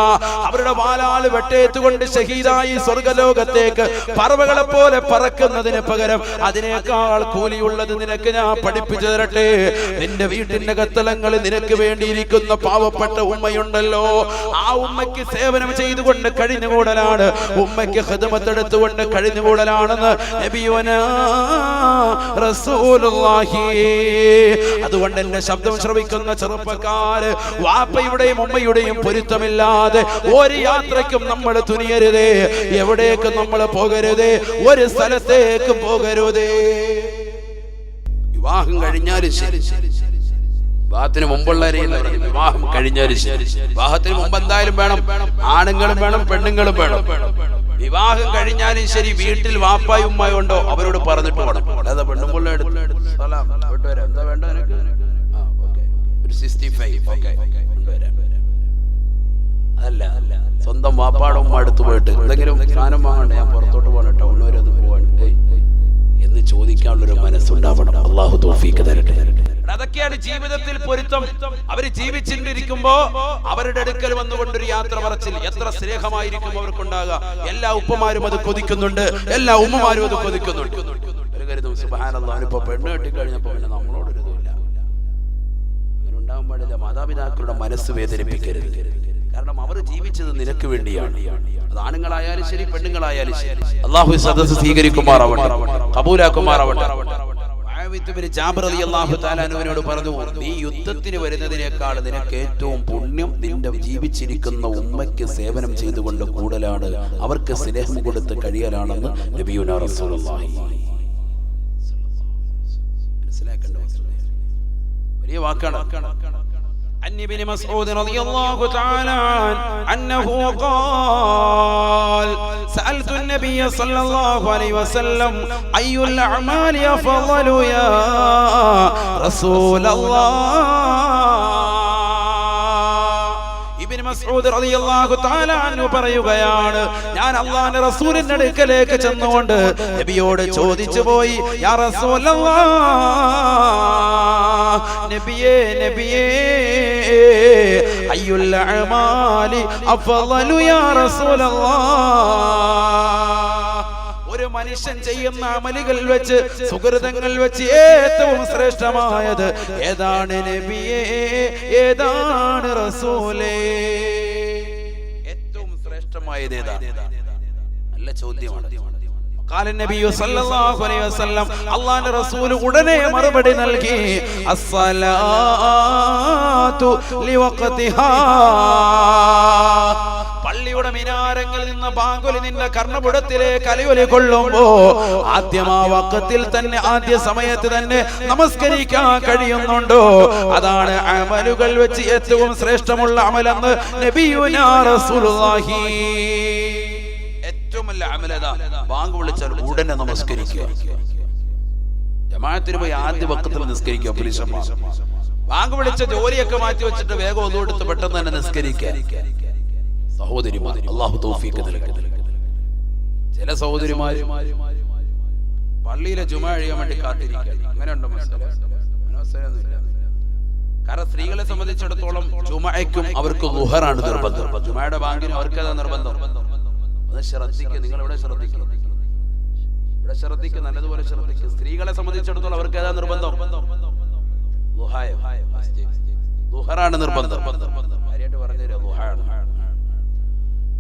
അവരുടെ വാലാല് വെട്ടേറ്റുകൊണ്ട് ഷഹീദായി സ്വർഗലോകത്തേക്ക് പറവകളെ പോലെ പറക്കുന്നതിന് പകരം അതിനേക്കാൾ കൂലിയുള്ളത് നിനക്ക് ഞാൻ പഠിപ്പിച്ചു തരട്ടെ. നിന്റെ വീട്ടിന്റെ കത്തളങ്ങളിൽ നിനക്ക് വേണ്ടിയിരിക്കുന്ന പാവപ്പെട്ട ഉമ്മയുണ്ടല്ലോ, ആ ഉമ്മയ്ക്ക് സേവനം ചെയ്തുകൊണ്ട് കഴിഞ്ഞുകൂടലാണ്, ഉമ്മയ്ക്ക് ഖിദ്മത്ത് എടുത്തുകൊണ്ട് കഴിഞ്ഞുകൂടലാണെന്ന് നബിയുനാ റസൂലുള്ളാഹി. അതുകൊണ്ട് എന്നെ ശബ്ദം ശ്രവിക്കുന്ന ചെറുപ്പക്കാര്, വാപ്പയുടെയും ഉമ്മയുടെയും പൊരുത്തമില്ലാതെ ഒരു യാത്രയ്ക്കും നമ്മൾ തുനിയരുതേ, എവിടേക്കും നമ്മൾ പോകരുതേ, ഒരു സ്ഥലത്തേക്ക് പോകരുതേ. വിവാഹം കഴിഞ്ഞാലും ശരി, വിവാഹത്തിന് മുമ്പുള്ള വിവാഹം കഴിഞ്ഞാലും ശരി, വിവാഹത്തിന് മുമ്പ് എന്തായാലും വേണം, ആണുങ്ങളും വേണം പെണ്ണുങ്ങളും വേണം. വിവാഹം കഴിഞ്ഞാലും ശരി, വീട്ടിൽ വാപ്പായും ഉമ്മായും ഉണ്ടോ അവരോട് പറഞ്ഞിട്ട് വേണം. അല്ലാതെ പെണ്ണുമ്പോൾ എന്താ വേണ്ട ഒരു 65 അതല്ല, സ്വന്തം വാപ്പാടെ ഉമ്മ അടുത്ത് പോയിട്ട് എന്തെങ്കിലും സാധനം വാങ്ങണ്ട, ഞാൻ പുറത്തോട്ട് പോകണം, ടൗൺ വരെ ഒന്ന് പോവാണ് എന്ന് ചോദിക്കാനുള്ളൊരു മനസ്സുണ്ടാവണം. അള്ളാഹു തൗഫീഖ് തരട്ടെ. അതൊക്കെയാണ് ജീവിതത്തിൽ പൊരുത്തം. അവര് ജീവിച്ചിരിക്കുമ്പോ അവരുടെ അടുക്കൽ വന്നുകൊണ്ടൊരു യാത്ര പറച്ചിൽ എത്ര സ്നേഹമായിരിക്കും അവർക്കുണ്ടാകുക. എല്ലാ ഉപ്പമാരും അത് കൊതിക്കുന്നുണ്ട്, എല്ലാ ഉമ്മമാരും അത് കൊതിക്കുന്നുണ്ട്. ഒരു കരുതും സുബ്ഹാനല്ലാഹ്, ഇപ്പൊ പെണ്ണ് കെട്ടിക്കഴിഞ്ഞപ്പോ പിന്നെ നമ്മളോടൊരു ഇതുമില്ല, അങ്ങനെ ഉണ്ടാകാൻ പാടില്ല. മാതാപിതാക്കളുടെ മനസ്സ് വേദനിപ്പിക്കരുത്. കാരണം അവർ ജീവിച്ചത് നിനക്ക് വേണ്ടിയാണ്. അത് ആണുങ്ങളായാലും ശരി പെണ്ണുങ്ങളായാലും ശരി. അല്ലാഹു സദസ്സ് സ്വീകരിക്കുമാറാവട്ടെ, കബൂലാക്കുമാറാവട്ടെ. ജാബിർ റളിയല്ലാഹു തആല അൻഹുവിനോട് പറഞ്ഞു, നീ യുദ്ധത്തിന് വരുന്നതിനേക്കാൾ നിനക്ക് ഏറ്റവും പുണ്യം നിന്റെ ജീവിച്ചിരിക്കുന്ന ഉമ്മയ്ക്ക് സേവനം ചെയ്തുകൊണ്ട് കൂടലാണ്, അവർക്ക് സ്നേഹം കൊടുത്ത് കഴിയലാണെന്ന് നബിയുനാ റസൂലുള്ളാഹി. മനസ്സിലാക്കേണ്ട വലിയ വാക്കാണ്. عن ابن مسعود رضي الله تعالى عنه قال سألت النبي صلى الله عليه وسلم أي الأعمال أفضل يا رسول الله. ഇബ്നു മസ്ഊദ് റളിയല്ലാഹു തആല അൻഹു പറയുകയാണ്, ഞാൻ അല്ലാഹുവിന്റെ റസൂലിന്റെ അടുക്കലേക്ക് ചെന്നുകൊണ്ട് നബിയോട് ചോദിച്ചു പോയി, യാ റസൂലല്ലാഹ്, നബിയേ നബിയേ, അയ്യുൽ അഅമാലി അഫ്ളലു യാ റസൂലല്ലാഹ്, ഒരു മനുഷ്യൻ ചെയ്യുന്ന അമലുകൾ വെച്ച് സുകൃതങ്ങൾ വെച്ച് ഏറ്റവും ശ്രേഷ്ഠമായത് ഏതാണ് നബിയേ, ഏതാണ് റസൂലേ? ഏറ്റവും ശ്രേഷ്ഠമായത് ഏതാണ്? നല്ല ചോദ്യമാണ്. قال النبي صلى الله عليه وسلم, അല്ലാഹുവിന്റെ റസൂൽ ഉടനെ മറുപടി നൽകി, അസ്സലാത്തു ലിവഖതിഹാ, പള്ളിയുടെ മിനാരങ്ങളിൽ നിന്ന് ബാങ്കുലി നിന്റെ കർണപുടത്തിലേക്ക് അലയൊലി കൊള്ളുമ്പോ ആദ്യം ആ വഖത്തിൽ തന്നെ ആദ്യ സമയത്ത് തന്നെ നമസ്കരിക്കാൻ കഴിയുന്നുണ്ടോ? അതാണ് അമലുകൾ വെച്ച് ഏറ്റവും ശ്രേഷ്ഠമുള്ള അമലെന്ന് നബിയുനാ റസൂലുള്ളാഹി. ഏറ്റവും വലിയ അമലതാ ബാങ്ക് വിളിച്ചാൽ ഉടനെ നമസ്കരിക്കുക. ജമാഅത്തിന് പോയി ആദ്യ വഖത്തിൽ നിസ്കരിക്കുക. പുരുഷന്മാർ ബാങ്ക് വിളിച്ച ജോലിയൊക്കെ മാറ്റി വെച്ചിട്ട് വേഗം ഒന്നുകൊടുത്ത് പെട്ടെന്ന് തന്നെ നിസ്കരിക്കുക. സഹോദരിമാർ, അല്ലാഹു തൗഫീഖ് നൽകട്ടെ. ചില സഹോദരിമാര് പള്ളിയിലെ ജുമാ കഴിയാൻ വേണ്ടി കാത്തിരിക്കുക. അങ്ങനെയുണ്ടോ? കാരണം സ്ത്രീകളെ സംബന്ധിച്ചിടത്തോളം ജുമഅയ്ക്കും അവർക്ക് ളുഹറാണ് നിർബന്ധം. ജുമയുടെ ബാങ്കിനും അവർക്ക് അതാ നിർബന്ധം. അത് ശ്രദ്ധിക്കുക, നിങ്ങൾ ഇവിടെ ശ്രദ്ധിക്കുക, ഇവിടെ ശ്രദ്ധിക്കുക, നല്ലതുപോലെ ശ്രദ്ധിക്കുക. സ്ത്രീകളെ സംബന്ധിച്ചിടത്തോളം അവർക്ക് ഏതാ നിർബന്ധം? ളുഹറാണ് നിർബന്ധം. ഭാര്യയായിട്ട് പറഞ്ഞുതരാം,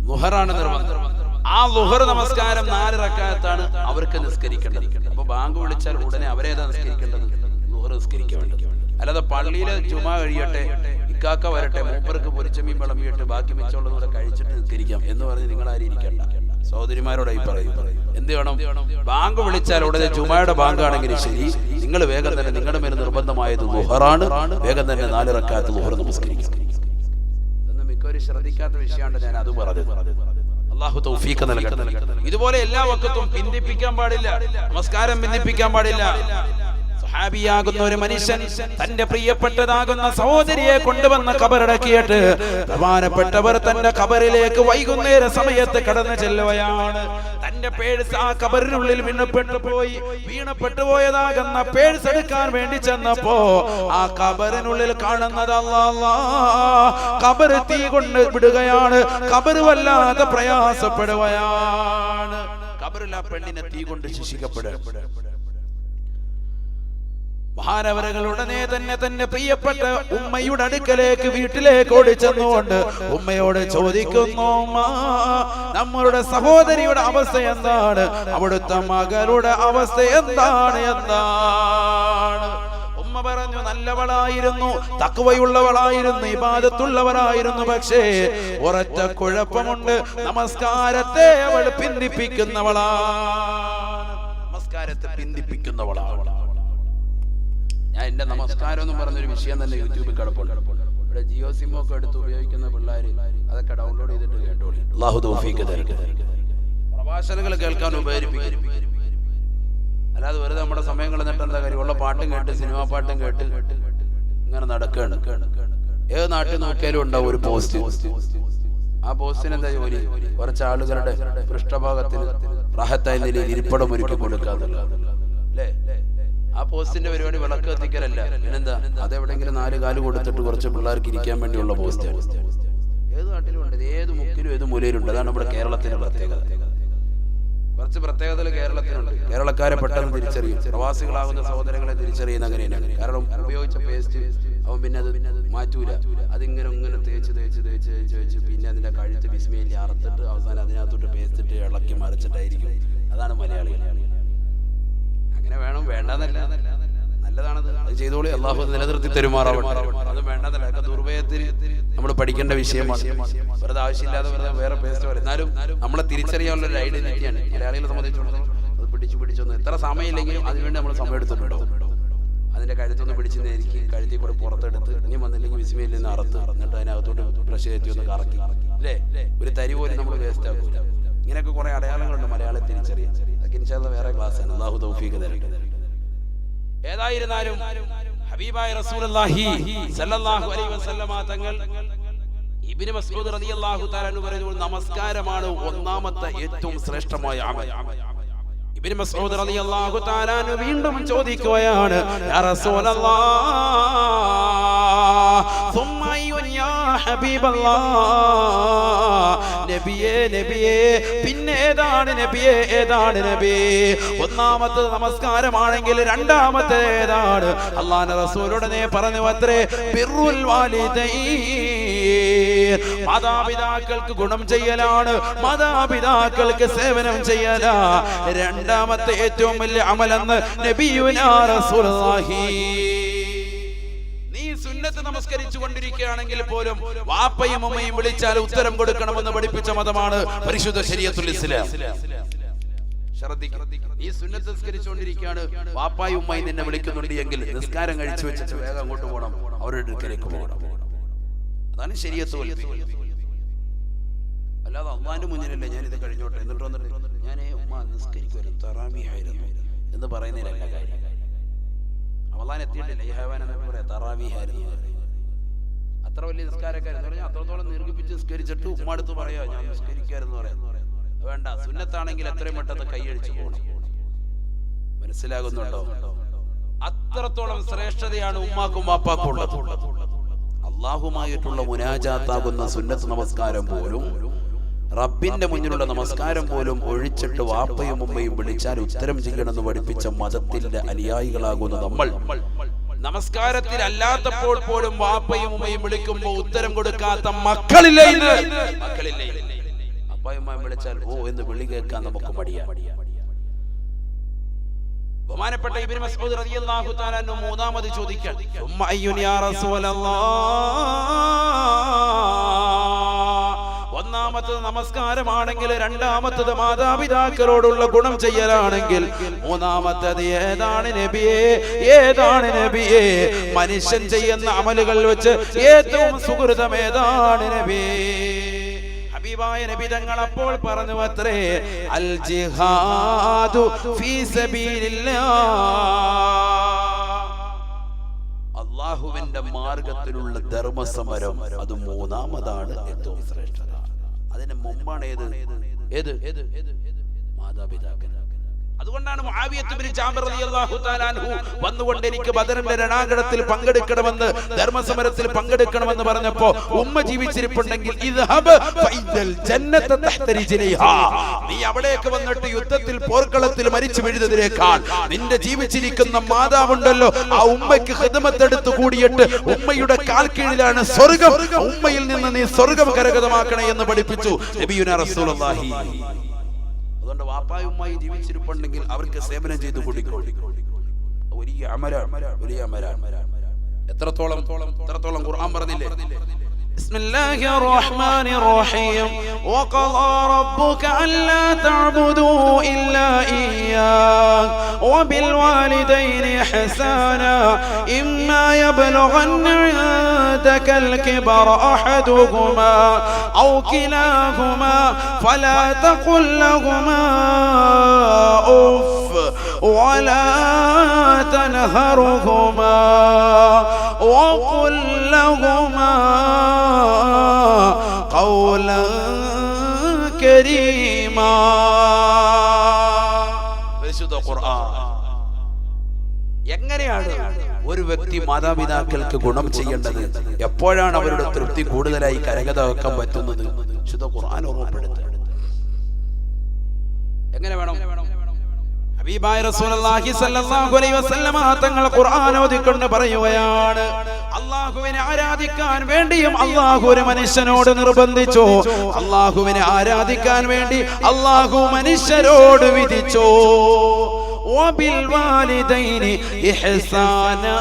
ളുഹറാണ് നിർബന്ധം. ആ ളുഹർ നമസ്കാരം 4 റക്അത്താണ് അവർക്ക് നിസ്കരിക്കേണ്ടത്. അപ്പൊ ബാങ്ക് വിളിച്ചാൽ ഉടനെ അവരേതാ നിസ്കരിക്കേണ്ടത്? ളുഹർ നിസ്കരിക്കേണ്ടത്. അല്ലാതെ പള്ളിയിലെ ജുമാ കഴിയട്ടെ, ഇക്കാക്ക വരട്ടെ, മൂപ്പർക്ക് പൊരിച്ചമീൻ വിളമ്പിയിട്ട് ബാക്കി മിച്ചമുള്ളതുകൂടെ കഴിച്ചിട്ട് നിസ്കരിക്കാം എന്ന് പറഞ്ഞ് നിങ്ങൾ ആരും ഇരിക്കണ്ട. സഹോദരിമാരോടായി പറയും, എന്ത് വേണം? ബാങ്ക് വിളിച്ചാൽ ഉടനെ ജുമായുടെ ബാങ്ക് ആണെങ്കിലും ശരി, നിങ്ങൾ വേഗം തന്നെ, നിങ്ങളുടെ മേൽ നിർബന്ധമായത് ളുഹറാണ്, വേഗം തന്നെ 4 റക്അത്ത് ളുഹർ നമസ്കരിക്കും. ഇതൊന്നും മിക്കവരും ശ്രദ്ധിക്കാത്ത വിഷയമാണ്, ഞാൻ അത് പറഞ്ഞത്. അല്ലാഹു തൗഫീഖ് നൽകട്ടെ. ഇതുപോലെ എല്ലാ വഖത്തും പിന്തിപ്പിക്കാൻ പാടില്ല, നമസ്കാരം പിന്തിപ്പിക്കാൻ പാടില്ല. സ്വഹാബിയാകുന്ന ഒരു മനുഷ്യൻ തന്റെ പ്രിയപ്പെട്ടതാകുന്ന സഹോദരിയെ കൊണ്ടുവന്ന് ഖബറടക്കിയിട്ട് ബഹുമാനപ്പെട്ടവർ തന്റെ ഖബറിലേക്ക് വൈകുന്നേര സമയത്ത് കടന്നു ചെല്ലുകയാണ്. തന്റെ പേഴ്സ് ആ ഖബറിനുള്ളിൽ വീണപ്പെട്ടു പോയതാകുന്ന പേഴ്സ് എടുക്കാൻ വേണ്ടി ചെന്നപ്പോ ആ ഖബറിനുള്ളിൽ കാണുന്നത് ഖബർ തീ കൊണ്ട് വിടുകയാണ്. ഖബർ വല്ലാതെ പ്രയാസപ്പെടുകയാണ്. ഖബറിൽ ആ പെണ്ണിനെ തീ കൊണ്ട് ശിക്ഷിക്കപ്പെടുക. മഹാനവരകൾ ഉടനെ തന്നെ തന്റെ പ്രിയപ്പെട്ട ഉമ്മയുടെ അടുക്കലേക്ക് വീട്ടിലേക്ക് ഓടിച്ചെന്നുകൊണ്ട് ഉമ്മയോട് ചോദിക്കുന്നു, നമ്മളുടെ സഹോദരിയുടെ അവസ്ഥ എന്താണ്? അവിടുത്തെ മകളുടെ അവസ്ഥ എന്താണ്? ഉമ്മ പറഞ്ഞു, നല്ലവളായിരുന്നു, തഖ്വയുള്ളവളായിരുന്നു, ഇബാദത്തുള്ളവളായിരുന്നു. പക്ഷേ ഒരൊറ്റ കുഴപ്പമുണ്ട്, നമസ്കാരത്തെ അവൾ പിന്തിപ്പിക്കുന്നവളാണ്. നമസ്കാരത്തെ പിന്തിപ്പിക്കുന്നവളാണ്. ഞാൻ എന്റെ നമസ്കാരം എന്ന് പറഞ്ഞൊരു വിഷയം തന്നെ യൂട്യൂബിൽ കിടപ്പുണ്ട്. ഇവിടെ ജിയോ സിം ഒക്കെ എടുത്ത് ഉപയോഗിക്കുന്ന പിള്ളേര് അതൊക്കെ ഡൗൺലോഡ് ചെയ്തിട്ട് കേട്ടോളി. അല്ലാഹു തൗഫീഖ് തരട്ടെ. പ്രഭാഷണങ്ങൾ കേൾക്കാൻ ഉപകരിപ്പിക്കും. അല്ലാതെ വെറുതെ നമ്മുടെ സമയം കളഞ്ഞിട്ട് എന്താ കാര്യം? ഉള്ള പാട്ടും കേട്ട്, സിനിമാ പാട്ടും കേട്ട് ഇങ്ങനെ നടക്കുകയാണ്. ഏത് നാട്ടിൽ നോക്കിയാലും ഉണ്ടാവും ഒരു പോസ്റ്റ്. ആ പോസ്റ്റിന് എന്താ ജോലി? കുറച്ച് ആളുകളുടെ പൃഷ്ഠഭാഗത്തിന് റാഹത്തായ നിലയിൽ ഇരിപ്പിടം ഒരുക്കി കൊടുക്കാന്നുള്ളത് അല്ലേ? ആ പോസ്റ്റിന്റെ പരിപാടി വിളക്ക് കത്തിക്കലല്ല, പിന്നെന്താ? അതെവിടെങ്കിലും 4 കാല് കൊടുത്തിട്ട് കുറച്ച് പിള്ളേർക്ക് ഇരിക്കാൻ വേണ്ടിയുള്ള പോസ്റ്റാണ്. ഏത് നാട്ടിലും ഉണ്ട്, ഏത് മുക്കിലും ഏത് മൂലയിലുണ്ട്. അതാണ് നമ്മുടെ കേരളത്തിന്റെ പ്രത്യേകത. കുറച്ച് പ്രത്യേകതകൾ കേരളത്തിനുണ്ട്. കേരളക്കാരെ പെട്ടെന്ന് തിരിച്ചറിയും, പ്രവാസികളാകുന്ന സഹോദരങ്ങളെ തിരിച്ചറിയുന്ന അങ്ങനെയാണ്. കാരണം ഉപയോഗിച്ച പേസ്റ്റ് അവൻ പിന്നെ അത് മാറ്റൂല. അതിങ്ങനെ തേച്ച് പിന്നെ അതിന്റെ കഴുത്ത് വിസ്മയിൽ അറുത്തിട്ട് അവസാനം അതിനകത്തോട്ട് പേസ്റ്റ് ഇട്ട് ഇളക്കി മറിച്ചിട്ടായിരിക്കും. അതാണ് മലയാളികൾ. അങ്ങനെ വേണം, വേണ്ടെന്നല്ല, നല്ലതാണത്, അത് ചെയ്തോളി. അള്ളാഹു നിലനിർത്തി തെരുമാറാവട്ടെ. അത് വേണ്ടെന്നല്ല, അതൊക്കെ ദുർവ്യയത്തിന് നമ്മൾ പഠിക്കേണ്ട വിഷയമാണ്. വെറുതെ ആവശ്യമില്ലാതെ വെറുതെ വേറെ പേസ്റ്റ് വരും. എന്നാലും നമ്മളെ തിരിച്ചറിയാനുള്ള ഒരു ഐഡന്റിറ്റിയാണ് മലയാളികളെ സംബന്ധിച്ചിടത്തോളം. അത് പിടിച്ചൊന്നും എത്ര സമയമില്ലെങ്കിലും അതിനുവേണ്ടി നമ്മൾ സമയം എടുത്തിട്ടുണ്ടോ? അതിന്റെ കഴുത്തൊന്ന് പിടിച്ച് നേരിക്ക് കഴുത്തിൽ കൂടെ പുറത്തെടുത്ത് ഇനി വന്നില്ലെങ്കിൽ വിസ്മയിൽ നിന്ന് അറുത്ത് എന്നിട്ട് അതിനകത്തോട്ട് ബ്രഷ് കയറ്റി ഒന്ന് കറക്കി അല്ലേ? ഒരു തരി പോലും നമ്മൾ വേസ്റ്റ് ആക്കൂല. ഇങ്ങനെയൊക്കെ കുറെ അടയാളങ്ങളുണ്ട് മലയാളം തിരിച്ചറിയാൻ. അതൊക്കെ ഇൻഷാല്ലാഹ് വേറെ ക്ലാസ്സാണ്. അല്ലാഹു തൗഫീഖ് തരട്ടെ. ഏതായിരുന്നാലും ഹബീബായ റസൂലുള്ളാഹി സ്വല്ലല്ലാഹു അലൈഹി വസല്ലമ തങ്ങൾ ഇബ്നു മസ്ഊദ് റളിയല്ലാഹു തആല അൻഹു പറയുന്നു, നമസ്കാരമാണ് ഒന്നാമത്തെ ഏറ്റവും ശ്രേഷ്ഠമായ അമൽ. ഇബ്നു മസ്ഊദ് റളിയല്ലാഹു തആല അൻഹു വീണ്ടും ചോദിക്കുകയാണ്, യാ റസൂലല്ലാഹ് സുമ്മ യാ ഹബീബല്ലാഹ്, നബിയേ പിന്നെ ഏതാണ് നബി? ഒന്നാമത്തെ നമസ്കാരമാണെങ്കിൽ രണ്ടാമത്തെ ഏതാണ്? അല്ലാഹുവിന്റെ റസൂലുടനെ പറഞ്ഞു അത്രേ, ബിർറുൽ വാലിദൈൻ, മാതാപിതാക്കൾക്ക് ഗുണം ചെയ്യലാണ്, മാതാപിതാക്കൾക്ക് സേവനം ചെയ്യലാ രണ്ടാമത്തെ ഏറ്റവും വലിയ അമലെന്ന് നബിയുനാ റസൂലുള്ളാഹി. സുന്നത്ത് നമസ്കരിച്ചു കൊണ്ടിരിക്കുകയാണെങ്കിൽ പോലും വാപ്പയും ഉമ്മയും വിളിച്ചാൽ ഉത്തരം കൊടുക്കണമെന്ന് പഠിപ്പിച്ച മതമാണ് പരിശുദ്ധ ശരീഅത്തുൽ ഇസ്ലാം. ഈ സുന്നത്ത് നിസ്കരിച്ചുകൊണ്ടിരിക്കുകയാണ്, വാപ്പായും ഉമ്മയും നിന്നെ വിളിക്കുന്നുണ്ട് എങ്കിൽ നിസ്കാരം കഴിച്ചു വെച്ചിട്ട് വേഗം അങ്ങോട്ട് പോകണം, അവരുടെ അടുക്കലേക്ക് പോകണം. അതാണ് ശരീഅത്ത്. അല്ലാതെ അള്ളാന്റെ മുന്നിലല്ലേ ഞാൻ ഇത് കഴിഞ്ഞോട്ടെ എന്നിട്ട് വന്നിട്ട് ഞാൻ ഉമ്മ നിസ്കരിക്കുമായിരുന്നു, തറാവീഹായിരുന്നു എന്ന് പറയുന്നതിലല്ല കാര്യം. റമളാൻ എത്തിയിട്ടില്ല, ഈ ഹൈവാൻ എന്നൊക്കെ പറയാം, തറാവീഹായിരുന്നു. അത്ര വലിയ നിസ്കാരക്കാരെന്ന് പറഞ്ഞാൽ അത്രത്തോളം ദീർഘിപ്പിച്ച് നിസ്കരിച്ചിട്ട് ഉമ്മ അടുത്ത് പറയാ ഞാൻ നിസ്കരിക്കാരെന്ന് പറയാം. വേണ്ട, സുന്നത്താണെങ്കിൽ എത്രയും പെട്ടെന്ന് കൈയടിച്ചു പോകണം. മനസ്സിലാകുന്നുണ്ടോ? അത്രത്തോളം ശ്രേഷ്ഠതയാണ് ഉമ്മാക്കും വാപ്പാക്കും ഉള്ളത്. അള്ളാഹുമായിട്ടുള്ള മുനാജാത്താകുന്ന സുന്നത്ത് നമസ്കാരം പോലും, റബ്ബിന്റെ മുന്നിലുള്ള നമസ്കാരം പോലും ഒഴിച്ചിട്ട് വാപ്പയും ഉമ്മയും വിളിച്ചാൽ ഉത്തരം ചെയ്യണമെന്ന് പഠിപ്പിച്ച മതത്തിന്റെ അനുയായികളാകുന്ന നമ്മൾ നമസ്കാരത്തിൽ അല്ലാത്തപ്പോൾ പോലും വാപ്പയും ഉമ്മയും വിളിക്കുമ്പോൾ ഉത്തരം കൊടുക്കാത്ത മക്കളില്ലേ? വാപ്പായുമായി വിളിച്ചാൽ ഓ എന്ന് വിളി കേൾക്കാൻ നമുക്ക് മടിയാണ്. ബഹുമാനപ്പെട്ട ഇബ്നു മസ്ഊദ് റളിയല്ലാഹു തആല അൻഹു മൂന്നാമത് ചോദിക്കാൻ, ഉമ്മ അയ്യുൻ യാ റസൂലല്ലാഹ്, ഒന്നാമത്തത് നമസ്കാരമാണെങ്കിൽ, രണ്ടാമത്തത് മാതാപിതാക്കളോടുള്ള ഗുണം ചെയ്യലാണെങ്കിൽ, മൂന്നാമത്തത് ഏതാണ് നബിയേ, ഏതാണ് നബിയേ, മനുഷ്യൻ ചെയ്യുന്ന അമലുകൾ വെച്ച് ഏറ്റവും സുഹൃതം ഏതാണ് നബിയേ? ഹബീബായ നബി തങ്ങൾ അപ്പോൾ പറഞ്ഞു അത്രേ, അൽ ജിഹാദു ഫീ സബീലില്ലാഹ്, അല്ലാഹുവിന്റെ മാർഗത്തിലുള്ള ധർമ്മസമരം, അത് മൂന്നാമതാണ് ഏറ്റവും ശ്രേഷ്ഠത. അതിന് മുമ്പാണ് ഏത് മാതാപിതാക്കൾ. അതുകൊണ്ടാണ് മുആവിയത്ത് ഇബ്നു ജാബിർ റളിയല്ലാഹു തആല അൻഹു വന്നുകൊണ്ട് എനിക്ക് ബദറിന്റെ രണാങ്കണത്തിൽ പങ്കെടുക്കണമെന്ന്, ധർമ്മസമരത്തിൽ പങ്കെടുക്കണമെന്ന് പറഞ്ഞപ്പോ ഉമ്മ ജീവിച്ചിരിപ്പുണ്ടെങ്കിൽ ഇദ്ഹബ് ഫൈദൽ ജന്നത തഹ്ത റിജ്ലിഹാ, നീ അവിടേക്ക് വന്നിട്ട് യുദ്ധത്തിൽ പോർക്കളത്തിൽ മരിച്ചു വീഴുന്നതിനേക്കാൾ നിന്റെ ജീവിച്ചിരിക്കുന്ന മാതാവുണ്ടല്ലോ, ആ ഉമ്മയ്ക്ക് ഖിദ്മത്ത് എടുത്തു കൂടിയിട്ട് ഉമ്മയുടെ കാൽ കീഴിലാണ് സ്വർഗ്ഗം, ഉമ്മയിൽ നിന്ന് നീ സ്വർഗ്ഗം കരഗതമാക്കണേ എന്ന് പഠിപ്പിച്ചു നബിയുനാ റസൂലുള്ളാഹി. അതുകൊണ്ട് വാപ്പായും ഉമ്മയും ജീവിച്ചിരിപ്പുണ്ടെങ്കിൽ അവർക്ക് സേവനം ചെയ്തു കൊടുക്കോളി. വലിയ അമലാണ്, വലിയ അമലാണ്. എത്രത്തോളം ഖുർആൻ പറഞ്ഞില്ലേ? ബിസ്മില്ലാഹിർ റഹ്മാനിർ റഹീം. വഖദാ റബ്ബുക അല്ലാ തഅബുദൂ ഇല്ലാ ഇയ്യാഹ് വബിൽ വാലിദൈനി ഇഹ്സാനാ ഇമ്മാ യബ്ലുഗന്ന ഇൻദകൽ കിബറ അഹദുഹുമാ ഔ കിലാഹുമാ ഫലാ തഖുൽ ലഹുമാ ഉഫ് വലാ തൻഹറുഹുമാ വഖുൽ ലഹുമാ قولا كريما. പരിശുദ്ധ ഖുർആൻ. എങ്ങനെയാണ് ഒരു വ്യക്തി മാതാപിതാക്കൾക്ക് ഗുണം ചെയ്യേണ്ടത്, എപ്പോഴാണ് അവരുടെ തൃപ്തി കൂടുതലായി കരഗതമാക്കാൻ പറ്റുന്നത്? വിശുദ്ധ ഖുർആൻ ഓർമ്മപ്പെടുത്തുക. എങ്ങനെ വേണം? ഹബീബായ റസൂലുള്ളാഹി സ്വല്ലല്ലാഹു അലൈഹി വസല്ലമ തങ്ങൾ ഖുർആൻ ഓതിക്കൊണ്ട് പറയുകയാണ്, അല്ലാഹുവിനെ ആരാധിക്കാൻ വേണ്ടിയും അല്ലാഹു ഒരു മനുഷ്യനോട് നിർബന്ധിച്ചു. അല്ലാഹുവിനെ ആരാധിക്കാൻ വേണ്ടി അല്ലാഹു മനുഷ്യരോട് വിധിച്ചു. വബിൽ വാലിദൈനി ഇഹ്സാനാ,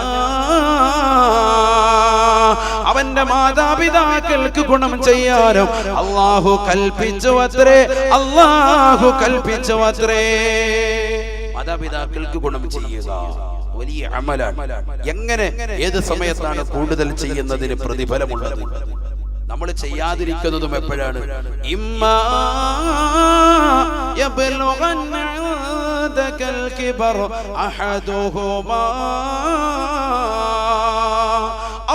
അവന്റെ മാതാപിതാക്കൾക്ക് ഗുണം ചെയ്യാനും അല്ലാഹു കൽപ്പിച്ചു അത്രേ, അല്ലാഹു കൽപ്പിച്ചു അത്രേ. മാതാപിതാക്കൾക്ക് ഗുണം ചെയ്യുക വലിയ അമലാണ്. എങ്ങനെ, ഏത് സമയത്താണ് കൂടുതൽ ചെയ്യുന്നതിന് പ്രതിഫലമുള്ളത്? നമ്മൾ ചെയ്യാതിരിക്കുന്നതും എപ്പോഴാണ്? ഇമ്മാ യബ്ലുഗന്ന ഇൻദകൽ കിബർ അഹദുഹുമാ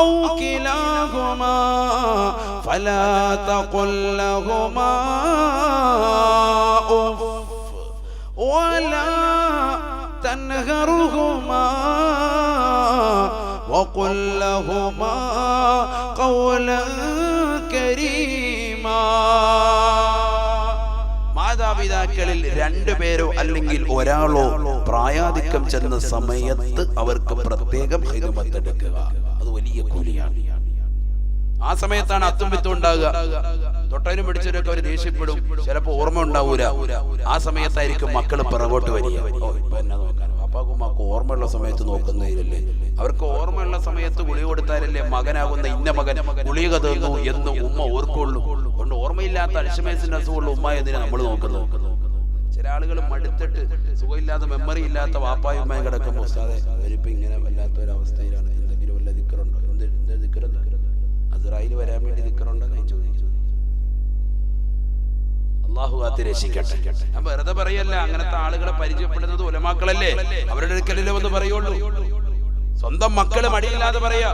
ഔ കിലാഹുമാ ഫലാ തഖുൽ ലഹുമാ ഉഫ് വലാ തൻഹറുഹുമാ വഖുൽ ലഹുമാ ഖൗലൻ കരീമാ. മാതാപിതാക്കളിൽ രണ്ടുപേരോ അല്ലെങ്കിൽ ഒരാളോ പ്രായാധിക്യം ചെന്ന സമയത്ത് അവർക്ക് പ്രത്യേകം ഖിദ്മത്ത് എടുക്കുക, അത് വലിയ കൂലിയാണ്. ആ സമയത്താണ് അത്തും വിത്തും ഉണ്ടാകുക. തൊട്ടതിനും പിടിച്ചവരൊക്കെ അവർ ദേഷ്യപ്പെടും, ചിലപ്പോൾ ഓർമ്മ ഉണ്ടാവൂല. ആ സമയത്തായിരിക്കും മക്കള് പിറകോട്ട് വരിക. ഇപ്പൊ എന്നെ നോക്കാൻ അപ്പാക്കുമാക്ക് ഓർമ്മയുള്ള സമയത്ത് നോക്കുന്നതിലല്ലേ, അവർക്ക് ഓർമ്മയുള്ള സമയത്ത് ഗുളിക കൊടുത്താലല്ലേ മകനാകുന്ന ഇന്ന മകൻ ഗുളിക തീർന്നു എന്ന് ഉമ്മ ഓർക്കുള്ളൂ. കൊണ്ട് ഓർമ്മയില്ലാത്ത അൽഷിമേഴ്സിന്റെ അസുഖമുള്ള ഉമ്മ എന്തിനാ നമ്മൾ നോക്കുന്നത്? ചില ആളുകൾ മടുത്തിട്ട് സുഖമില്ലാത്ത മെമ്മറി ഇല്ലാത്ത വാപ്പായും ഉമ്മയും കിടക്കുമ്പോൾ ഉസ്താദേ അവരിപ്പോ ഇങ്ങനെ വല്ലാത്തൊരവസ്ഥയിലാണ്, എന്തെങ്കിലും വല്ല ദിക്റുണ്ടോ? എന്ത് ദിക്റുണ്ട്? അസ്രായിൽ വരാൻ വേണ്ടി ദിക്റുണ്ടോ? അല്ലാഹു കാത്ത് രക്ഷിക്കട്ടെ. ഞാൻ വെറുതെ പറയല്ല, അങ്ങനത്തെ ആളുകളെ പരിചയപ്പെടുന്നത് ഉലമാക്കളല്ലേ, അവരുടെ അടുക്കലല്ലേ ഒന്ന് പറയുള്ളൂ. സ്വന്തം മക്കള് മടിയില്ലാതെ പറയാ.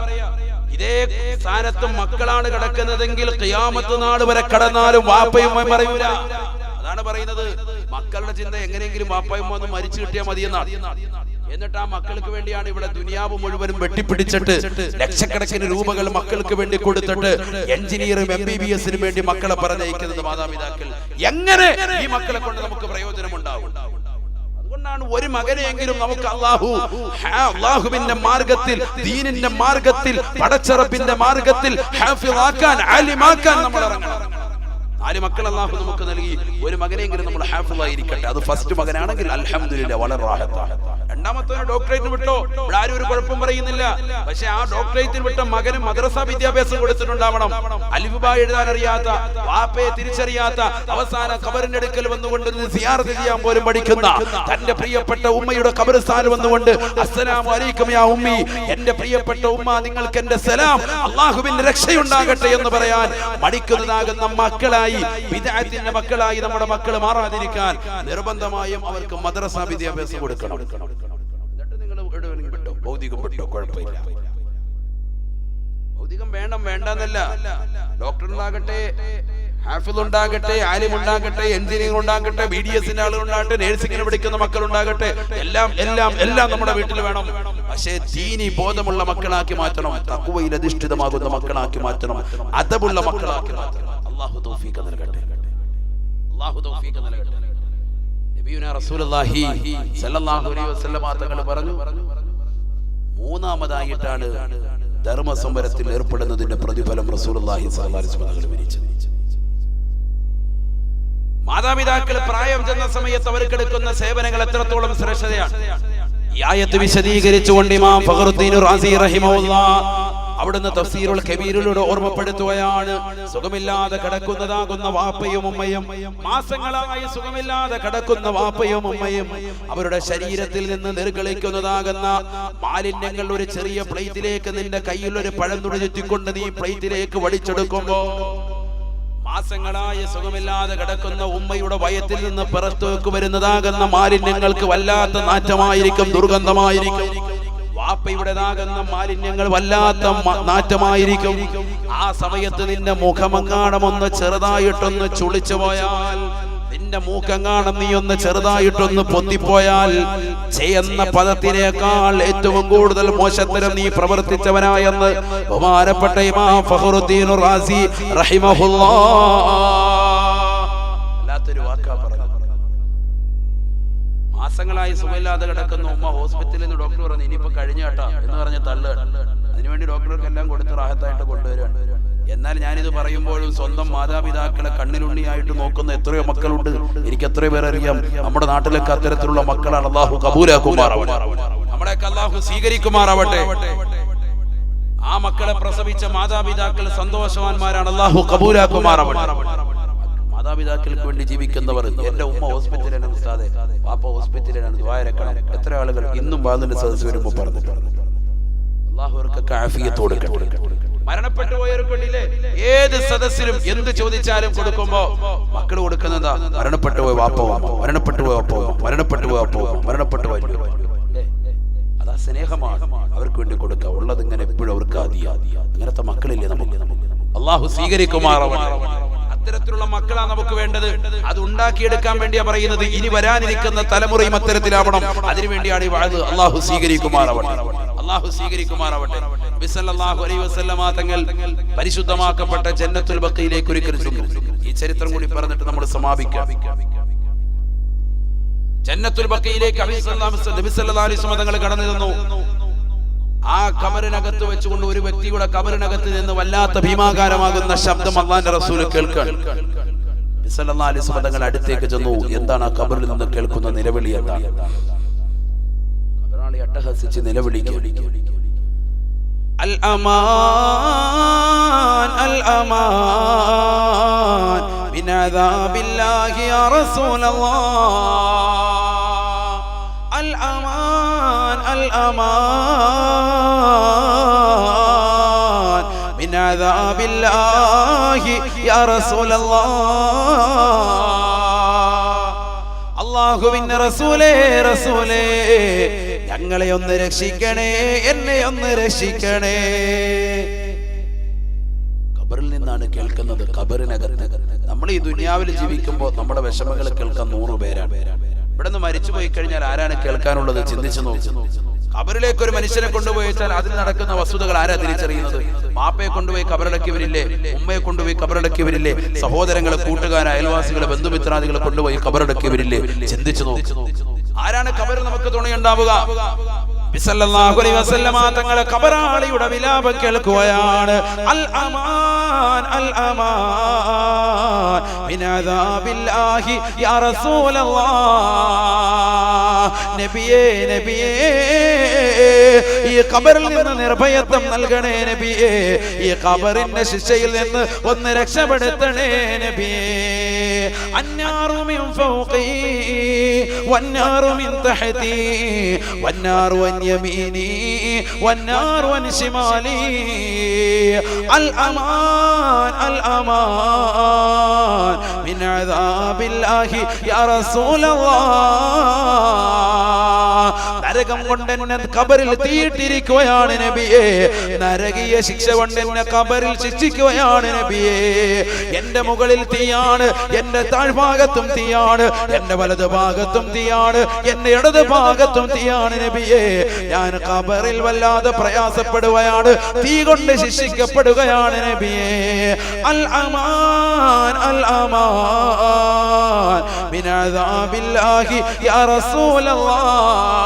ഇതേ സ്ഥാനത്ത് മക്കളാണ് കിടക്കുന്നതെങ്കിൽ ഖിയാമത്ത് നാൾ വരെ കടന്നാലും വാപ്പയും പറയൂല. അതാണ് പറയുന്നത്. മക്കളുടെ ചിന്ത എങ്ങനെയെങ്കിലും വാപ്പയും ഒന്ന് മരിച്ചു കിട്ടിയാൽ മതിയെന്നാണ്. എന്നിട്ട് ആ മക്കൾക്ക് വേണ്ടിയാണ് ഇവിടെ ദുനിയാവ് മുഴുവനും വെട്ടിപ്പിടിച്ചിട്ട് ലക്ഷക്കണക്കിന് രൂപകൾ മക്കൾക്ക് വേണ്ടി കൊടുത്തിട്ട് എഞ്ചിനീയറും MBBS-നും വേണ്ടി മക്കളെ പറഞ്ഞയക്കുന്നത് മാതാപിതാക്കൾ. എങ്ങനെ ഈ മക്കളെ കൊണ്ട് നമുക്ക് പ്രയോജനം ഉണ്ടാവും? അതുകൊണ്ടാണ് ഒരു മകനെയെങ്കിലും നമുക്ക് അല്ലാഹുവിന്റെ മാർഗത്തിൽ, ദീനിന്റെ മാർഗത്തിൽ, പടച്ചറപ്പിന്റെ മാർഗത്തിൽ ഹാഫിളാക്കാൻ, ആലിമാക്കാൻ നമ്മൾ ഇറങ്ങണം. 4 മക്കൾ അല്ലാഹു നമുക്ക് നൽകി. ഒരു മകനെങ്കിലും നമ്മൾ ഹാഫിളായിരിക്കട്ടെ. അത് ഫസ്റ്റ് മകനാണെങ്കിൽ അൽഹംദുലില്ലാഹ് വളരെ റാഹത്താണ്. രണ്ടാമത്തെ ഡോക്ടറേറ്റ് വിട്ടോ, ഇവിടെ ആരും ഒരു കുഴപ്പം പറയുന്നില്ല. പക്ഷെ ആ ഡോക്ടറേറ്റിൽ വിട്ട മകന് മദ്രസ വിദ്യാഭ്യാസം കൊടുത്തിട്ടുണ്ടാവണം. അലിഫ് ബാ എഴുതാൻ അറിയാത്ത, വാപ്പയെ തിരിച്ചറിയാത്ത, അവസാന ഖബറിന്റെ അടുക്കൽ വന്നുകൊണ്ട് സിയാറത്ത് ചെയ്യാൻ പോലും പഠിക്കുന്ന തന്റെ പ്രിയപ്പെട്ട ഉമ്മയുടെ ഖബർസ്ഥാനിൽ വന്നുകൊണ്ട് അസ്സലാമു അലൈക്കും യാ ഉമ്മി, എന്റെ പ്രിയപ്പെട്ട ഉമ്മ നിങ്ങൾക്ക് എന്റെ സലാം, അല്ലാഹുവിന്റെ രക്ഷയുണ്ടാകട്ടെ എന്ന് പറയാൻ മടിക്കുന്നതാകുന്ന മക്കളായി, ബിദ്അത്തിന്റെ മക്കളായി നമ്മുടെ മക്കൾ മാറാതിരിക്കാൻ നിർബന്ധമായും അവർക്ക് മദ്രസ വിദ്യാഭ്യാസം കൊടുക്കണം. എന്നിട്ട് നിങ്ങൾ എവിടെയെങ്കിലും വിട്ടോ, ഭൗതികം വിട്ടോ, കുഴപ്പമില്ല. ഭൗതികം വേണം വേണ്ടെന്നല്ല. ഡോക്ടർ ഉണ്ടാകട്ടെ, ഹാഫിദ് ഉണ്ടാകട്ടെ, ആലിം ഉണ്ടാകട്ടെ, എഞ്ചിനീയർ ഉണ്ടാകട്ടെ, BDSന്റെ ആളുകൾ ഉണ്ടാകട്ടെ, നേഴ്സിംഗിന് പഠിക്കുന്ന മക്കൾ ഉണ്ടാകട്ടെ, എല്ലാം എല്ലാം എല്ലാം നമ്മുടെ വീട്ടിൽ വേണം. പക്ഷേ ദീനി ബോധമുള്ള മക്കളാക്കി മാറ്റണം, തഖ്വയിൽ അധിഷ്ഠിതമാകുന്ന മക്കളാക്കി മാറ്റണം, അദബുള്ള മക്കളാക്കി മാറ്റണം. അല്ലാഹു തൗഫീഖ് നൽകട്ടെ. അല്ലാഹു തൗഫീഖ് നൽകട്ടെ. നബിയുനാ റസൂലുള്ളാഹി സ്വല്ലല്ലാഹു അലൈഹി വസല്ലം തങ്ങൾ പറഞ്ഞു, മൂന്നാമതായിട്ടാണ് ധർമ്മസമരത്തിൽ ഏർപ്പെടുന്നതിന്റെ പ്രതിഫലം റസൂലുള്ളാഹി സ്വല്ലല്ലാഹു അലൈഹി വസല്ലം വിവരിച്ചത്. മാതാപിതാക്കൾ പ്രായം ചെന്ന സമയത്ത് അവർക്ക് എടുക്കുന്ന സേവനങ്ങൾ എത്രത്തോളം ശ്രേഷ്ഠതയാണ്. ഈ ആയത്ത് വിശദീകരിച്ചുകൊണ്ട് ഇമാം ഫഖറുദ്ദീൻ റാസി റഹിമഹുല്ലാഹ് അവിടുന്ന് തഫ്സീറുൽ കബീറിലൂടെ ഓർമ്മപ്പെടുത്തുകയാണ്, സുഖമില്ലാതെ കിടക്കുന്നതാകുന്ന വാപ്പയും ഉമ്മയും, മാസങ്ങളായി സുഖമില്ലാതെ കിടക്കുന്ന വാപ്പയും ഉമ്മയും അവരുടെ ശരീരത്തിൽ നിന്ന് നിർഗളിക്കുന്നതാകുന്ന മാലിന്യങ്ങൾ ഒരു ചെറിയ പ്ലേറ്റിലേക്ക് നിന്റെ കയ്യിൽ ഒരു പഴം തുണിച്ചുകൊണ്ട് നീ പ്ലേറ്റിലേക്ക് വടിച്ചെടുക്കുമ്പോ മാസങ്ങളായി സുഖമില്ലാതെ കിടക്കുന്ന ഉമ്മയുടെ വയറ്റിൽ നിന്ന് പുറത്തേക്ക് വരുന്നതാകുന്ന മാലിന്യങ്ങൾക്ക് വല്ലാത്ത നാറ്റമായിരിക്കും, ദുർഗന്ധമായിരിക്കും. വാപ്പയുടേതാകുന്ന മാലിന്യങ്ങൾ വല്ലാത്ത നാറ്റമായിരിക്കും. ആ സമയത്ത് നിന്റെ മുഖമെങ്ങാണമൊന്ന് ചെറുതായിട്ടൊന്ന് ചുളിച്ചു പോയാൽ, നിന്റെ മൂക്കെങ്ങാണം നീ ഒന്ന് ചെറുതായിട്ടൊന്ന് പൊന്തിപ്പോയാൽ, ചെയ്യുന്ന പദത്തിനേക്കാൾ ഏറ്റവും കൂടുതൽ മോശത്തരം നീ പ്രവർത്തിച്ചവനായെന്ന് ബഹുമാനപ്പെട്ട ഇമാം ഫഖറുദ്ദീൻ റാസി റഹിമഹുല്ലാഹ് വല്ലാത്തൊരു വാക്കാ പറഞ്ഞു. മാസങ്ങളായി സുഖമില്ലാതെ കിടക്കുന്ന ഉമ്മ ഹോസ്പിറ്റലിൽ നിന്ന് ഡോക്ടർ പറഞ്ഞു ഇനിയിപ്പോ കഴിഞ്ഞാട്ടാ എന്ന് പറഞ്ഞ് തള്ളു. അതിനുവേണ്ടി ഡോക്ടർക്ക് എല്ലാം കൊടുത്ത് റാഹത്തായിട്ട് കൊണ്ടുവരാണ്. എന്നാൽ ഞാനിത് പറയുമ്പോഴും സ്വന്തം മാതാപിതാക്കളെ കണ്ണിലുണ്ണിയായിട്ട് നോക്കുന്ന എത്രയോ മക്കളുണ്ട്. എനിക്ക് എത്രയോ പേർ അറിയാം. നമ്മുടെ നാട്ടിലൊക്കെ അത്തരത്തിലുള്ള മക്കളാണ്. അല്ലാഹു കബൂലാക്കുമാറാവട്ടെ, നമ്മുടെയൊക്കെ അല്ലാഹു സ്വീകരിക്കുമാറാവട്ടെ. ആ മക്കളെ പ്രസവിച്ച മാതാപിതാക്കൾ സന്തോഷവാന്മാരാണ്. അല്ലാഹു കബൂലാക്കുമാറാവട്ടെ. മാതാപിതാക്കൾക്ക് വേണ്ടി ജീവിക്കുന്നവർ, എന്റെ ഉമ്മ ഹോസ്പിറ്റലിലാണ് ഉസ്താദേ, പാപ്പ ഹോസ്പിറ്റലിലാണ്, ദുആ ഇറക്കണം. എത്ര ആളുകൾ ഇന്നും ബാദിന്റെ സദസ്സ് വരുമ്പോൾ പറഞ്ഞിട്ടുണ്ട്. അല്ലാഹു അവർക്കൊക്കെ ആഫിയത്ത് കൊടുക്കട്ടെ. മരണപ്പെട്ടു പോയവർക്കുള്ളിലെ ഏത് സദസ്സിലും എന്ത് ചോദിച്ചാലും കൊടുക്കുമ്പോ മക്കൾ കൊടുക്കുന്നതാ മരണപ്പെട്ടു പോയ വാപ്പ, മരണപ്പെട്ടു പോയ വാപ്പ, മരണപ്പെട്ടു പോയ വാപ്പ, മരണപ്പെട്ടു പോയ. അതാ സ്നേഹമാണ്. അവർക്ക് വേണ്ടി കൊടുക്കുക. ഉള്ളത് ഇങ്ങനെ എപ്പോഴും അവർക്ക് ആദിയാ. അങ്ങനത്തെ മക്കളില്ലേ നമുക്ക്? അല്ലാഹു സ്വീകരിക്കുമാറാവട്ടെ. അത്തരത്തിലുള്ള മക്കളാണ് നമുക്ക് വേണ്ടത്. അത് ഉണ്ടാക്കിയെടുക്കാൻ വേണ്ടിയാ പറയുന്നത്. ഇനി വരാനിരിക്കുന്ന തലമുറയും അത്തരത്തിലാവണം. അതിനുവേണ്ടിയാണ് ഈ വഅദ്. അല്ലാഹു സ്വീകരിക്കുമാറാവട്ടെ. അല്ലാഹു സ്വീകരിക്കുമാറാവട്ടെ. നബി സല്ലല്ലാഹു അലൈഹി വസല്ലമ തങ്ങൾ പരിശുദ്ധമാക്കപ്പെട്ട ജന്നത്തുൽ ബഖീയിലേക്ക് ഒരിക്കൽ ചെന്നു. ഈ ചരിത്രം കൂടി പറഞ്ഞിട്ട് നമ്മൾ സമാപിക്കാം. ജന്നത്തുൽ ബഖീയിലേക്ക് നബി സല്ലല്ലാഹു അലൈഹി വസല്ലമ തങ്ങൾ കടന്നു ചെന്നു. ആ ഖബറിനകത്ത് വെച്ചുകൊണ്ട് ഒരു വ്യക്തിയുടെ ഖബറിനകത്ത് നിന്ന് വല്ലാത്ത ഭീമാകാരമാകുന്ന ശബ്ദം അല്ലാഹുവിന്റെ റസൂൽ കേൾക്കാൻ നബി സല്ലല്ലാഹു അലൈഹി വസല്ലം തങ്ങൾ അടുത്തേക്ക് ചെന്നു. എന്താണ് ആ ഖബറിൽ നിന്ന് കേൾക്കുന്ന നിലവിളി? എന്താണ്? ഖബറാളി അട്ടഹസിച്ച് നിലവിളിക്കുക. അൽ അമാൻ അൽ അമാൻ മിൻ അദാബില്ലാഹി യാ റസൂലല്ലാഹ്, അൽ അമാൻ അൽ അമാൻ മിൻ അദാബില്ലാഹി യാ റസൂലല്ലാഹ്. അല്ലാഹുവിന്റെ റസൂലേ, റസൂലേ ഞങ്ങളെ ഒന്ന് രക്ഷിക്കണേ, എന്നെ ഒന്ന് രക്ഷിക്കണേ. ഖബറിൽ നിന്നാണ് കേൾക്കുന്നത്. ഖബറിനകത്ത് നമ്മൾ ഈ ദുനിയാവിൽ ജീവിക്കുമ്പോൾ നമ്മുടെ വിഷമങ്ങൾ കേൾക്കാൻ 100 പേരാണ്. ഇവിടെ നിന്ന് മരിച്ചു പോയി കഴിഞ്ഞാൽ ആരാണ് കേൾക്കാനുള്ളത്? ചിന്തിച്ചു നോക്കി. ഖബറിലേക്ക് ഒരു മനുഷ്യനെ കൊണ്ടുപോയി വെച്ചാൽ അതിൽ നടക്കുന്ന വസ്തുതകൾ ആരാ തിരിച്ചറിയുന്നത്? മാപ്പയെ കൊണ്ടുപോയി ഖബറടക്കിയവരില്ലേ? ഉമ്മയെ കൊണ്ടുപോയി ഖബറടക്കിയവരില്ലേ? സഹോദരങ്ങളെ, കൂട്ടുകാരെ, അയൽവാസികളെ, ബന്ധുമിത്രാദികളെ കൊണ്ടുപോയി ഖബറടക്കിയവരില്ലേ? ചിന്തിച്ചു നോക്കി. ആരാണ് ഖബറിൽ നമുക്ക് തുണയുണ്ടാവുക? സല്ലല്ലാഹു അലൈഹി വസല്ലമ തങ്ങളെ ഖബറാളിയുടെ വിലാപം കേൾക്കുകയാണ്. അൽ അമാൻ അൽ അമാൻ മിൻ അദാബില്ലാഹി യാ റസൂലല്ലാഹ്. നബിയേ നബിയേ ഈ ഖബറിൽ നിന്ന് നിർഭയത്വം നൽകണേ നബിയേ, ഈ ഖബറിന്റെ ശിക്ഷയിൽ നിന്ന് ഒന്ന് രക്ഷപ്പെടുത്തണേ നബിയേ. അന്നാറു മിൻ ഫൗഖി വന്നാറു മിൻ തഹതി വന്നാറു അൻ യമീനി വന്നാറു അൻ ശിമാലി. അൽ അമാൻ അൽ അമാൻ മിൻ അദാബില്ലാഹി യാ റസൂലല്ലാഹ്. നരകം കൊണ്ട് എന്നെ ഖബറിൽ തീയിട്ടിരിക്കുകയാണ് നബിയേ, നരകീയ ശിക്ഷ കൊണ്ട് എന്നെ ഖബറിൽ ശിക്ഷിക്കുകയാണ് നബിയേ. എന്റെ മുകളിൽ തീയാണ്, എന്റെ താഴ്ഭാഗത്തും തീയാണ്, എന്റെ വലതു ഭാഗത്തും തീയാണ്, എന്റെ ഇടത് ഭാഗത്തും തീയാണ് നബിയേ. ഞാൻ ഖബറിൽ വല്ലാതെ പ്രയാസപ്പെടുകയാണ്, തീ കൊണ്ട് ശിക്ഷിക്കപ്പെടുകയാണ് നബിയേ. അൽ അമാൻ അൽ അമാൻ മിൻ അദാബില്ലാഹി യാ റസൂലല്ലാഹ്.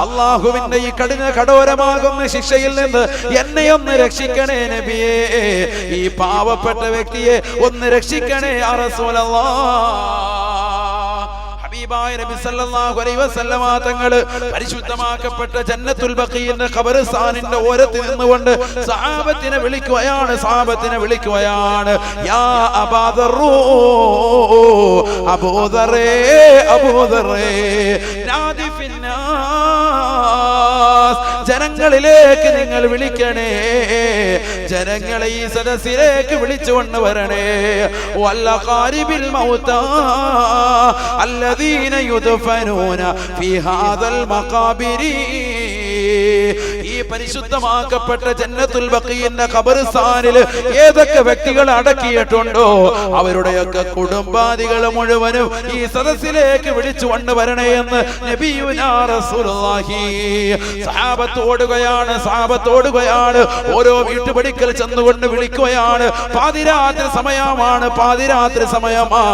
അല്ലാഹുവിന്റെ ഈ കഠോരമാകുന്ന ശിക്ഷയിൽ നിന്ന് എന്നെ ഒന്ന് രക്ഷിക്കണേ നബിയേ, ഈ പാവപ്പെട്ട വ്യക്തിയെ ഒന്ന് രക്ഷിക്കണേ യാ റസൂലല്ലാഹ്. ഹബീബായ നബി സല്ലല്ലാഹു അലൈഹി വസല്ലമ തങ്ങൾ പരിശുദ്ധമാക്കപ്പെട്ട ജന്നത്തുൽ ബഖീന്റെ ഖബർസ്ഥാനിന്റെ ഓരത്തിൽ നിന്നുകൊണ്ട് സഹാബത്തിനെ വിളിക്കുകയാണ്. യാ അബൂദർറൂ അബൂദറേ അബൂദറേ നാദി ഫിന്നാസ്. ജനങ്ങളിലേക്ക് നിങ്ങൾ വിളിക്കണേ, ജനങ്ങളെ ഈ സദസ്സിലേക്ക് വിളിച്ചുകൊണ്ട് വരണേ. വല്ല ഖാരിബിൽ മൗതാ الذين يدفنون في هذا المقابر. ഈ പരിശുദ്ധമാക്കപ്പെട്ട ജന്നത്തുൽ ബഖീന്റെ ഖബർസ്ഥാനിൽ ഏതൊക്കെ വ്യക്തികൾ അടക്കിയിട്ടുണ്ടോ അവരുടെയൊക്കെ കുടുംബാദികൾ മുഴുവനും ഈ സദസ്സിലേക്ക് വിളിച്ചു കൊണ്ടുവരണേ എന്ന് നബിയുനാ റസൂലുള്ളാഹി. സഹാബത്തോടുകയാണ്, ഓരോ വീട്ടുപടിക്കൽ ചെന്നുകൊണ്ട് വിളിക്കുകയാണ്. പാതിരാത്രി സമയമാ,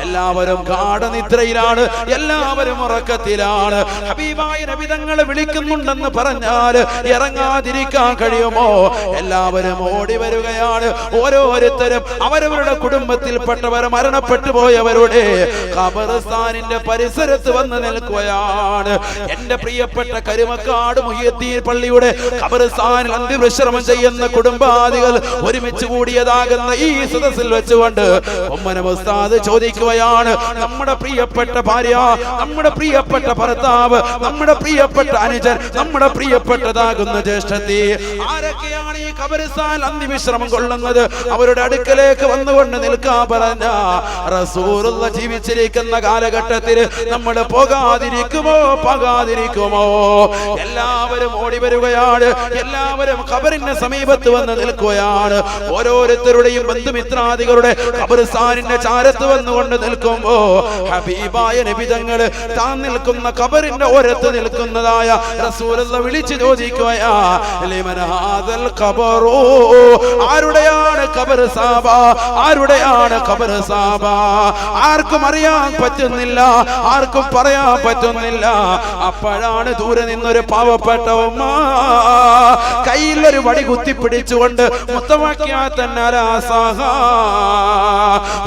എല്ലാവരും ഗാഢനിദ്രയിലാണ്, എല്ലാവരും ഉറക്കത്തിലാണ്. ഹബീബായ നബി തങ്ങളെ വിളിക്കുന്നുണ്ടെന്ന് പറഞ്ഞാൽ ഇറങ്ങാതിരിക്കാൻ കഴിയുമോ? എല്ലാവരും ഓടി വരികയാണ്. ഓരോരുത്തരും അവരവരുടെ കുടുംബത്തിൽപ്പെട്ടവർ മരണപ്പെട്ടു പോയവരുടെ ഖബർസ്ഥാനിന്റെ പരിസരത്ത് വന്ന് നിൽക്കുകയാണ്. എന്റെ പ്രിയപ്പെട്ട കരുമക്കാട് മുഹിയദ്ദീൻ പള്ളിയുടെ ഖബർസ്ഥാനിൽ അന്ത്യവിശ്രമം ചെയ്യുന്ന കുടുംബാദികൾ ഒരുമിച്ച് കൂടിയതാകുന്ന ഈ സദസ്സിൽ വെച്ചുകൊണ്ട് ഉമ്മന ഉസ്താദ് ചോദിക്കുകയാണ്, നമ്മുടെ പ്രിയപ്പെട്ട ഭാര്യ, നമ്മുടെ പ്രിയപ്പെട്ട ഭർത്താവ്, നമ്മുടെ പ്രിയപ്പെട്ട അനുജൻ, നമ്മുടെ പ്രിയപ്പെട്ടതാകുന്ന ജ്യേഷ്ഠത്തി ആരൊക്കെയാണ് ഈ ഖബർസ്ഥാനിൽ അന്ത്യവിശ്രമം കൊള്ളുന്നത്? അവരുടെ അടുക്കലേക്ക് വന്നുകൊണ്ട് നിൽക്കാൻ പറഞ്ഞ റസൂലുള്ള ജീവിച്ചിരിക്കുന്ന കാലഘട്ടത്തിൽ നമ്മൾ പോകാതിരിക്കുമോ? എല്ലാവരും ഓടി വരികയാണ്, എല്ലാവരും ഖബറിന്റെ സമീപത്ത് വന്ന് നിൽക്കുകയാണ്. ഓരോരുത്തരുടെയും ബന്ധുമിത്രാദികളുടെ ഖബർസ്ഥാനിന്റെ ചാരത്ത് വന്നുകൊണ്ട് നിൽക്കുമ്പോ ഹബീബായ നബി തങ്ങൾ താൻ നിൽക്കുന്ന ഖബറിന്റെ ഓരത്ത് നിൽക്കുന്നതായ റസൂലുള്ള വിളിച്ചു ചോദിക്കുകയാ, ലിമൻ ഹാദൽ ഖബറു, ആരുടെയാണ് ഖബർ സാബ, ആരുടെയാണ് ഖബർ സാബ? ആർക്കും അറിയാൻ പറ്റുന്നില്ല, ആർക്കും പറയാൻ പറ്റുന്നില്ല. അപ്പോഴാണ് ദൂരെ നിന്നൊരു പാവപ്പെട്ട ഉമ്മ കയ്യിലൊരു വടി കുത്തിപ്പിടിച്ചുകൊണ്ട്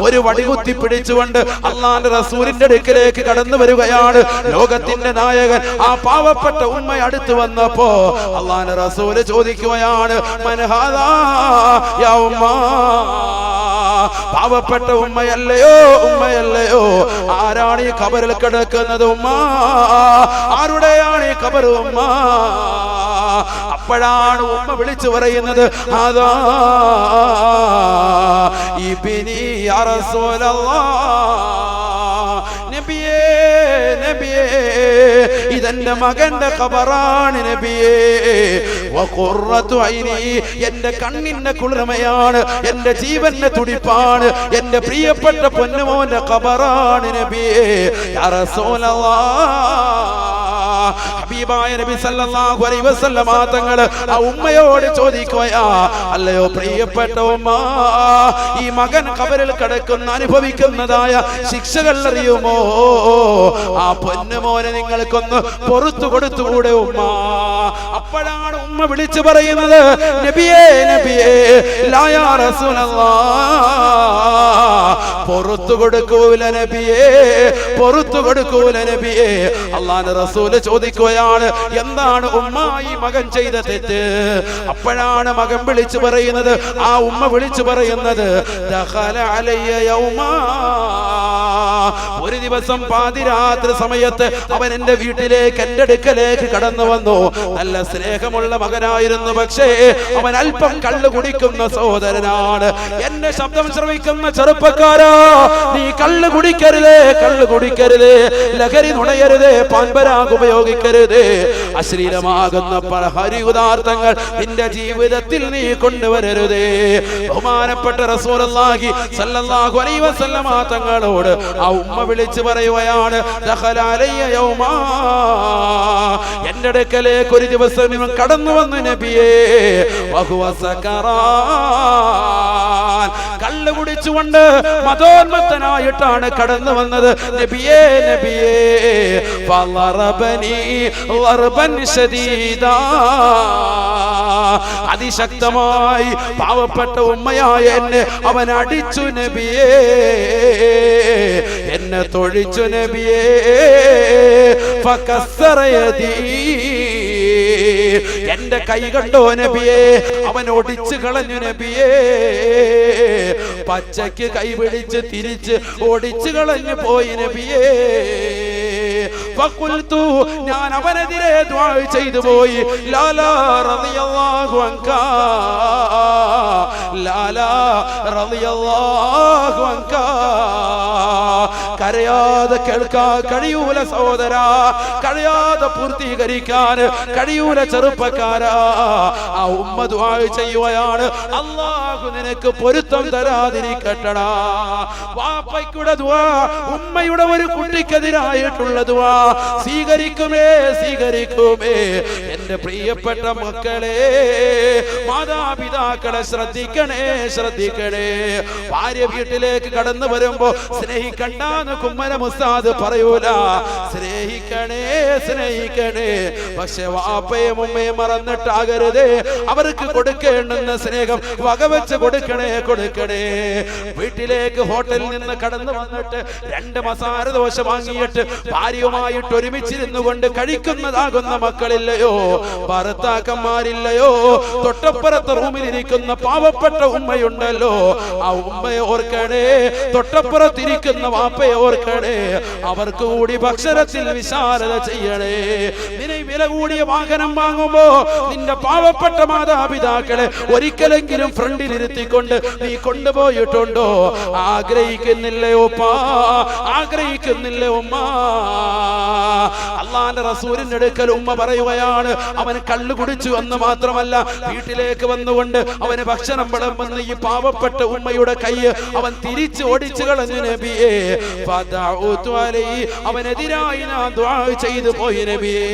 ഒരു വടി കുത്തിപ്പിടിച്ചുകൊണ്ട് അള്ളാന്റെ റസൂലിന്റെ അടുക്കലേക്ക് കടന്നു വരികയാണ്. ലോകത്തിന്റെ നായകൻ ആ പാവപ്പെട്ട ഉമ്മ അടുത്ത് വന്നപ്പോ അള്ളാന്റെ റസൂല് ചോദിക്കുകയാണ്, മൻ ഹാദാ യാ ഉമ്മ, പാവപ്പെട്ട ഉമ്മയല്ലയോ? ആരാണ് ഈ ഖബറിൽ കിടക്കുന്നത് ഉമ്മ? ആരുടെയാണ് ഈ ഖബർ ഉമ്മ? അപ്പോഴാണ് ഉമ്മ വിളിച്ചു പറയുന്നത്, അതാ ഇബ്നി യാ റസൂലല്ലാഹ്, നബിയേ നബിയേ, ഇതെന്റെ മകന്റെ ഖബറാണ് നബിയേ. വഖുറത്തു ഐനി, എന്റെ കണ്ണിന്റെ കുളിർമയാണ്, എന്റെ ജീവന്റെ തുടിപ്പാണ്, എന്റെ പ്രിയപ്പെട്ട പൊന്നുമോന്റെ ഖബറാണ് നബിയേ യാ റസൂലല്ലാഹ്. ഹബീബായ നബി സല്ലല്ലാഹു അലൈഹി വസല്ലമ തങ്ങൾ ആ ഉമ്മയോട് ചോദിക്കുകയാ, അല്ലയോ പ്രിയപ്പെട്ട ഉമ്മ, ഈ മകൻ ഖബറിൽ കിടക്കുന്ന അനുഭവിക്കുന്നതായ ശിക്ഷകൾ അറിയുമോ? ആ പൊന്നുമോനെ നിങ്ങൾക്കൊന്ന് പുറത്തു കൊടുത്തുകൂടെ ഉമ്മ? അപ്പോഴാണ് ഉമ്മ വിളിച്ചു പറയുന്നത്, നബിയേ നബിയേ ലാ യാ റസൂലല്ലാഹ്, പുറത്തു കൊടുക്കൂല നബിയേ, പുറത്തു കൊടുക്കൂല നബിയേ. അല്ലാഹുവിന്റെ റസൂൽ ചോദിക്കുകയാണ്, എന്താണ് ഉമ്മ ഈ മകൻ ചെയ്ത തെറ്റ്? അപ്പോഴാണ് മകൻ വിളിച്ചു പറയുന്നത്, ആ ഉമ്മ വിളിച്ചു പറയുന്നത്, ദഖല അലയ്യ യൗമാ, ഒരു ദിവസം പാതിരാത്രി സമയത്ത് അവൻ എന്റെ വീട്ടിലേക്ക്, എന്റെ അടുക്കലേക്ക് കടന്നു വന്നു. നല്ല സ്നേഹമുള്ള മകനായിരുന്നു, പക്ഷേ അവൻ അല്പം കള്ളു കുടിക്കുന്ന സഹോദരനാണ്. എന്നെ ശബ്ദം ശ്രവിക്കുന്ന ചെറുപ്പക്കാരാ, നീ കള്ളു കുടിക്കരുതേ, കള്ളു കുടിക്കരുതേ, ലഹരി നുണയരുതേ, പാൻപരാഗ് ഉപയോഗിക്കരുതേ, അശ്ലീലമാകുന്ന ഹരിയുദാർത്ഥങ്ങൾ നിന്റെ ജീവിതത്തിൽ നീ കൊണ്ടുവരരുതേ. ബഹുമാനപ്പെട്ട റസൂലുള്ളാഹി സ്വല്ലല്ലാഹു അലൈഹി വസല്ലമ തങ്ങളോട് ആ ഉമ്മ വിളിച്ചു പറയുകയാണ്, ദഖല അലയ്യ യൗമാ, എന്റെ അടുക്കലേക്ക് ഒരു ദിവസം ഇവൻ കടന്നു വന്നു നബിയേ, വഹുവ സകറാൻ, കള്ളു കുടിച്ചുകൊണ്ട് മതോന്മത്തനായിട്ടാണ് കടന്നു വന്നത്. നബിയേ നബിയേ ഫളറബനി ളർബൻ ശദീദാ, അതിശക്തമായി പാവപ്പെട്ട ഉമ്മയായ എന്നെ അവൻ അടിച്ചു നബിയേ, എന്നെ തൊഴിച്ചു നബിയേ, ഫകസ്സറ യദീ, എന്റെ കൈ കണ്ടോ നബിയേ, അവൻ ഒടിച്ചു കളഞ്ഞു നബിയേ, പച്ചയ്ക്ക് കൈ പിടിച്ച് തിരിച്ച് ഒടിച്ചു കളഞ്ഞു പോയി നബിയേ. ഫഖുൽതു, ഞാൻ അവനെതിരെ ദുആ ചെയ്തു പോയി, ലാലാ റളിയല്ലാഹു അൻക, ലാലാ റളിയല്ലാഹു അൻക. കരയാതെ കേൾക്കാൻ കഴിയൂല സഹോദരാ, കരയാതെ പൂർത്തീകരിക്കാൻ കഴിയൂല ചെറുപ്പക്കാരാ. ആ ഉമ്മ ദുആ ചെയ്യുകയാണ്, അല്ലാഹു നിനക്ക് പൊരുത്തം തരാതിരിക്കട്ടടാ. വാപ്പയുടെ ദുആ, ഉമ്മയുടെ ഒരു കുട്ടിക്കെതിരായിട്ടുള്ള ദുആ സ്വീകരിക്കുമേ, സ്വീകരിക്കുമേ. എന്റെ പ്രിയപ്പെട്ട മക്കളെ, മാതാപിതാക്കളെ ശ്രദ്ധിക്കണേ, ശ്രദ്ധിക്കണേ. ഭാര്യ വീട്ടിലേക്ക് കടന്നു വരുമ്പോ സ്നേഹിക്കണ്ടെന്ന് കുമ്മന മുസ്താദ് പറയൂല, സ്നേഹിക്കണേ, സ്നേഹിക്കണേ. പക്ഷെ വാപ്പയും ഉമ്മയും മറന്നിട്ടാകരുതേ, അവർക്ക് കൊടുക്കേണ്ടുന്ന സ്നേഹം വകവെച്ച് കൊടുക്കണേ, കൊടുക്കണേ. വീട്ടിലേക്ക് ഹോട്ടലിൽ നിന്ന് കടന്നു വന്നിട്ട് 2 മസാല ദോശ വാങ്ങിയിട്ട് ഭാര്യയുമായിട്ട് ഒരുമിച്ചിരുന്നു കൊണ്ട് കഴിക്കുന്നതാകുന്ന മക്കളില്ലയോ, ഭർത്താക്കന്മാരില്ലയോ? തൊട്ടപ്പുറത്ത് റൂമിലിരിക്കുന്ന പാവപ്പെട്ട ഉമ്മയുണ്ടല്ലോ, ആ ഉമ്മയെ ഓർക്കണേ, തൊട്ടപ്പുറത്തിരിക്കുന്ന വാപ്പയെ ഓർക്കണേ, അവർക്ക് കൂടി ഭക്ഷണത്തിൽ വിശാലത ചെയ്യണേ. നിന്നെ വില കൂടിയ വാഹനം വാങ്ങുമ്പോ നിന്റെ പാവപ്പെട്ട മാതാപിതാക്കളെ ഒരിക്കലെങ്കിലും ഫ്രണ്ടിലിരുത്തിക്കൊണ്ട് നീ കൊണ്ടുപോയിട്ടുണ്ടോ? ആഗ്രഹിക്കുന്നില്ലേ ഉപ്പാ, ആഗ്രഹിക്കുന്നില്ലേ ഉമ്മ? അല്ലാഹുവിന്റെ റസൂലിന്റെ അടുക്കൽ ഉമ്മ പറയുകയാണ്, അവൻ കള്ളു കുടിച്ചു എന്ന് മാത്രമല്ല, വീട്ടിലേക്ക് വന്നുകൊണ്ട് അവന് ഭക്ഷണം വിളമ്പുന്ന ഈ പാവപ്പെട്ട ഉമ്മയുടെ കൈ അവൻ തിരിച്ച് ഓടിച്ചു കളഞ്ഞു നബിയേ. ഫദഉതു അലൈഹി, അവനെതിരായി ഞാൻ ദുആ ചെയ്തു പോയി നബിയേ.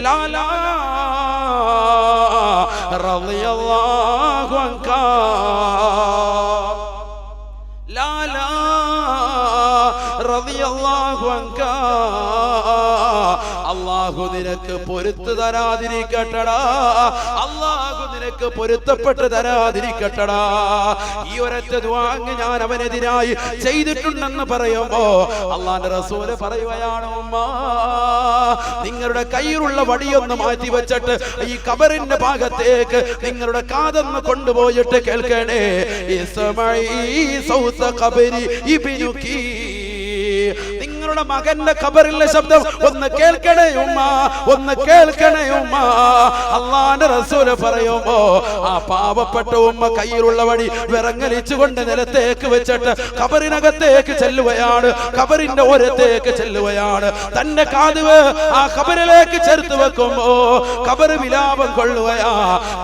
ലാലാ റളിയല്ലാഹു അൻക, ലാലാ റളിയല്ലാഹു അൻക, അല്ലാഹു നിനക്ക് പൊരുത്തു തരാതിരിക്കട്ടടാ, അല്ലാഹു നിനക്ക് പൊരുത്തപ്പെട്ട് തരാതിരിക്കട്ടടാ. ഈ ഒരൊറ്റ ദുആ ഞാൻ അവനെതിരായി ചെയ്തിട്ടുണ്ടെന്ന് പറയുമ്പോ അല്ലാഹുവിന്റെ റസൂൽ പറയുകയാണ്, ഉമ്മ നിങ്ങളുടെ കയ്യിലുള്ള വടിയൊന്ന് മാറ്റി വെച്ചിട്ട് ഈ ഖബറിന്റെ ഭാഗത്തേക്ക് നിങ്ങളുടെ കാതൊന്ന് കൊണ്ടുപോയിട്ട് കേൾക്കണേ. ഇസ്മഈ സൗത ഖബരി ഇബ്നുകി, നിങ്ങളുടെ മകന്റെ ഖബറിലെ ശബ്ദം ഒന്ന് കേൾക്കണേ ഉമ്മ, ഒന്ന് കേൾക്കണേ ഉമ്മ. അല്ലാഹുവിന്റെ റസൂൽ പറയുമ്പോ ആ പാവപ്പെട്ട ഉമ്മ കയ്യിലുള്ള വടി വിറങ്ങലിച്ചുകൊണ്ട് നിലത്തേക്ക് വെച്ചിട്ട് ഖബറിനകത്തേക്ക് ചെല്ലുകയാണ്, ഖബറിന്റെ ഓരത്തേക്ക് ചെല്ലുകയാണ്. തന്റെ കാതുവ് ആ ഖബറിലേക്ക് ചേർത്ത് വെക്കുമ്പോ ഖബർ വിലാപം കൊള്ളുകയാ.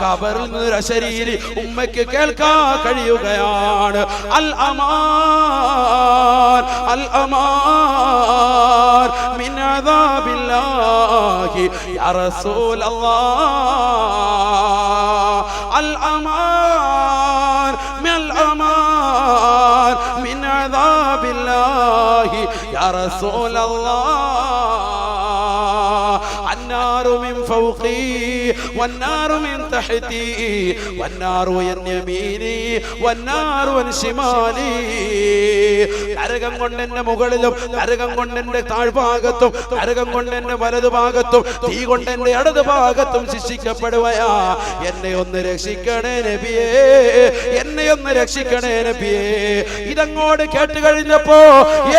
ഖബറിൽ നിന്ന് ശരീരി ഉമ്മയ്ക്ക് കേൾക്കാൻ കഴിയുകയാണ്. അൽ അമാൻ, അൽ അമാൻ, الأمان من عذاب الله يا رسول الله الأمان من عذاب الله يا رسول الله النار من فوقي والنار من تحتي والنار عن يميني والنار عن شمالي നരകം കൊണ്ട് എന്നെ മുകളിലും നരകം കൊണ്ട് എന്റെ താഴ്ഭാഗത്തും നരകം കൊണ്ട് എന്റെ വലതുഭാഗത്തും തീ കൊണ്ട് എന്റെ ഇടതുഭാഗത്തും ശിക്ഷിക്കപ്പെടുകയാ. എന്നെ ഒന്ന് രക്ഷിക്കണേ നബിയേ, എന്നെ ഒന്ന് രക്ഷിക്കണേ നബിയേ. ഇതങ്ങോട്ട് കേട്ട് കഴിഞ്ഞപ്പോ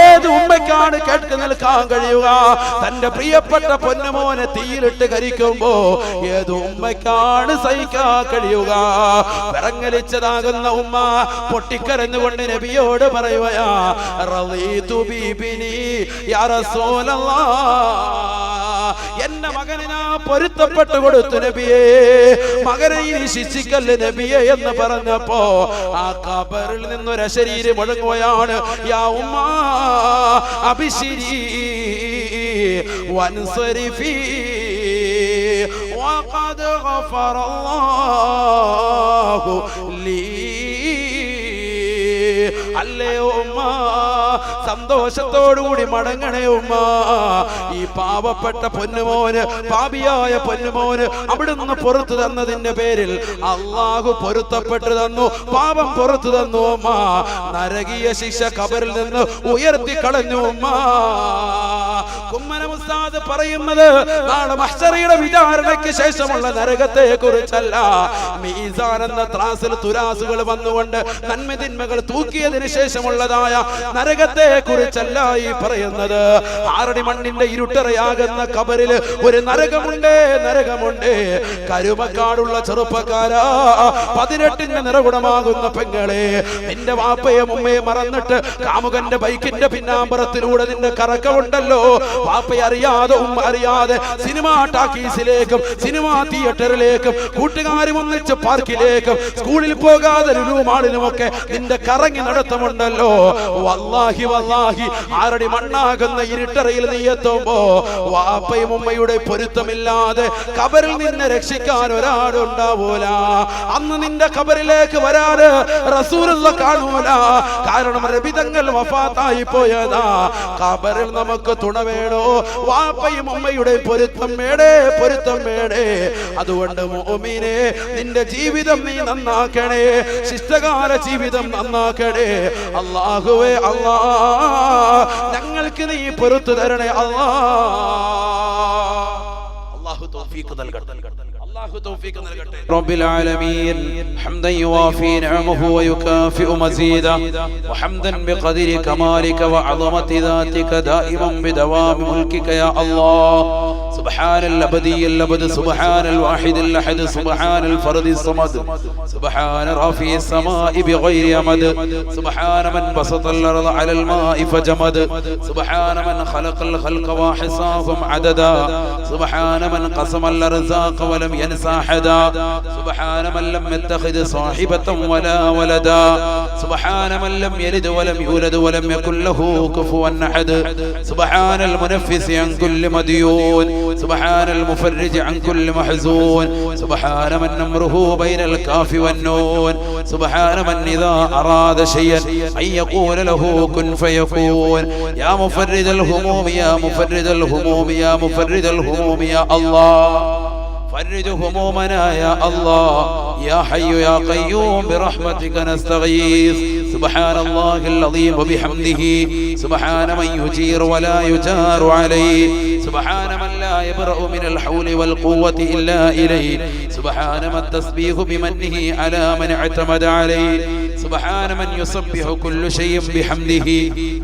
ഏത് ഉമ്മയ്ക്കാണ് കേട്ട് നിൽക്കാൻ കഴിയുക? തന്റെ പ്രിയപ്പെട്ട പൊന്നുമോനെ തീയിലിട്ട് കരിക്കുമ്പോ ഏത് ഉമ്മയ്ക്കാണ് സഹിക്കാൻ കഴിയുക? വിറങ്ങലിച്ചതാകുന്ന ഉമ്മ പൊട്ടിക്കരഞ്ഞുകൊണ്ട് നബിയോട് പറയുകയാ, റളീതു ബിബിനി യാ റസൂലല്ലാഹ്, എന്റെ മകനെ ഞാൻ പൊരുത്തപ്പെട്ടു കൊടുത്തു നബിയേ, മകനെ ഇനി ശിക്ഷിക്കല്ലേ നബിയേ എന്ന് പറഞ്ഞപ്പോ ആ ഖബറിൽ നിന്നൊരു അശരീരി മുഴങ്ങുകയാണ്, യാ ഉമ്മ അബിശിരി വൻസരിഫി وقد غفر الله لي. അല്ലേ ഉമ്മ, സന്തോഷത്തോടുകൂടി മടങ്ങണേ ഉമ്മ. ഈ പാവപ്പെട്ട പൊന്നുമോന്, പാപിയായ പൊന്നുമോന് അവിടുന്ന് പുറത്തു തന്നതിന്റെ പേരിൽ അള്ളാഹു പൊരുത്തപ്പെട്ടു തന്നു, പാപം പുറത്തു തന്നു ഉമ്മ. നരകീയ ശിക്ഷ ഖബറിൽ നിന്ന് ഉയർത്തി കളഞ്ഞു ഉമ്മ. കുമ്മനം ഉസ്താദ് പറയുന്നത് നാളെ മഹ്ശറിയുടെ വിചാരണയ്ക്ക് ശേഷമുള്ള നരകത്തെ കുറിച്ചല്ല, മീസാൻ എന്ന ത്രാസിൽ തുരാസുകൾ വന്നുകൊണ്ട് നന്മ തിന്മകൾ തൂക്കിയതിന് ശേഷമുള്ളതായ നരകത്തെ കുറിച്ചല്ല ഈ പറയുന്നത്. ആറടി മണ്ണിന്റെ ഇരുട്ടറയാകുന്ന ഖബറില് ഒരു നരകമുണ്ട്, നരകമുണ്ട്. കരുമക്കാടുള്ള ചെറുപ്പക്കാരാ, 18ന്റെ നിറകുടമാകുന്ന പെങ്ങളെ, നിന്റെ വാപ്പയും ഉമ്മയെ മറന്നിട്ട് കാമുകന്റെ ബൈക്കിന്റെ പിന്നാമ്പറത്തിലൂടെ നിന്റെ കറക്കമുണ്ടല്ലോ. വാപ്പയെ അറിയാതെ ഉമ്മ അറിയാതെ സിനിമാ ടാക്കീസിലേക്കും സിനിമാ തിയേറ്ററിലേക്കും കൂട്ടുകാരും ഒന്നിച്ച് പാർക്കിലേക്കും സ്കൂളിൽ പോകാതെ ലുലു മാളിലുമൊക്കെ നിന്റെ കറങ്ങി നടത്തമുണ്ടല്ലോ. വല്ലാഹി വല്ലാഹി ആറടി മണ്ണാകുന്ന ഇരുട്ടറയിൽ നീ എത്തുമ്പോ വാപ്പയും ഉമ്മയുടെ പൊരുത്തമില്ലാതെ ഖബറിൽ നിന്നെ രക്ഷിക്കാൻ ഒരാളുണ്ടാവൂല. അന്ന് നിന്റെ ഖബറിലേക്ക് വരാന് റസൂലുള്ള കാണൂല. കാരണം നബിതങ്ങൾ വഫാത്തായി പോയതാ. ഖബറിൽ നമുക്ക് തുണ വേണോ? വാപ്പയും ഉമ്മയുടെ പൊരുത്തം വേണേ, പൊരുത്തം വേണേ. അതുകൊണ്ട് മുഅ്മിനേ, നിന്റെ ജീവിതം നീ നന്നാക്കണേ, ശിഷ്ടകാല ജീവിതം നന്നാക്കണേ. അല്ലാഹുവേ അല്ലാ, ഞങ്ങൾക്ക് നീ പൊരുത്തു തരണേ അല്ലാ. അല്ലാഹു തൗഫീഖ് നൽകട്ടെ. رب العالمين حمدا يوافي نعمه ويكافئ مزيدا، وحمدا بقدر كمالك وعظمة ذاتك دائما بدوام ملكك يا الله. سبحان الأبدي الأبد، سبحان الواحد الأحد، سبحان الفرد الصمد، سبحان رافع السماء بغير أمد، سبحان من بسط الأرض على الماء فجمد، سبحان من خلق الخلق وحصاهم عددا، سبحان من قسم الأرزاق ولم ينسى أحدا، سبحان من لم يتخذ صاحبة ولا ولدا، سبحان من لم يلد ولم يولد ولم يكن له كفوا أحد، سبحان المنفس عن كل مديون، سبحان المفرج عن كل محزون، سبحان من أمره بين الكاف والنون، سبحان من إذا أراد شيئا أن يقول له كن فيكون. يا مفرد الهموم، يا مفرد الهموم، يا مفرد الهموم يا الله، فرج همومنا يا الله. يا حي يا قيوم برحمتك نستغيث. سبحان الله العظيم وبحمده، سبحان من يجير ولا يجار عليه، سبحان من لا يبرأ من الحول والقوة إلا إليه، سبحان من تسبيح بمنه على من اعتمد عليه، سبحان من يسبح كل شيء بحمده.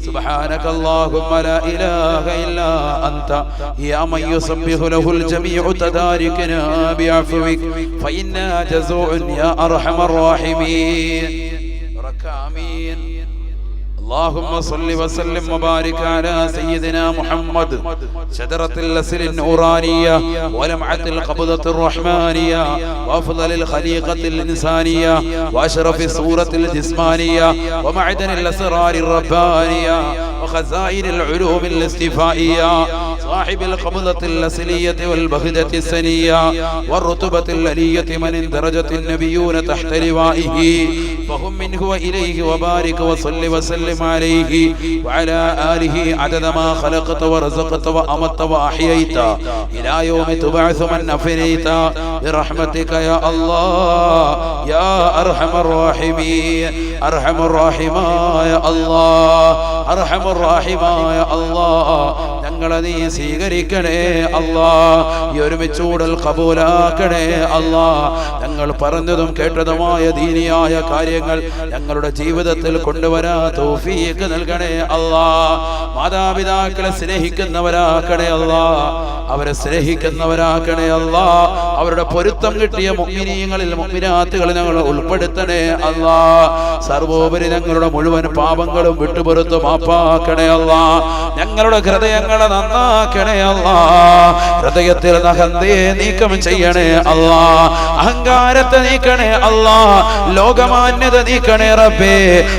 سبحانك اللهم لا إله إلا أنت، يا من يسبح له الجميع تداركنا بعفوك فإنا جزوع يا أرحم الراحمين. آمين. اللهم صل وسلم وبارك على سيدنا محمد، شجرة الأصل النورانية ولمعة القبضة الرحمانية وأفضل الخليقة الإنسانية وأشرف الصورة الجسمانية ومعدن الأسرار الربانية وخزائن العلوم الاستفائية صاحب القبضة الأصلية والبهجة السنية والرتبة العلية من اندرجت النبيون تحت لوائه فهم منه وإليه وبارك وصل وسلم عليه وعلى آله عدد ما خلقت ورزقت وأمت وأحييت إلى يوم تبعث من أفنيت برحمتك يا الله يا أرحم الراحمين أرحم الراحمين يا الله أرحم الراحمين يا الله ഞങ്ങളെ നീ സ്വീകരിക്കണേ അല്ലാഹ് ഈ ഒരുമിച്ചൂടൽ കബൂലാക്കണേ അല്ലാഹ് ഞങ്ങൾ പറഞ്ഞതും കേട്ടതുമായ ദീനിയായ കാര്യങ്ങൾ ഞങ്ങളുടെ ജീവിതത്തിൽ കൊണ്ടുവരാൻ തൗഫീഖ് നൽകണേ അല്ലാഹ് മാതാപിതാക്കളെ സ്നേഹിക്കുന്നവരാക്കണേ അല്ലാഹ് അവരെ സ്നേഹിക്കുന്നവരാക്കണേ അല്ലാഹ് അവരുടെ പൊരുത്തം കിട്ടിയ മുഅ്മിനീങ്ങളിൽ മുഅ്മിനാത്തുകളിൽ ഞങ്ങൾ ഉൾപ്പെടുത്തണേ അല്ലാഹ് സർവോപരി ഞങ്ങളുടെ മുഴുവൻ പാപങ്ങളും വിട്ടുപുറത്ത് മാപ്പാക്കണേ അല്ലാഹ് ഞങ്ങളുടെ ഹൃദയങ്ങളെ നന്നാക്കണേ അല്ലാഹ് ഹൃദയത്തിൽ അഹന്തയെ നീക്കം ചെയ്യണേ അല്ലാഹ് അഹങ്കാരത്തെ നീക്കണേ അല്ലാഹ് ലോകമാന്യത നീക്കണേ റബ്ബേ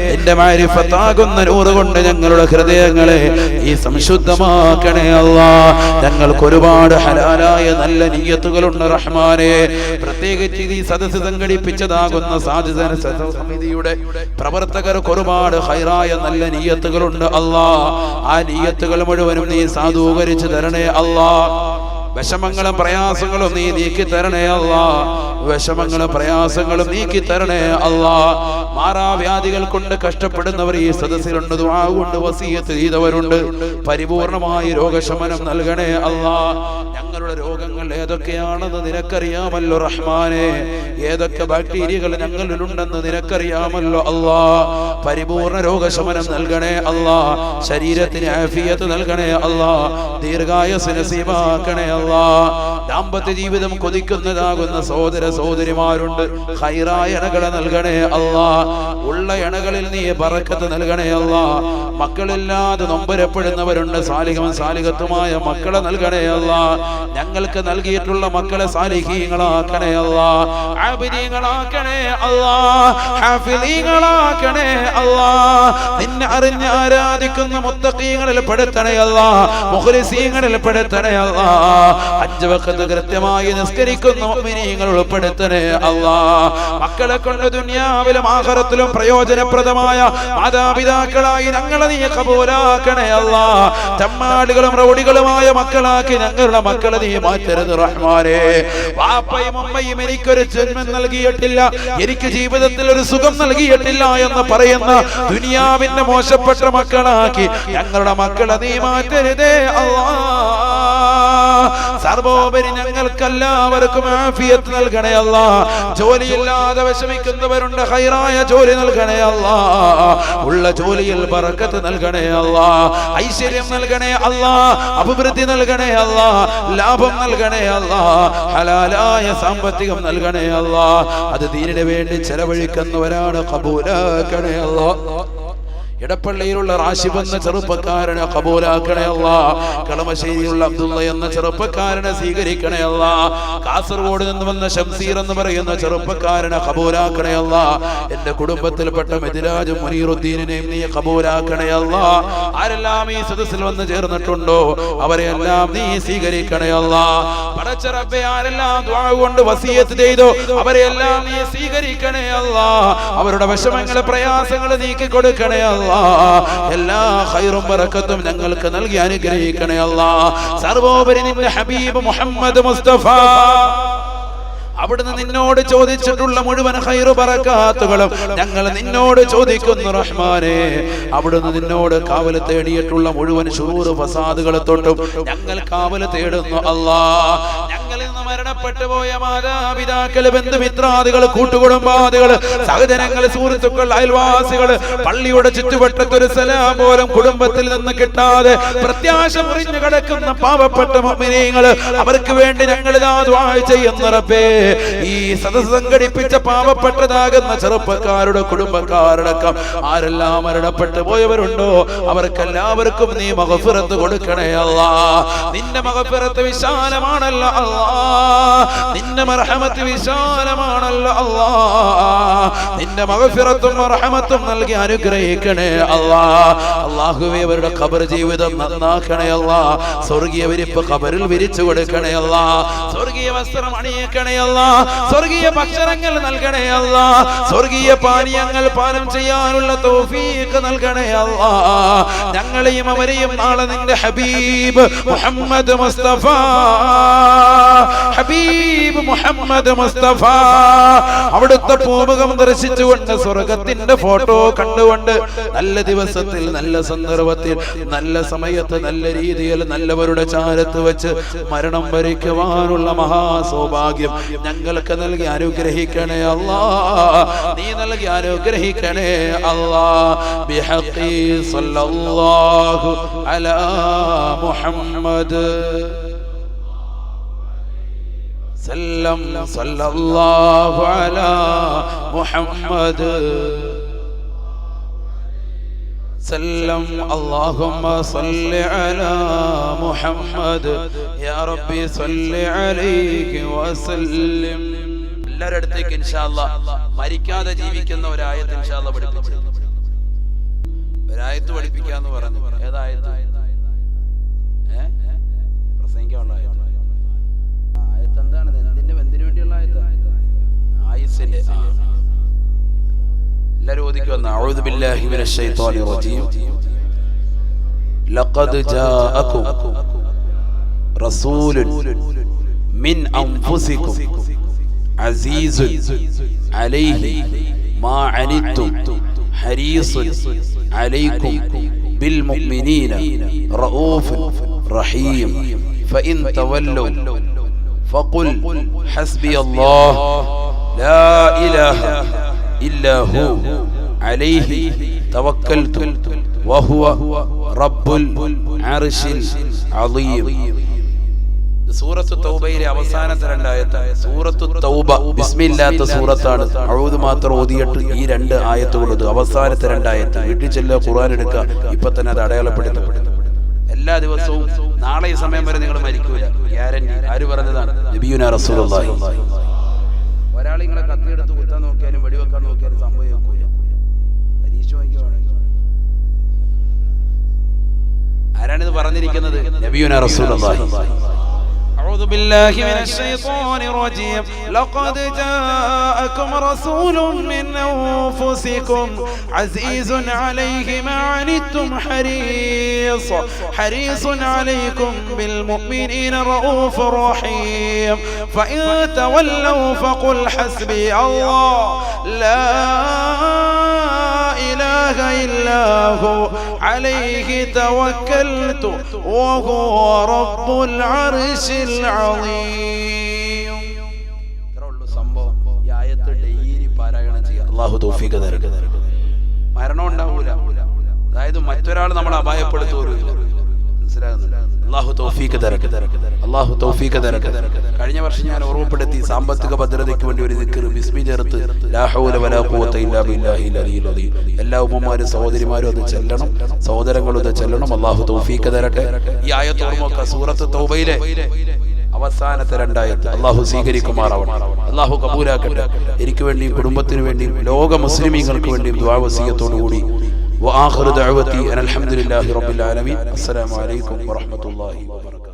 നിന്റെ മാരിഫത്താകുന്ന നൂറ് കൊണ്ട് ഞങ്ങളുടെ ഹൃദയങ്ങളെ ഈ സംശുദ്ധമാക്കണേ അല്ലാഹ് ഞങ്ങൾക്ക് ഒരുപാട് ഹലാലായ നല്ല നിയ്യത്തുകളുണ്ട് റഹ്മാനേ പ്രത്യേകിച്ച് ഈ സദസ്സ് സംഘടിപ്പിച്ചതാകുന്ന സാധിത സമിതിയുടെ പ്രവർത്തകർക്ക് ഒരുപാട് ഖൈറായ നല്ല നിയ്യത്തുകളുണ്ട് അല്ലാഹ് ആ നിയ്യത്തുകൾ മുഴുവനും നീ സാധൂകരിച്ചു തരണേ അല്ലാഹ് വിഷമങ്ങളും പ്രയാസങ്ങളും നീ നീക്കി തരണേ അല്ലാഹ് വിഷമങ്ങളും പ്രയാസങ്ങളും നീക്കി തരണേ അല്ലാഹ് മാറാവ്യാധികൾ കൊണ്ട് കഷ്ടപ്പെടുന്നവർ ഈ സദസ്സിലുണ്ട് ദുആ കൊണ്ട് വസിയത്ത് ചെയ്തവരുണ്ട് പരിപൂർണമായി രോഗശമനം നൽകണേ അല്ലാഹ് ഞങ്ങളുടെ രോഗങ്ങൾ ഏതൊക്കെയാണെന്ന് നിനക്കറിയാമല്ലോ റഹ്മാനേ ഏതൊക്കെ ബാക്ടീരിയകൾ ഞങ്ങളിലുണ്ടെന്ന് നിനക്കറിയാമല്ലോ അല്ലാഹ് പരിപൂർണ രോഗശമനം നൽകണേ അല്ലാഹ് ശരീരത്തിന് ആഫിയത്ത് നൽകണേ അല്ലാഹ് ദീർഘായുസ്സ് നസീബാക്കണേ അല്ലാഹ് ദാമ്പത്യ ജീവിതം കൊതിക്കുന്നതാകുന്ന സഹോദര സഹോദരിമാരുണ്ട് ഖൈറായ ഇണകളെ നൽകണേ അല്ലാഹ് ഉള്ള ഇണകളിൽ നീ ബറക്കത്ത് നൽകണേ അല്ലാഹ് മക്കളില്ലാതെ നൊമ്പരപ്പെടുന്നവരുണ്ട് സാലിഹത്തുമായ മക്കളെ നൽകണേ അല്ലാഹ് ഞങ്ങൾക്ക് നൽകിയിട്ടുള്ള മക്കളെ സാലിഹീങ്ങളാക്കണേ അല്ലാഹ് ആബിദീങ്ങളാക്കണേ അല്ലാഹ് ഹാഫിളീങ്ങളാക്കണേ അല്ലാഹ് നിന്നെ അറിഞ്ഞ് ആരാധിക്കുന്ന മുത്തഖീങ്ങളിൽ പെടുത്തണേ അല്ലാഹ് മുഖ്ലിസീങ്ങളിൽ പെടുത്തണേ അല്ലാഹ് അഞ്ച് വഖത്ത് കൃത്യമായി നിസ്കരിക്കുന്ന മുഅ്മിനീങ്ങൾ ഉൾപ്പെടുത്തണേ അല്ലാഹ് മക്കളെ കൊണ്ട് ദുനിയാവിലും ആഖിറത്തിലും പ്രയോജനപ്രദമായ മാതാപിതാക്കളായി ഞങ്ങളെ നീ കബൂലാക്കണേ അല്ലാഹ് ചമ്മാടുകളും റൗഡികളുമായ മക്കളാക്കി ഞങ്ങളുടെ മക്കളെ നീ മാറ്റരുത് റഹ്മാനേ വാപ്പയും ഉമ്മയും എനിക്കൊരു ജന്മം നൽകിയിട്ടില്ല എനിക്ക് ജീവിതത്തിൽ ഒരു സുഖം നൽകിയിട്ടില്ല എന്ന് പറയുന്ന ദുനിയാവിന്റെ മോശപ്പെട്ട മക്കളാക്കി ഞങ്ങളുടെ മക്കളെ നീ മാറ്റരുതേ അല്ലാഹ് സർവോപരി ഞങ്ങൾക്കെല്ലാവർക്കും ആഫിയത്ത് നൽകണേ അല്ലാഹ് ജോലിയില്ലാതെ വിഷമിക്കുന്നവരുണ്ട് ഖൈറായ ജോലി നൽകണേ അല്ലാഹ് ഉള്ള ജോലിയിൽ ബറക്കത്ത് നൽകണേ അല്ലാഹ് ഐശ്വര്യം നൽകണേ അല്ലാഹ് അഭിവൃദ്ധി നൽകണേ അല്ലാഹ് ലാഭം നൽകണേ അല്ലാഹ് ഹലാലായ സാമ്പത്തികം നൽകണേ അല്ലാഹ് അത് ദീനിന് വേണ്ടി ചെലവഴിക്കുന്നവരാണ് ഖബൂലാക്കണേ അല്ലാഹ് ഇടപ്പള്ളിയിലുള്ള റാഷിബ് എന്ന ചെറുപ്പക്കാരനെ കബൂലാക്കണേ അല്ലാഹ് കളമശ്ശേരിയിലുള്ള അബ്ദുള്ള എന്ന ചെറുപ്പക്കാരനെ സ്വീകരിക്കണേ അല്ലാഹ് കാസർഗോഡ് നിന്ന് വന്ന ഷംസീർ എന്ന് പറയുന്ന ചെറുപ്പക്കാരനെ കബൂലാക്കണേ അല്ലാഹ് എന്റെ കുടുംബത്തിൽപ്പെട്ട മെദിരാജും മുനീറുദ്ദീനെയും നീ കബൂലാക്കണേ അല്ലാഹ് ആരെല്ലാം ഈ സദസ്സിൽ വന്ന് ചേർന്നിട്ടുണ്ടോ അവരെല്ലാം നീ സ്വീകരിക്കണേ അല്ലാഹ് പടച്ച റബ്ബേ ആരെല്ലാം ദുആ കൊണ്ട് വസിയത്ത് ചെയ്തോ അവരെല്ലാം നീ സ്വീകരിക്കണേ അല്ലാഹ് അവരുടെ വിഷമങ്ങളെ പ്രയാസങ്ങളെ നീക്കി കൊടുക്കണേ അല്ലാഹ് എല്ലാ ഖൈറും ബറക്കത്തും ഞങ്ങൾക്ക് നൽകി അനുഗ്രഹിക്കണേ അല്ലാഹ് സർവോപരി നിന്റെ ഹബീബ് മുഹമ്മദ് മുസ്തഫ അവിടുന്ന് നിന്നോട് ചോദിച്ചിട്ടുള്ള മുഴുവൻ ഖൈറു ബറകാത്തുകളും ഞങ്ങൾ നിന്നോട് ചോദിക്കുന്നു റഹ്മാനേ അവിടുന്ന് നിന്നോട് കാവൽ തേടിയിട്ടുള്ള മുഴുവൻ ശുറൂർ ഫസാദുകളെ തൊട്ടും ഞങ്ങൾ കാവൽ തേടുന്നു അല്ലാഹ് ഞങ്ങളിൽ നിന്ന് മരണപ്പെട്ടു പോയ മാതാപിതാക്കൾ ബന്ധുമിത്രാദികൾ കൂട്ടുകുടുംബാദികൾ സഹോദരങ്ങൾ സുഹൃത്തുക്കൾ അയൽവാസികൾ പള്ളിയുടെ ചുറ്റുവട്ടത്തൊരു സലാം പോലും കുടുംബത്തിൽ നിന്ന് കിട്ടാതെ പ്രത്യാശ മുറിഞ്ഞു കിടക്കുന്ന പാവപ്പെട്ട മുഅ്മിനീങ്ങൾ അവർക്ക് വേണ്ടി ഞങ്ങൾ ദുആ ചെയ്യുന്നു റബ്ബേ ഈ സദസ്സ് സംഘടിപ്പിച്ച പാവപ്പെട്ടതാകുന്ന ചെറുപ്പക്കാരുടെ കുടുംബക്കാരടക്കം ആരെല്ലാം മരണപ്പെട്ടു പോയവരുണ്ടോ അവർക്കെല്ലാവർക്കും നീ മഗ്ഫിറത്ത് കൊടുക്കണേ അല്ലാഹ്. നിന്റെ മഗ്ഫിറത്ത് വിശാലമാണല്ലോ അല്ലാഹ്, നിന്റെ മർഹമത്ത് വിശാലമാണല്ലോ അല്ലാഹ്. നിന്റെ മഗ്ഫിറത്തും മർഹമത്തും നൽകി അനുഗ്രഹിക്കണേ അല്ലാഹ്. അല്ലാഹുവേ അവരുടെ ഖബർ ജീവിതം നന്നാക്കണേ അല്ലാഹ്. സ്വർഗീയ വിരിപ്പ് ഖബറിൽ വിരിച്ചു കൊടുക്കണേ അല്ലാഹ്. സ്വർഗീയ വസ്ത്രം അണിയിക്കണേ അല്ലാഹ്. സ്വർഗീയ ഭക്ഷണങ്ങൾ നൽകണേ അല്ലാഹ്. സ്വർഗീയ പാനീയങ്ങൾ പാനം ചെയ്യാനുള്ള തൗഫീഖ് നൽകണേ അല്ലാഹ്. ഞങ്ങളെയും അവരെയും നാളെ നിന്റെ ഹബീബ് മുഹമ്മദ് മുസ്തഫ അവിടുത്തെ പൂമുഖം ദർശിച്ചുകൊണ്ട് സ്വർഗത്തിന്റെ ഫോട്ടോ കണ്ടുകൊണ്ട് നല്ല ദിവസത്തിൽ നല്ല സന്ദർഭത്തിൽ നല്ല സമയത്ത് നല്ല രീതിയിൽ നല്ലവരുടെ ചാരത്ത് വെച്ച് മരണം വരിക്കുവാനുള്ള മഹാസൗഭാഗ്യം ഞങ്ങൾക്ക് നൽകി അനുഗ്രഹിക്കണേ അല്ലാഹ്. നീ നൽകി അനുഗ്രഹിക്കണേ അല്ലാഹ്. ബിഹഖി സല്ലല്ലാഹു അലാ മുഹമ്മദ് സല്ലം സല്ലല്ലാഹു അലാ മുഹമ്മദ് സല്ലം അല്ലാഹുമ്മ സല്ലി അലാ മുഹമ്മദ് യാ റബ്ബി സല്ലി അലൈഹി വസല്ലം. എല്ലാവരുടെ അടുത്തേക്ക് ഇൻഷാ അല്ലാഹ് മരിക്കാതെ ജീവിക്കുന്ന ഒരായത്ത് ഇൻഷാ അല്ലാഹ് പഠിപ്പിച്ചു. ഒരായത്ത് പഠിപ്പിക്കാന്ന് പറഞ്ഞു. ഏതായത്ത്? പ്രസംഗിക്കാനുള്ള ആയത്ത്. ആയത്ത് എന്താണ്? എന്തിനു വേണ്ടിയുള്ള ആയത്ത്? ആയുസ്സിന്റെ. എല്ലാവരും ഓതിക്കുവന്ന അഊദു ബില്ലാഹി മിനശ് ശൈത്വാനിർ റജീം. ലഖദ് ജാഅകും റസൂലുൻ മിൻ അൻഫുസികും അസീസുൻ അലൈഹി മാ അനിത്തും ഹരീസുൻ അലൈക്കും ബിൽ മുഅ്മിനീന റഊഫുൻ റഹീം ഫഇൻ തവല്ലൂ ഫഖുൽ ഹസ്ബിയല്ലാഹു ലാ ഇലാഹ ഇല്ലാ ഹു അലൈഹി തവക്കൽതു വഹുവ റബ്ബുൽ അർശിൽ അളീം. സൂറത്തു തൗബയിലെ അവസാനത്തെ രണ്ടായത്താണ്. സൂറത്തു തൗബ ബിസ്മില്ലാത്ത സൂറത്താണ്. അഊദ് മാത്രം ഓതിയിട്ട് ഈ രണ്ട് ആയത്തുള്ളത് അവസാനത്തെ രണ്ടായത്ത്. വീട്ടിൽ ചെല്ലുക, ഖുർആൻ എടുക്കുക. ഇപ്പൊ തന്നെ അത് അടയാളപ്പെടുത്തപ്പെടും. എല്ലാ ദിവസവും നാളെ ഈ സമയം വരെ നിങ്ങൾ മരിക്കൂല, ഗ്യാരണ്ടി. ആര് പറഞ്ഞതാണ്? നബിയുനാ റസൂലുള്ളാഹി. ഒരാൾ നിങ്ങളെ കത്തിയെടുത്ത് കുത്താൻ നോക്കിയാലും വെടിവെക്കാൻ നോക്കിയാലും സംഭവിക്കൂല. പരീക്ഷ വാങ്ങിക്കുവാണെങ്കിൽ ആരാണിത് പറഞ്ഞിരിക്കുന്നത്? നബിയുനാ റസൂലുള്ളാഹി. أعوذ بالله من الشيطان الرجيم. لقد جاءكم رسول من أنفسكم عزيز عليه ما عنتم حريص عليكم بالمؤمنين رؤوف رحيم فإن تولوا فقل حسبي الله لا إله إلا هو عليه توكلت وهو رب العرش العظيم. ഇത്രയുള്ള സംഭവം ഈ ആയത്ത് ഡെയിലി പാരായണം ചെയ്യുക. അല്ലാഹു തൗഫീഖ് തരട്ടെ. മരണം ഉണ്ടാവൂല, അതായത് മറ്റൊരാൾ നമ്മളെ അപായപ്പെടുത്തുകയില്ല. മനസ്സിലാകുന്നില്ല? അല്ലാഹു തൗഫീഖ് തരട്ടെ. അല്ലാഹു തൗഫീഖ് തരട്ടെ. കഴിഞ്ഞ വർഷം ഞാൻ ഓർമ്മപ്പെടുത്തി, സാമ്പത്തിക ഭദ്രതയ്ക്ക് വേണ്ടി ഒരു ദിക്ർ ബിസ്മി ചേർത്ത് ലാ ഹൗല വലാ ഖുവത ഇല്ലാ ബില്ലാഹിൽ അലിയിൽ അദീം. എല്ലാ ഉമ്മമാരും സഹോദരിമാരും അത് ചെല്ലണം, സഹോദരങ്ങളും അത് ചെല്ലണം. അല്ലാഹു തൗഫീഖ് തരട്ടെ. ഈ ആയത്ത് ഓർമ്മക്ക. സൂറത്ത് തൗബയിലെ അവസാനത്തെ രണ്ടായത്ത്. അല്ലാഹു സ്വീകരിക്കുമാറാവണം, അല്ലാഹു കബൂലാക്കട്ടെ. എനിക്ക് വേണ്ടിയും കുടുംബത്തിന് വേണ്ടിയും ലോക മുസ്ലിമീങ്ങൾക്ക് വേണ്ടിയും ദുആ വസിയത്തോടു കൂടി وآخر دعوتي أن الحمد لله رب العالمين. السلام عليكم ورحمة الله وبركاته.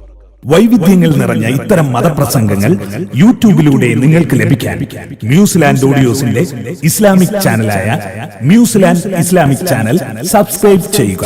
വൈവിധ്യങ്ങൾ നിറഞ്ഞ ഇത്തരം മതപ്രസംഗങ്ങൾ യൂട്യൂബിലൂടെ നിങ്ങൾക്ക് ലഭിക്കാൻ ന്യൂസിലാൻഡ് ഓഡിയോസിന്റെ ഇസ്ലാമിക് ചാനലായ ന്യൂസിലാൻഡ് ഇസ്ലാമിക് ചാനൽ സബ്സ്ക്രൈബ് ചെയ്യുക.